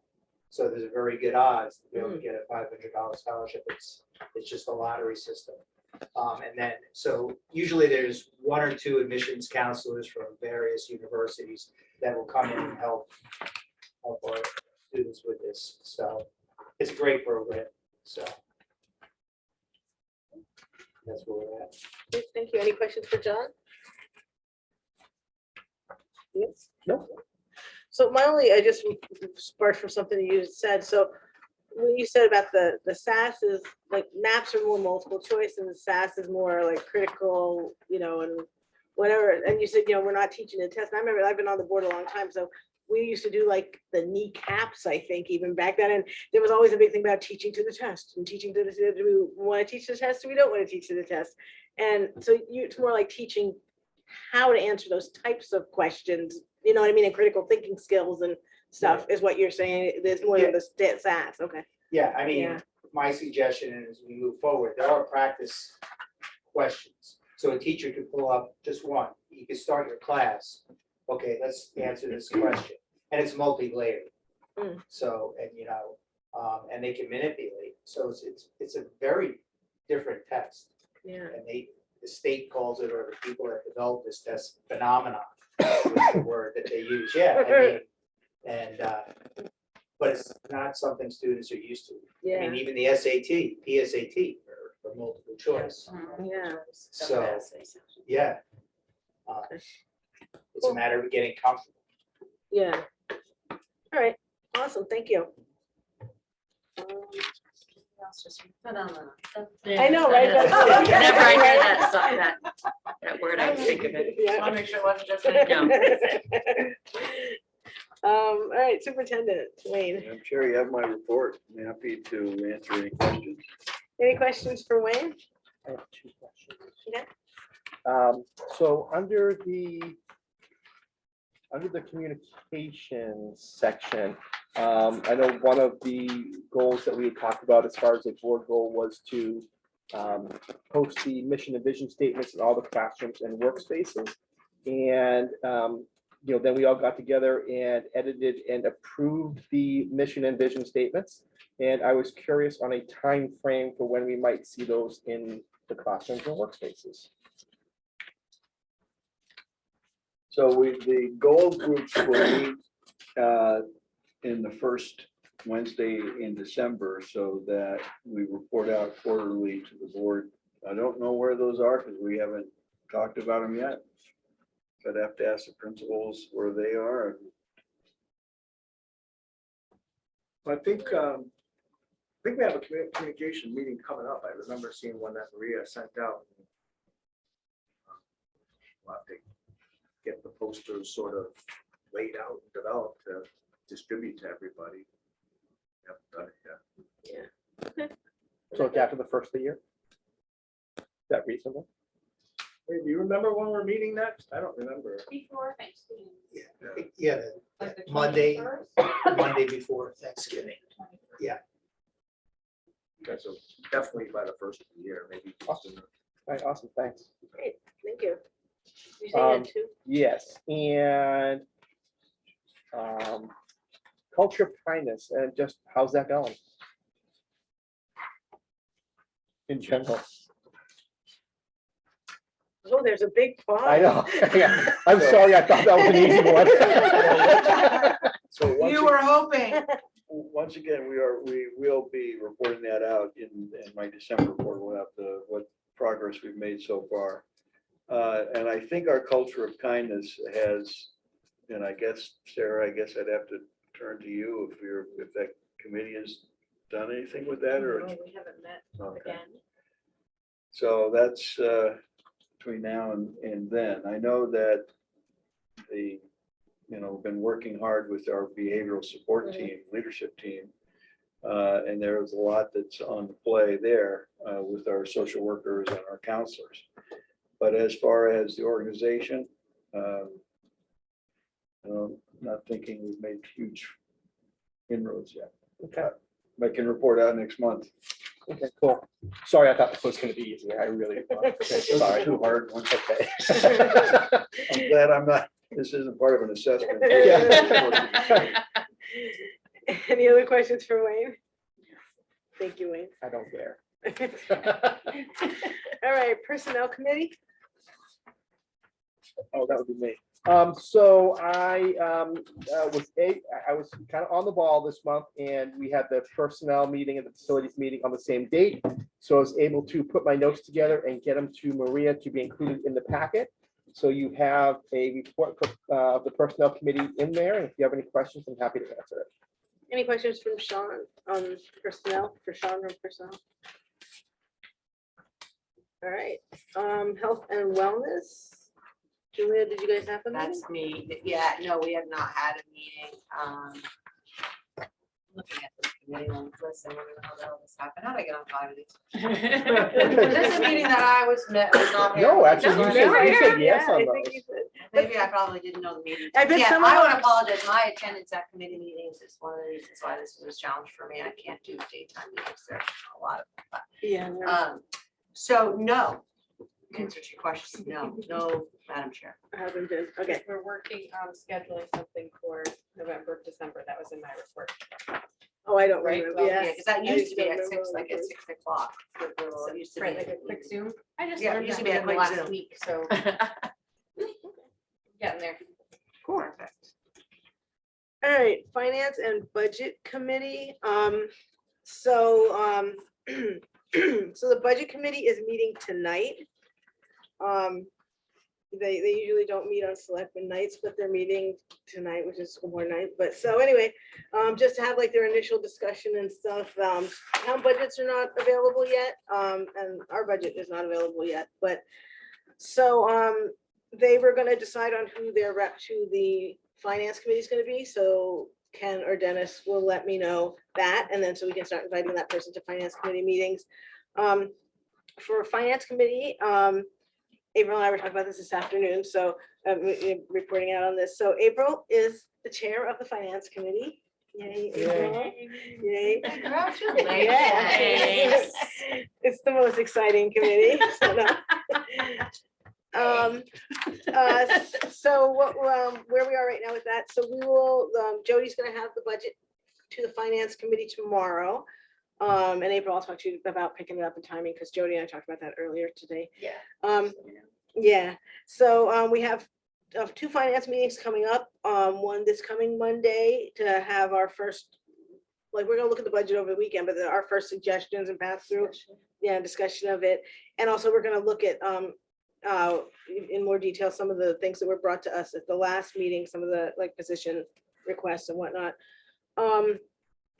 Speaker 8: So there's a very good odds to be able to get a $500 scholarship. It's just a lottery system. And then, so usually there's 1 or 2 admissions counselors from various universities that will come in and help our students with this. So it's a great program. So that's where we're at.
Speaker 3: Thank you. Any questions for John? Yes?
Speaker 6: No.
Speaker 3: So my only, I just sparked from something you said. So when you said about the SAS is like MAPS are more multiple choice and the SAS is more like critical, you know, and whatever. And you said, you know, we're not teaching the test. And I remember I've been on the board a long time. So we used to do like the kneecaps, I think, even back then. And there was always a big thing about teaching to the test and teaching to the, do we want to teach the test or we don't want to teach to the test? And so it's more like teaching how to answer those types of questions, you know what I mean? And critical thinking skills and stuff is what you're saying. There's more than the SAS. Okay.
Speaker 8: Yeah, I mean, my suggestion is we move forward, there are practice questions. So a teacher could pull up just one. You could start your class. Okay, let's answer this question. And it's multi-layered. So, and you know, and they can manipulate. So it's a very different test.
Speaker 3: Yeah.
Speaker 8: And the state calls it, or the people that developed this test, phenomenon, is the word that they use. Yeah, I mean, and but it's not something students are used to. I mean, even the SAT, PSAT, or multiple choice.
Speaker 3: Yeah.
Speaker 8: So, yeah. It's a matter of getting comfortable.
Speaker 3: Yeah. All right. Awesome. Thank you. I know, right?
Speaker 13: Whenever I hear that word, I think of it.
Speaker 3: Yeah.
Speaker 7: Want to make sure it wasn't just.
Speaker 3: All right, Superintendent Wayne.
Speaker 5: I'm sure you have my report. I'm happy to answer any questions.
Speaker 3: Any questions for Wayne?
Speaker 6: I have 2 questions.
Speaker 3: Okay.
Speaker 6: So under the communications section, I know one of the goals that we had talked about as far as a board goal was to post the mission and vision statements in all the classrooms and workspaces. And you know, then we all got together and edited and approved the mission and vision statements. And I was curious on a time frame for when we might see those in the classrooms and workspaces.
Speaker 5: So the goal groups will meet in the first Wednesday in December, so that we report out quarterly to the board. I don't know where those are because we haven't talked about them yet. I'd have to ask the principals where they are.
Speaker 9: I think we have a communication meeting coming up. I remember seeing one that Maria sent out. We'll have to get the posters sort of laid out and developed to distribute to everybody. Haven't done it yet.
Speaker 3: Yeah. Okay.
Speaker 6: So it's after the first of the year? that reasonable?
Speaker 9: Wait, do you remember when we're meeting next? I don't remember.
Speaker 1: Before Thanksgiving.
Speaker 8: Yeah,
Speaker 1: Like the
Speaker 8: Monday,
Speaker 1: 21st?
Speaker 8: Monday before Thanksgiving.
Speaker 9: Okay, so definitely by the first of the year, maybe.
Speaker 6: Awesome. All right, awesome, thanks.
Speaker 3: Great, thank you. You say that too?
Speaker 6: Yes, and culture of kindness, and just how's that going? In general,
Speaker 3: Oh, there's a big pause.
Speaker 6: I know, yeah, I'm sorry, I thought that was an easy one.
Speaker 5: So once
Speaker 7: You were hoping.
Speaker 5: once again, we will be reporting that out in my December report. We'll have what progress we've made so far. And I think our culture of kindness has, and I guess, Sarah, I guess I'd have to turn to you if that committee has done anything with that, or.
Speaker 1: No, we haven't met
Speaker 5: Okay.
Speaker 1: again.
Speaker 5: So that's between now and then. I know that we've been working hard with our behavioral support team, leadership team. And there was a lot that's on the play there with our social workers and our counselors. But as far as the organization, not thinking we've made huge inroads yet.
Speaker 6: Okay,
Speaker 5: I can report out next month.
Speaker 6: okay, cool. Sorry, I thought this was gonna be easy. I really, okay, sorry.
Speaker 5: Too hard.
Speaker 6: Okay.
Speaker 5: I'm glad this isn't part of an assessment.
Speaker 6: Yeah.
Speaker 3: Any other questions for Wayne? Thank you, Wayne.
Speaker 6: I don't care.
Speaker 3: All right, Personnel Committee?
Speaker 6: Oh, that would be me. So I was kind of on the ball this month, and we had the personnel meeting and the facilities meeting on the same date. So I was able to put my notes together and get them to Maria to be included in the packet. So you have a report of the personnel committee in there, and if you have any questions, I'm happy to answer it.
Speaker 3: Any questions from Sean on personnel, for Sean on personnel? All right, health and wellness. Julia, did you guys have a meeting?
Speaker 7: That's me. Yeah, no, we have not had a meeting. Looking at the committee list, I don't know how the hell this happened. How did I get on 5 of these? Was this a meeting that I was not here?
Speaker 6: No, actually,
Speaker 3: No,
Speaker 6: you
Speaker 3: you were
Speaker 6: said
Speaker 3: here.
Speaker 6: yes
Speaker 3: Yeah,
Speaker 6: on
Speaker 3: I think
Speaker 6: those.
Speaker 3: you said-
Speaker 7: Maybe I probably didn't know the meeting.
Speaker 3: I bet
Speaker 7: Yeah,
Speaker 3: some of
Speaker 7: I want to
Speaker 3: them-
Speaker 7: apologize. My attendance at committee meetings is one of the reasons why this was a challenge for me. I can't do daytime meetings. There's a lot of them. but,
Speaker 3: Yeah,
Speaker 7: So no, answer to your question, no, Madam Chair.
Speaker 3: haven't been, okay.
Speaker 1: We're working on scheduling something for November, December. That was in my report.
Speaker 3: Oh, I don't
Speaker 7: Right?
Speaker 3: remember,
Speaker 7: Yeah,
Speaker 3: yes.
Speaker 7: because that
Speaker 3: I
Speaker 7: used to be
Speaker 3: don't
Speaker 7: at
Speaker 3: remember
Speaker 7: 6,
Speaker 3: what
Speaker 7: like
Speaker 3: it
Speaker 7: at
Speaker 3: was.
Speaker 7: 6 o'clock. It used to
Speaker 1: Right,
Speaker 7: be.
Speaker 1: like a quick Zoom. I just
Speaker 7: Yeah, it
Speaker 1: learned
Speaker 7: used to
Speaker 1: that
Speaker 7: be a
Speaker 1: within the
Speaker 7: quick
Speaker 1: last
Speaker 7: Zoom.
Speaker 1: week, so getting there.
Speaker 7: Perfect.
Speaker 3: All right, Finance and Budget Committee. So the Budget Committee is meeting tonight. They usually don't meet on selectmen nights, but they're meeting tonight, which is school board night. But so anyway, just to have like their initial discussion and stuff. Town budgets are not available yet, and our budget is not available yet. But so they were gonna decide on who their rep to the Finance Committee is gonna be. So Ken or Dennis will let me know that, and then so we can start inviting that person to Finance Committee meetings. For Finance Committee, April and I were talking about this afternoon, so reporting out on this. So April is the chair of the Finance Committee. Yay, April. Yay. Yeah. It's the most exciting committee. So no. So where we are right now with that, so we will, Jody's gonna have the budget to the Finance Committee tomorrow. And April, I'll talk to you about picking it up and timing, because Jody and I talked about that earlier today.
Speaker 7: Yeah.
Speaker 3: Yeah, so we have 2 finance meetings coming up. One this coming Monday to have our first, like, we're gonna look at the budget over the weekend, but our first suggestions and pass through. Yeah, discussion of it. And also we're gonna look at in more detail some of the things that were brought to us at the last meeting, some of the like position requests and whatnot.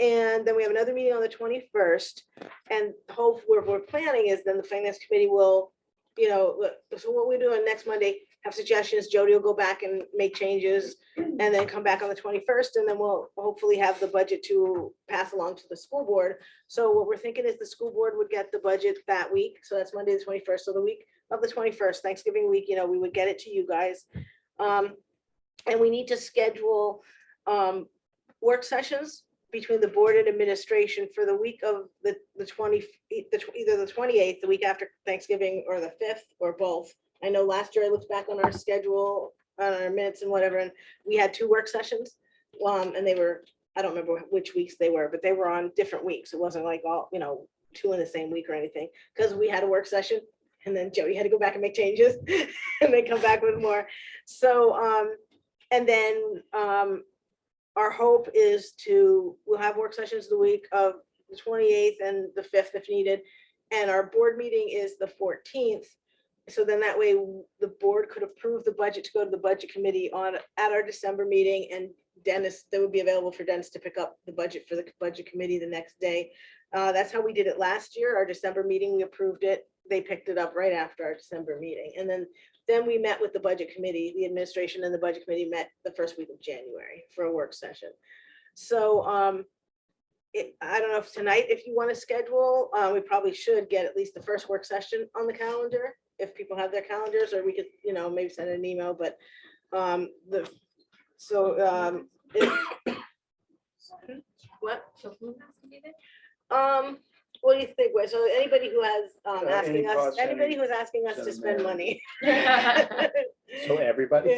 Speaker 3: And then we have another meeting on the 21st, and hope we're planning is then the Finance Committee will, so what we're doing next Monday, have suggestions, Jody will go back and make changes and then come back on the 21st, and then we'll hopefully have the budget to pass along to the school board. So what we're thinking is the school board would get the budget that week. So that's Monday, the 21st. So the week of the 21st, Thanksgiving week, you know, we would get it to you guys. And we need to schedule work sessions between the board and administration for the week of the 20, either the 28th, the week after Thanksgiving, or the 5th, or both. I know last year I looked back on our schedule, on our minutes and whatever, and we had 2 work sessions. And they were, I don't remember which weeks they were, but they were on different weeks. It wasn't like all, 2 in the same week or anything, because we had a work session and then Jody had to go back and make changes and then come back with more. So, and then our hope is we'll have work sessions the week of the 28th and the 5th if needed. And our board meeting is the 14th. So then that way the board could approve the budget to go to the budget committee at our December meeting, and Dennis, that would be available for Dennis to pick up the budget for the budget committee the next day. That's how we did it last year. Our December meeting, we approved it. They picked it up right after our December meeting. And then we met with the budget committee, the administration and the budget committee met the first week of January for a work session. So I don't know if tonight, if you want to schedule, we probably should get at least the first work session on the calendar, if people have their calendars, or we could, maybe send an email, but what?
Speaker 1: So who has to be there?
Speaker 3: What do you think? So anybody who has
Speaker 5: Any cost,
Speaker 3: anybody
Speaker 5: any-
Speaker 3: who's asking us to
Speaker 5: doesn't
Speaker 3: spend
Speaker 5: matter.
Speaker 3: money.
Speaker 6: So everybody,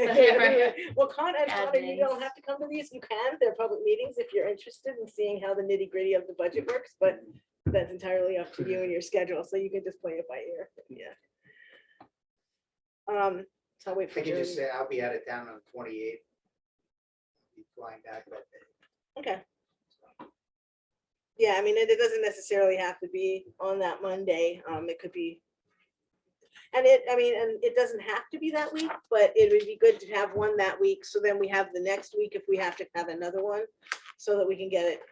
Speaker 3: Well, and you don't have to come to these. You can. They're public meetings if you're interested in seeing how the nitty gritty of the budget works, but that's entirely up to you and your schedule. So you can just play it by ear. Yeah. So I'll wait
Speaker 8: I
Speaker 3: for
Speaker 8: can just
Speaker 3: Jody.
Speaker 8: say I'll be out of town on the 28th. Be flying back that day.
Speaker 3: Okay. Yeah, I mean, it doesn't necessarily have to be on that Monday. It could be. And it doesn't have to be that week, but it would be good to have one that week. So then we have the next week if we have to have another one, so that we can get it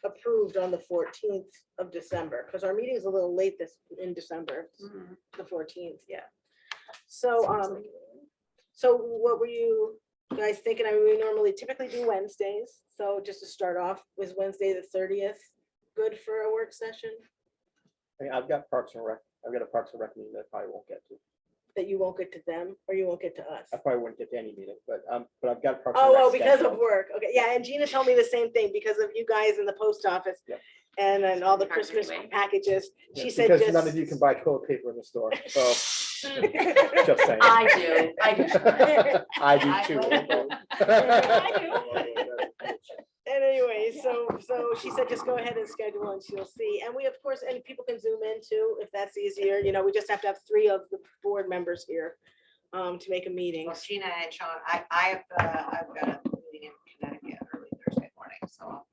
Speaker 3: approved on the 14th of December, because our meeting is a little late in December, the 14th, yeah. So, so what were you guys thinking? I mean, we normally typically do Wednesdays. So just to start off, was Wednesday the 30th good for a work session
Speaker 6: I mean, I've got Parks and Rec, I've got a Parks and Rec meeting that I probably won't get to.
Speaker 3: that you won't get to them, or you won't get to us?
Speaker 6: I probably wouldn't get to any meeting, but I've got Parks and Rec.
Speaker 3: Oh, because of
Speaker 6: scheduled.
Speaker 3: work. Okay, yeah, and Gina told me the same thing because of you guys in the post office.
Speaker 6: Yep.
Speaker 3: And then all the
Speaker 13: Hard
Speaker 3: Christmas
Speaker 13: anyway.
Speaker 3: packages.
Speaker 6: Yeah,
Speaker 3: She said
Speaker 6: because none of
Speaker 3: just.
Speaker 6: you can buy toilet paper in the store, so just saying.
Speaker 13: I do.
Speaker 6: I do too.
Speaker 3: And anyway, so she said, just go ahead and schedule and she'll see. And we, of course, and people can zoom in too, if that's easier. We just have to have 3 of the board members here to make a meeting.
Speaker 7: Well, Sheena and Sean, I've got a meeting in Connecticut early Thursday morning, so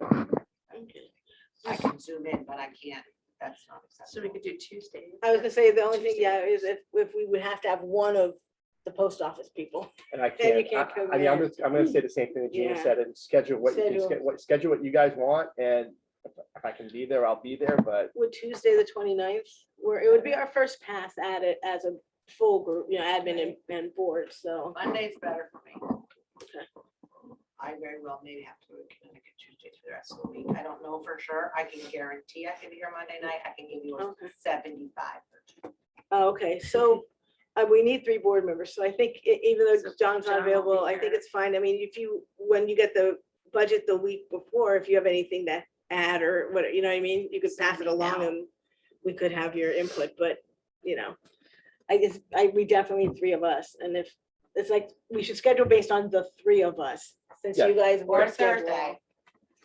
Speaker 7: I can zoom in, but I can't, that's not
Speaker 1: So we
Speaker 7: acceptable.
Speaker 1: could do Tuesday.
Speaker 3: I was gonna say, the only thing, yeah, is if we would have to have one of the post office people.
Speaker 6: And I
Speaker 3: And you
Speaker 6: can't,
Speaker 3: can't
Speaker 6: I mean,
Speaker 3: come
Speaker 6: I'm gonna say the same thing that Gina
Speaker 3: Yeah.
Speaker 6: said, and schedule what you can, schedule what you guys want, and if I can be there, I'll be there, but
Speaker 3: Would Tuesday, the 29th, where it would be our first pass at it as a full group, admin and board, so.
Speaker 7: Monday's better for me.
Speaker 3: Okay.
Speaker 7: I very well maybe have to go to Connecticut Tuesday for the rest of the week. I don't know for sure. I can guarantee I can be here Monday night. I can give you a
Speaker 3: Okay.
Speaker 7: 75.
Speaker 3: Oh, okay, so we need 3 board members, so I think even though
Speaker 1: So
Speaker 3: John's not
Speaker 1: John will be
Speaker 3: available, I think
Speaker 1: here.
Speaker 3: it's fine. I mean, when you get the budget the week before, if you have anything to add or what, you know what I mean, you could pass it
Speaker 7: Send me
Speaker 3: along
Speaker 7: now.
Speaker 3: and we could have your input, but, I guess we definitely need 3 of us, and if, it's like, we should schedule based on the 3 of us, since
Speaker 6: Yeah.
Speaker 3: you guys
Speaker 7: Or
Speaker 3: work schedule.
Speaker 7: Thursday.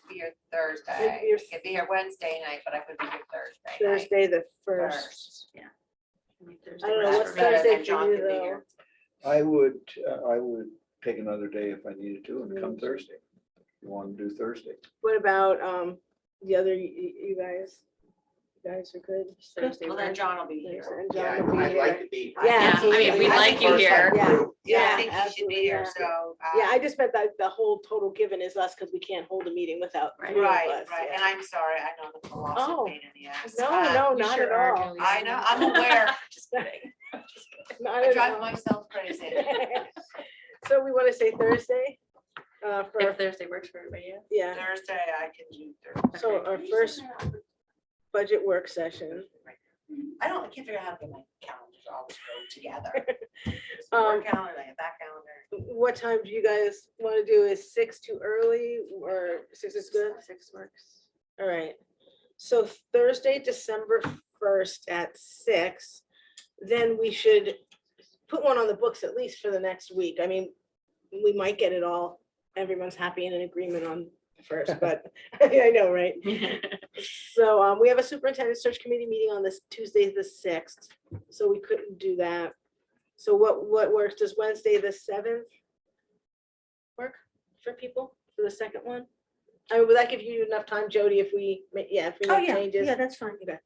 Speaker 7: Be here Thursday.
Speaker 3: You're-
Speaker 7: It'd be here Wednesday night, but I could be here Thursday. night.
Speaker 3: Thursday, the 1st.
Speaker 7: First.
Speaker 3: I don't know, what's
Speaker 7: Better
Speaker 3: Thursday
Speaker 7: than
Speaker 3: for
Speaker 7: John
Speaker 3: you
Speaker 7: can be
Speaker 3: though?
Speaker 7: here.
Speaker 5: I would take another day if I needed to and come Thursday. You want to do Thursday?
Speaker 3: What about, the other, you guys? You guys are good? Thursday,
Speaker 7: Well, then
Speaker 3: right?
Speaker 7: John will be here.
Speaker 3: And
Speaker 8: Yeah,
Speaker 3: John will be
Speaker 8: I'd like
Speaker 3: here.
Speaker 8: to be.
Speaker 3: Yeah,
Speaker 13: I mean,
Speaker 3: absolutely.
Speaker 13: we'd
Speaker 3: I
Speaker 13: like
Speaker 3: think
Speaker 13: you
Speaker 3: first
Speaker 13: here.
Speaker 3: time, Yeah,
Speaker 7: Yeah, I
Speaker 3: yeah,
Speaker 7: think he should be
Speaker 3: absolutely,
Speaker 7: here,
Speaker 3: yeah.
Speaker 7: so.
Speaker 3: Yeah, I just meant that the whole total given is us because we can't hold a meeting without
Speaker 13: Right.
Speaker 3: 3 of
Speaker 7: Right,
Speaker 3: us,
Speaker 7: right.
Speaker 3: yeah.
Speaker 7: And I'm sorry, I know the
Speaker 3: Oh,
Speaker 7: colossal pain in the ass.
Speaker 3: No, no,
Speaker 1: You
Speaker 3: not
Speaker 1: sure
Speaker 3: at
Speaker 1: are,
Speaker 3: all.
Speaker 1: Julie.
Speaker 7: I know, I'm aware.
Speaker 1: Just kidding.
Speaker 3: No, I
Speaker 7: I
Speaker 3: don't
Speaker 7: drive
Speaker 3: know.
Speaker 7: myself crazy.
Speaker 3: So we want to say Thursday? For,
Speaker 13: If Thursday works for everybody, yeah.
Speaker 3: yeah,
Speaker 7: Thursday, I can do Thursday.
Speaker 3: so our first budget work session.
Speaker 7: I can't figure out how to get my calendars all go together. It's the
Speaker 3: Um,
Speaker 7: work calendar, I have that calendar.
Speaker 3: What time do you guys want to do? Is 6 too early or 6 is good?
Speaker 13: 6 works.
Speaker 3: All right. So Thursday, December 1st at 6, then we should put one on the books at least for the next week. I mean, we might get it all. Everyone's happy and in agreement on the first, but I know, right? So we have a superintendent search committee meeting on this Tuesday, the 6th. So we couldn't do that. So what works? Does Wednesday, the 7th work for people for the second one? I mean, would that give you enough time, Jody, if we, if we
Speaker 11: Oh,
Speaker 3: make
Speaker 11: yeah,
Speaker 3: changes?
Speaker 11: yeah, that's fine.
Speaker 3: Okay.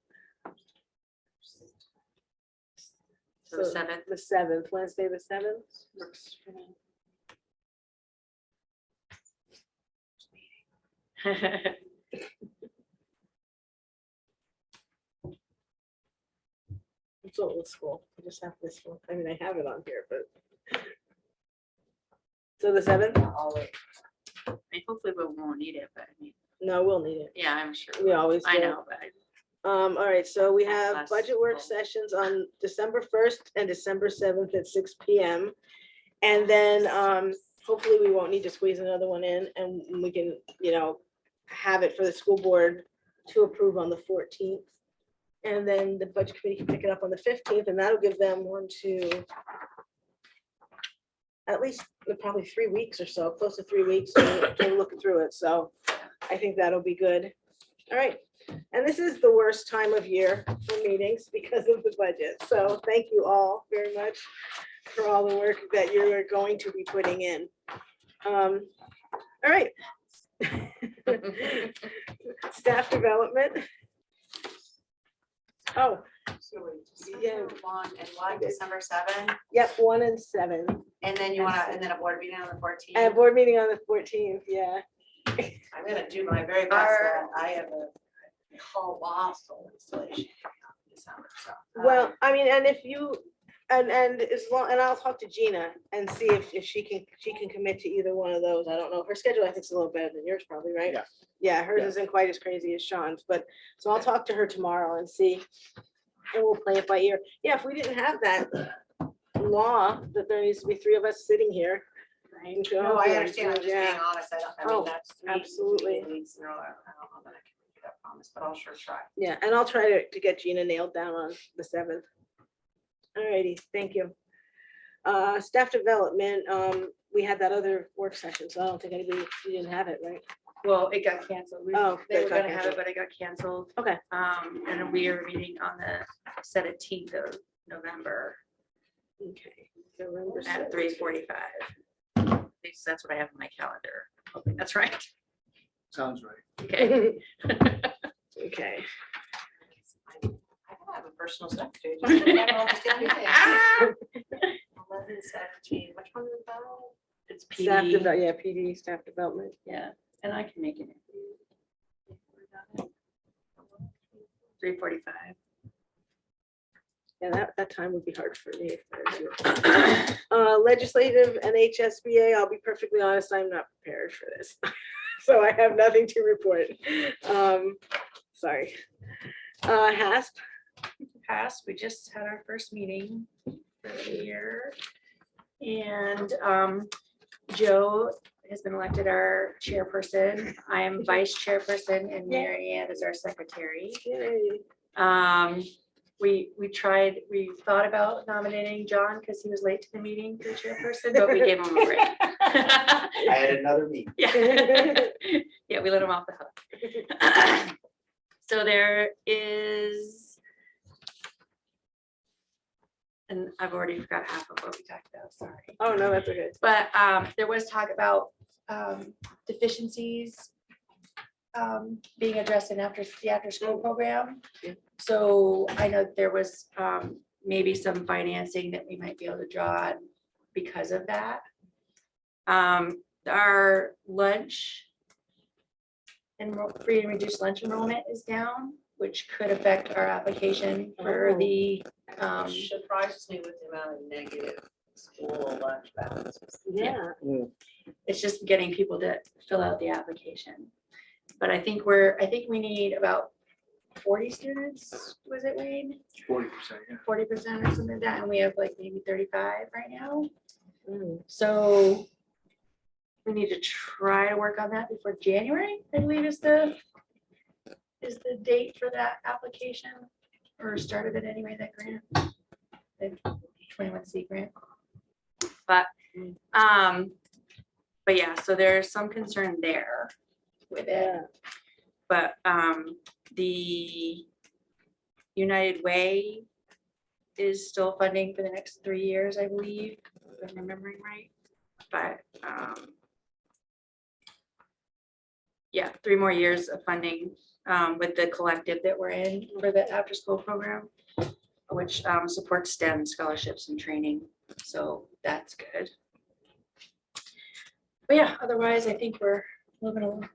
Speaker 13: So the 7th.
Speaker 3: The 7th, Wednesday, the 7th.
Speaker 13: Works for me.
Speaker 3: It's old school. I just have this one. I mean, I have it on here, but. So the 7th?
Speaker 7: I'll wait.
Speaker 13: I mean, hopefully we won't need it, but I mean,
Speaker 3: No, we'll need it.
Speaker 13: yeah, I'm sure.
Speaker 3: We always
Speaker 13: I
Speaker 3: do.
Speaker 13: know, but
Speaker 3: All right, so we have
Speaker 13: Less
Speaker 3: budget work
Speaker 13: full.
Speaker 3: sessions on December 1st and December 7th at 6 PM. And then hopefully we won't need to squeeze another one in and we can, have it for the school board to approve on the 14th. And then the budget committee can pick it up on the 15th and that'll give them at least probably 3 weeks or so, close to 3 weeks to look through it. So I think that'll be good. All right. And this is the worst time of year for meetings because of the budget. So thank you all very much for all the work that you're going to be putting in. All right. Staff development. Oh, Yeah.
Speaker 7: One, December 7,
Speaker 3: yep, 1 and 7.
Speaker 7: and then you wanna, and then a board meeting on the
Speaker 3: I have
Speaker 7: 14th.
Speaker 3: board meeting on the 14th, yeah.
Speaker 7: I'm gonna do my very best. I have a colossal installation in December, so.
Speaker 3: Well, I mean, and if you, and as long, and I'll talk to Gina and see if she can commit to either one of those. I don't know. Her schedule, I think, is a little better than yours probably, right?
Speaker 6: Yeah.
Speaker 3: Yeah, hers
Speaker 6: Yeah.
Speaker 3: isn't quite as crazy as Sean's, but, so I'll talk to her tomorrow and see. And we'll play it by ear. Yeah, if we didn't have that law, that there needs to be 3 of us sitting here.
Speaker 7: Right. No, I understand. I'm just being
Speaker 3: Yeah.
Speaker 7: honest. I
Speaker 3: Oh,
Speaker 7: mean, that's.
Speaker 3: absolutely.
Speaker 7: Weeks in a row. I don't know that I can make that promise, but I'll sure try.
Speaker 3: Yeah, and I'll try to get Gina nailed down on the 7th. All righty, thank you. Staff development, we had that other work session, so I don't think anybody, you didn't have it, right?
Speaker 13: well, it got canceled.
Speaker 3: Oh,
Speaker 13: They
Speaker 3: it
Speaker 13: were
Speaker 3: got
Speaker 13: gonna have it,
Speaker 3: canceled.
Speaker 13: but it got canceled.
Speaker 3: Okay.
Speaker 13: And we are meeting on the 17th of November
Speaker 3: Okay. November
Speaker 13: at
Speaker 3: 7th.
Speaker 13: 3:45. At least that's what I have on my calendar. Hoping that's right.
Speaker 5: Sounds right.
Speaker 13: Okay.
Speaker 3: Okay.
Speaker 7: I have a personal secretary. just so you don't understand anything. 11/17, which one is that?
Speaker 13: It's
Speaker 3: Staff,
Speaker 13: PD.
Speaker 3: yeah, PD, staff development.
Speaker 13: Yeah, and I can make it. 3:45.
Speaker 3: Yeah, that time would be hard for me. if I was you. Legislative and HSBA, I'll be perfectly honest, I'm not prepared for this. So I have nothing to report. Sorry. HASP,
Speaker 13: Passed, we just had our first meeting for the year. And Joe has been elected our chairperson. I am vice chairperson and Mary Ann is our secretary.
Speaker 3: yay.
Speaker 13: We thought about nominating John because he was late to the meeting for chairperson, but we gave him a break.
Speaker 8: I had another meeting.
Speaker 13: Yeah, yeah, we let him off the hook. So there is, and I've already forgot half of what we talked about, sorry.
Speaker 3: Oh, no, that's okay.
Speaker 13: But there was talk about deficiencies being addressed in the after-school program.
Speaker 3: Yeah.
Speaker 13: So I know there was maybe some financing that we might be able to draw on because of that. Our lunch and free and reduced lunch enrollment is down, which could affect our application for the,
Speaker 7: Surprises me with the amount of negative school lunch balances.
Speaker 13: Yeah.
Speaker 6: Mm.
Speaker 13: it's just getting people to fill out the application. But I think we need about 40 students, was it Wayne?
Speaker 9: 40%, yeah.
Speaker 13: 40% or something like that, and we have like maybe 35 right now. So we need to try to work on that before January, I believe is the date for that application, or start of it anyway, that grant. The 21C grant. But yeah, so there's some concern there with it. But the United Way is still funding for the next 3 years, I believe, if I'm remembering right. But yeah, 3 more years of funding with the collective that we're in for the after-school program, which supports STEM scholarships and training. So that's good. But yeah, otherwise, I think we're moving along.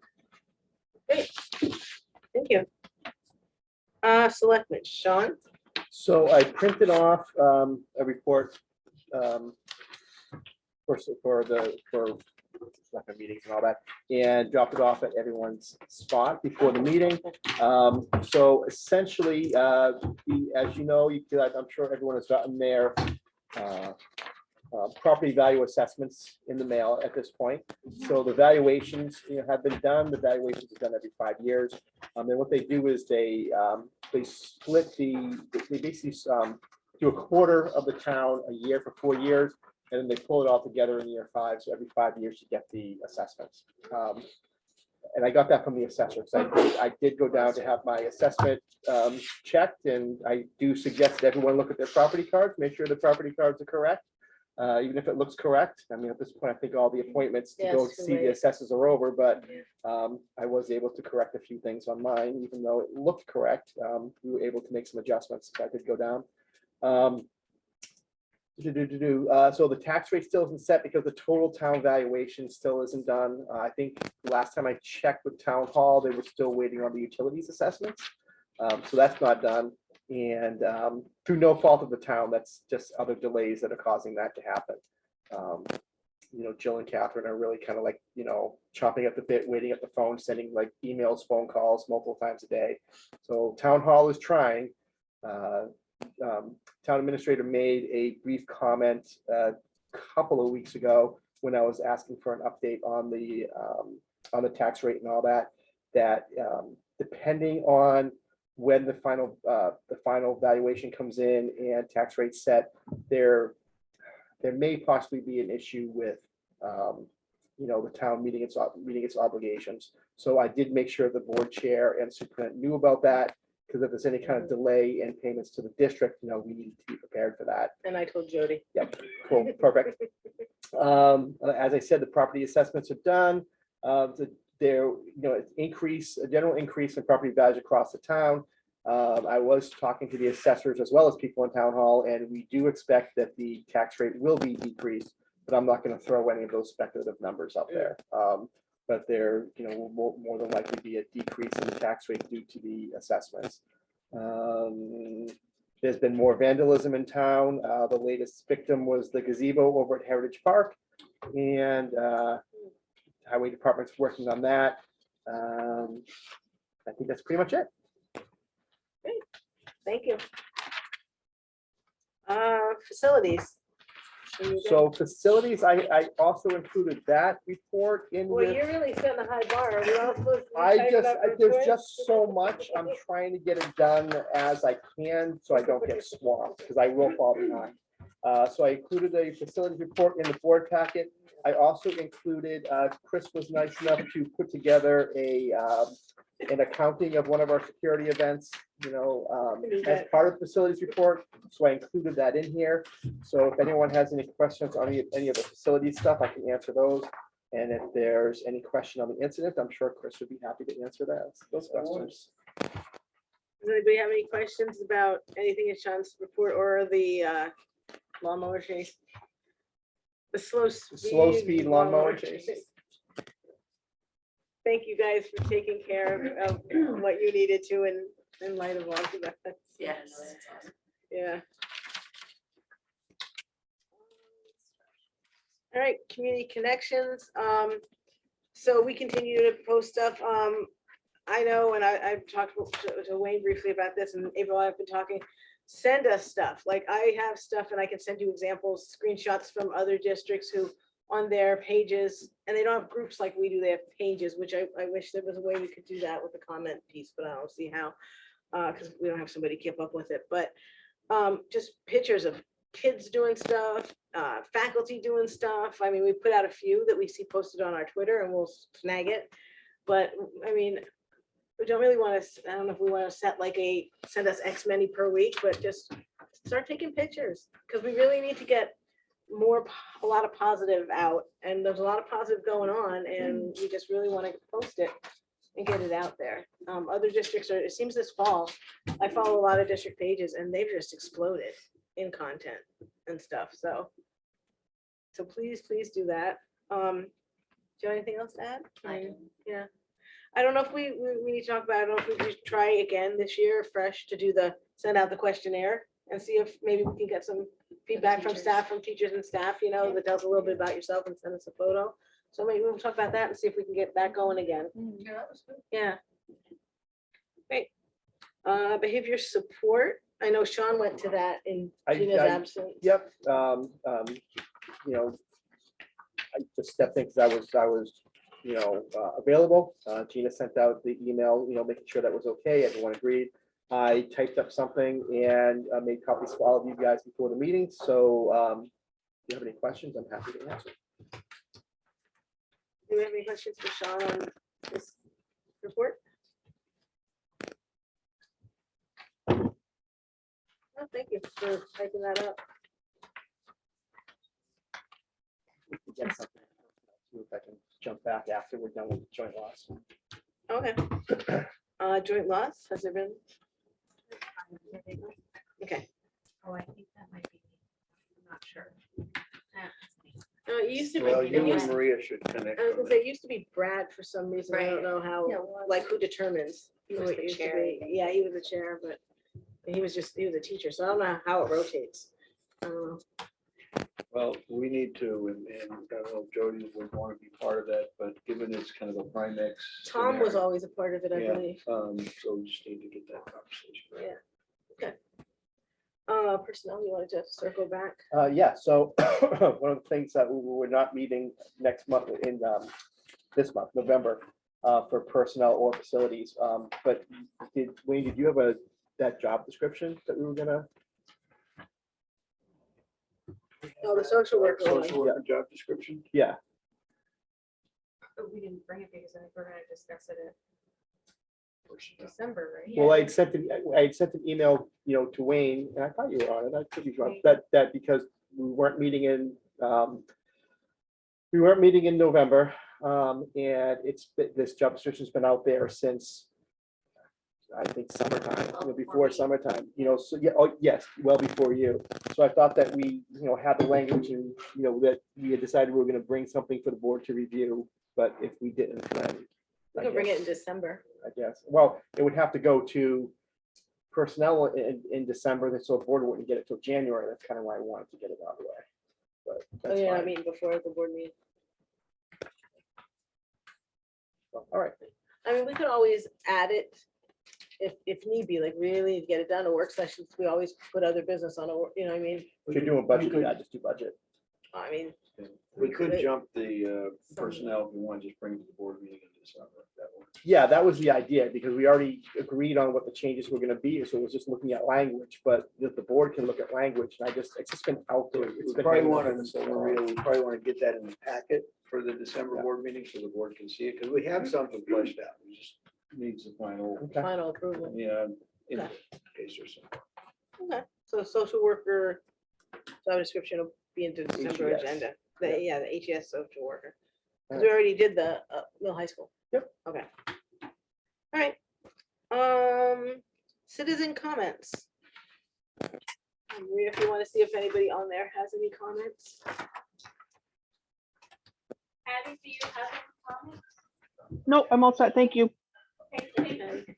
Speaker 3: Great, thank you. Selectmen, Sean?
Speaker 6: So I printed off a report for selectmen meetings and all that, and dropped it off at everyone's spot before the meeting. So essentially, as you know, I'm sure everyone has gotten their property value assessments in the mail at this point. So the valuations, have been done. The valuations are done every 5 years. And what they do is they split they basically do a quarter of the town a year for 4 years, and then they pull it all together in year 5. So every 5 years you get the assessments. And I got that from the assessor. So I did go down to have my assessment checked, and I do suggest that everyone look at their property cards, make sure the property cards are correct. Even if it looks correct. I mean, at this point, I think all the appointments to go
Speaker 3: Yes,
Speaker 6: see the assessors are over, but I was able to correct a few things on mine, even though it looked correct. We were able to make some adjustments. So I did go down. So the tax rate still isn't set because the total town valuation still isn't done. I think last time I checked with town hall, they were still waiting on the utilities assessments. So that's not done. And through no fault of the town, that's just other delays that are causing that to happen. Jill and Catherine are really kind of like, chomping at the bit, waiting at the phone, sending like emails, phone calls multiple times a day. So town hall is trying. Town administrator made a brief comment a couple of weeks ago when I was asking for an update on the tax rate and all that, depending on when the final valuation comes in and tax rate set, there may possibly be an issue with the town meeting its obligations. So I did make sure the board chair and superintendent knew about that, because if there's any kind of delay in payments to the district, we need to be prepared for that.
Speaker 3: And I told Jody.
Speaker 6: Yep, cool, perfect. As I said, the property assessments are done. There, a general increase in property values across the town. I was talking to the assessors as well as people in town hall, and we do expect that the tax rate will be decreased, but I'm not going to throw any of those speculative numbers up there. But there, will more than likely be a decrease in the tax rate due to the assessments. There's been more vandalism in town. The latest victim was the gazebo over at Heritage Park, and highway department's working on that. I think that's pretty much it.
Speaker 3: Great, thank you. Facilities.
Speaker 6: So facilities, I also included that report in
Speaker 3: Well,
Speaker 6: with.
Speaker 3: you're really setting a high bar. Are we all supposed to be
Speaker 6: I
Speaker 3: typing
Speaker 6: just,
Speaker 3: up
Speaker 6: there's
Speaker 3: reports?
Speaker 6: just so much. I'm trying to get it done as I can, so I don't get swamped, because I will fall behind. So I included a facilities report in the board packet. I also included, Chris was nice enough to put together an accounting of one of our security events, as part of the facilities report. So I included that in here. So if anyone has any questions on any of the facility stuff, I can answer those. And if there's any question on the incident, I'm sure Chris would be happy to answer those questions.
Speaker 3: Does anybody have any questions about anything in Sean's report or the lawnmower chase? The slow speed
Speaker 6: lawnmower chase.
Speaker 3: Thank you guys for taking care of what you needed to, and in light of all of that.
Speaker 13: Yes.
Speaker 3: Yeah. All right, community connections. So we continue to post stuff. I know, and I've talked to Wayne briefly about this, and April, I've been talking. Send us stuff. Like I have stuff and I can send you examples, screenshots from other districts who on their pages, and they don't have groups like we do. They have pages, which I wish there was a way we could do that with the comment piece, but I don't see how. Because we don't have somebody keep up with it, but just pictures of kids doing stuff, faculty doing stuff. I mean, we put out a few that we see posted on our Twitter and we'll snag it. But I mean, we don't really want to, I don't know if we want to set like send us X many per week, but just start taking pictures because we really need to get a lot of positive out. And there's a lot of positive going on and we just really want to post it and get it out there. Other districts it seems this fall, I follow a lot of district pages and they've just exploded in content and stuff. So please do that. Do you have anything else to add? Yeah. I don't know if we need to talk about, I don't know if we should try again this year, fresh, to send out the questionnaire and see if maybe we can get some feedback from staff, from teachers and staff, that tells a little bit about yourself and send us a photo. So maybe we'll talk about that and see if we can get that going again.
Speaker 7: Yeah, that was good.
Speaker 3: Yeah. Great. Behavior support. I know Sean went to that in Gina's absence.
Speaker 6: Yep. I just stepped in because I was available. Gina sent out the email, making sure that was okay. Everyone agreed. I typed up something and made copies for all of you guys before the meeting. So if you have any questions, I'm happy to answer.
Speaker 3: Do we have any questions for Sean on this report? Oh, thank you for typing that up.
Speaker 6: Get something. See if I can jump back after we're done with the joint loss.
Speaker 3: Okay. Joint loss, has there been? Okay.
Speaker 1: Oh, I think that might be, I'm not sure.
Speaker 3: It used to be.
Speaker 5: Well, you and Maria should connect.
Speaker 3: I was
Speaker 5: on
Speaker 3: gonna say, it used to be Brad for some reason. I don't know how, like who determines.
Speaker 13: He
Speaker 3: who
Speaker 13: was
Speaker 3: it
Speaker 13: the
Speaker 3: used to
Speaker 13: chair,
Speaker 3: be. Yeah, he was the chair, but he was a teacher, so I don't know how it rotates.
Speaker 5: Well, we need to, and I don't know if Jody would want to be part of that, but given it's kind of a Primex.
Speaker 3: Tom was
Speaker 5: scenario,
Speaker 3: always a part of it, I
Speaker 5: yeah,
Speaker 3: believe.
Speaker 5: so we just need to get that conversation.
Speaker 3: Yeah. Okay. Personnel, you wanted to circle back?
Speaker 6: Yeah, so one of the things that we're not meeting next month in this month, November, for personnel or facilities. But Wayne, did you have that job description that we were gonna?
Speaker 3: Oh, the social worker one.
Speaker 5: Social worker job description?
Speaker 6: Yeah,
Speaker 1: But we didn't bring it because I think we're gonna discuss it in December, right?
Speaker 6: well, I had sent an email, to Wayne, and I thought you were on it. I could be wrong. That because we weren't meeting in November, and this job description's been out there since I think summertime, before summertime, so yeah, oh, yes, well before you. So I thought that we, had the language and, that we had decided we were gonna bring something for the board to review, but if we didn't, then.
Speaker 3: We can bring it in December.
Speaker 6: I guess, well, it would have to go to personnel in December, then so the board wouldn't get it till January. That's kind of why I wanted to get it out of the way. But
Speaker 3: Oh,
Speaker 6: that's
Speaker 3: yeah, I
Speaker 6: fine.
Speaker 3: mean, before the board meeting.
Speaker 6: All right,
Speaker 3: I mean, we could always add it if need be, like really need to get it done, a work sessions, we always put other business on, what I mean?
Speaker 6: if you're doing budget, yeah, just do budget.
Speaker 3: I mean,
Speaker 5: We could
Speaker 3: could-
Speaker 5: jump the personnel if we want to just bring it to the board meeting in December. If that works.
Speaker 6: Yeah, that was the idea, because we already agreed on what the changes were gonna be, so it was just looking at language, but the board can look at language, and it's just been out there. It's
Speaker 5: We
Speaker 6: been
Speaker 5: probably
Speaker 6: hanging out
Speaker 5: want
Speaker 6: there for so
Speaker 5: to,
Speaker 6: long.
Speaker 5: Maria, we probably want to get that in the packet for the December
Speaker 6: Yeah.
Speaker 5: board meeting so the board can see it, because we have something fleshed out. We just needs the final,
Speaker 6: Okay.
Speaker 3: final approval.
Speaker 5: yeah, in
Speaker 3: Okay.
Speaker 5: case or something.
Speaker 3: Okay, so social worker, job description will be into December
Speaker 6: HES.
Speaker 3: agenda.
Speaker 6: Yeah.
Speaker 3: The HES social worker. Because
Speaker 6: Alright.
Speaker 3: we already did the middle high school.
Speaker 6: Yep.
Speaker 3: Okay. All right. Citizen comments. Maria, if you want to see if anybody on there has any comments.
Speaker 11: Patty, do you have any comments?
Speaker 2: No, I'm all set. Thank you.
Speaker 11: Okay, thank you.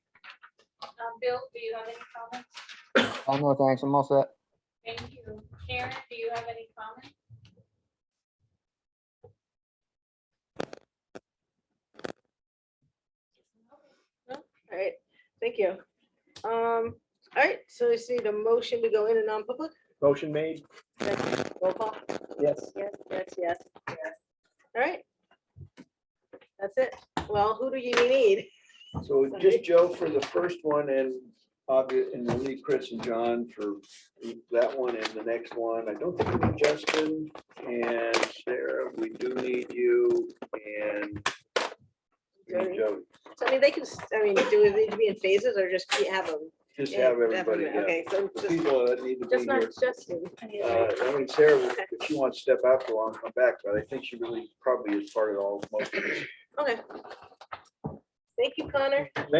Speaker 1: Bill, do you have any comments?
Speaker 4: No, thanks. I'm all set.
Speaker 1: Thank you. Karen, do you have any comments?
Speaker 3: All right, thank you. All right, so I just need a motion to go in a non-public.
Speaker 6: Motion made,
Speaker 3: Roll call.
Speaker 6: yes.
Speaker 3: Yes, yes, yes. All right. That's it. Well, who do you need?
Speaker 5: So just Joe for the first one and and we'll need Chris and John for that one and the next one. I don't think we need Justin and Sarah. We do need you and we need Jody.
Speaker 3: So I mean, they can, I mean, do we need to be in phases or just have them?
Speaker 5: Just have everybody, yeah.
Speaker 3: Okay, so
Speaker 5: The
Speaker 3: just,
Speaker 5: people that need to be
Speaker 3: just not
Speaker 5: here.
Speaker 3: Justin.
Speaker 5: I mean, Sarah, if she wants to step out for a while and come back, but I think she really probably is part of most of this.
Speaker 3: Okay. Thank you, Connor.
Speaker 6: Thank you.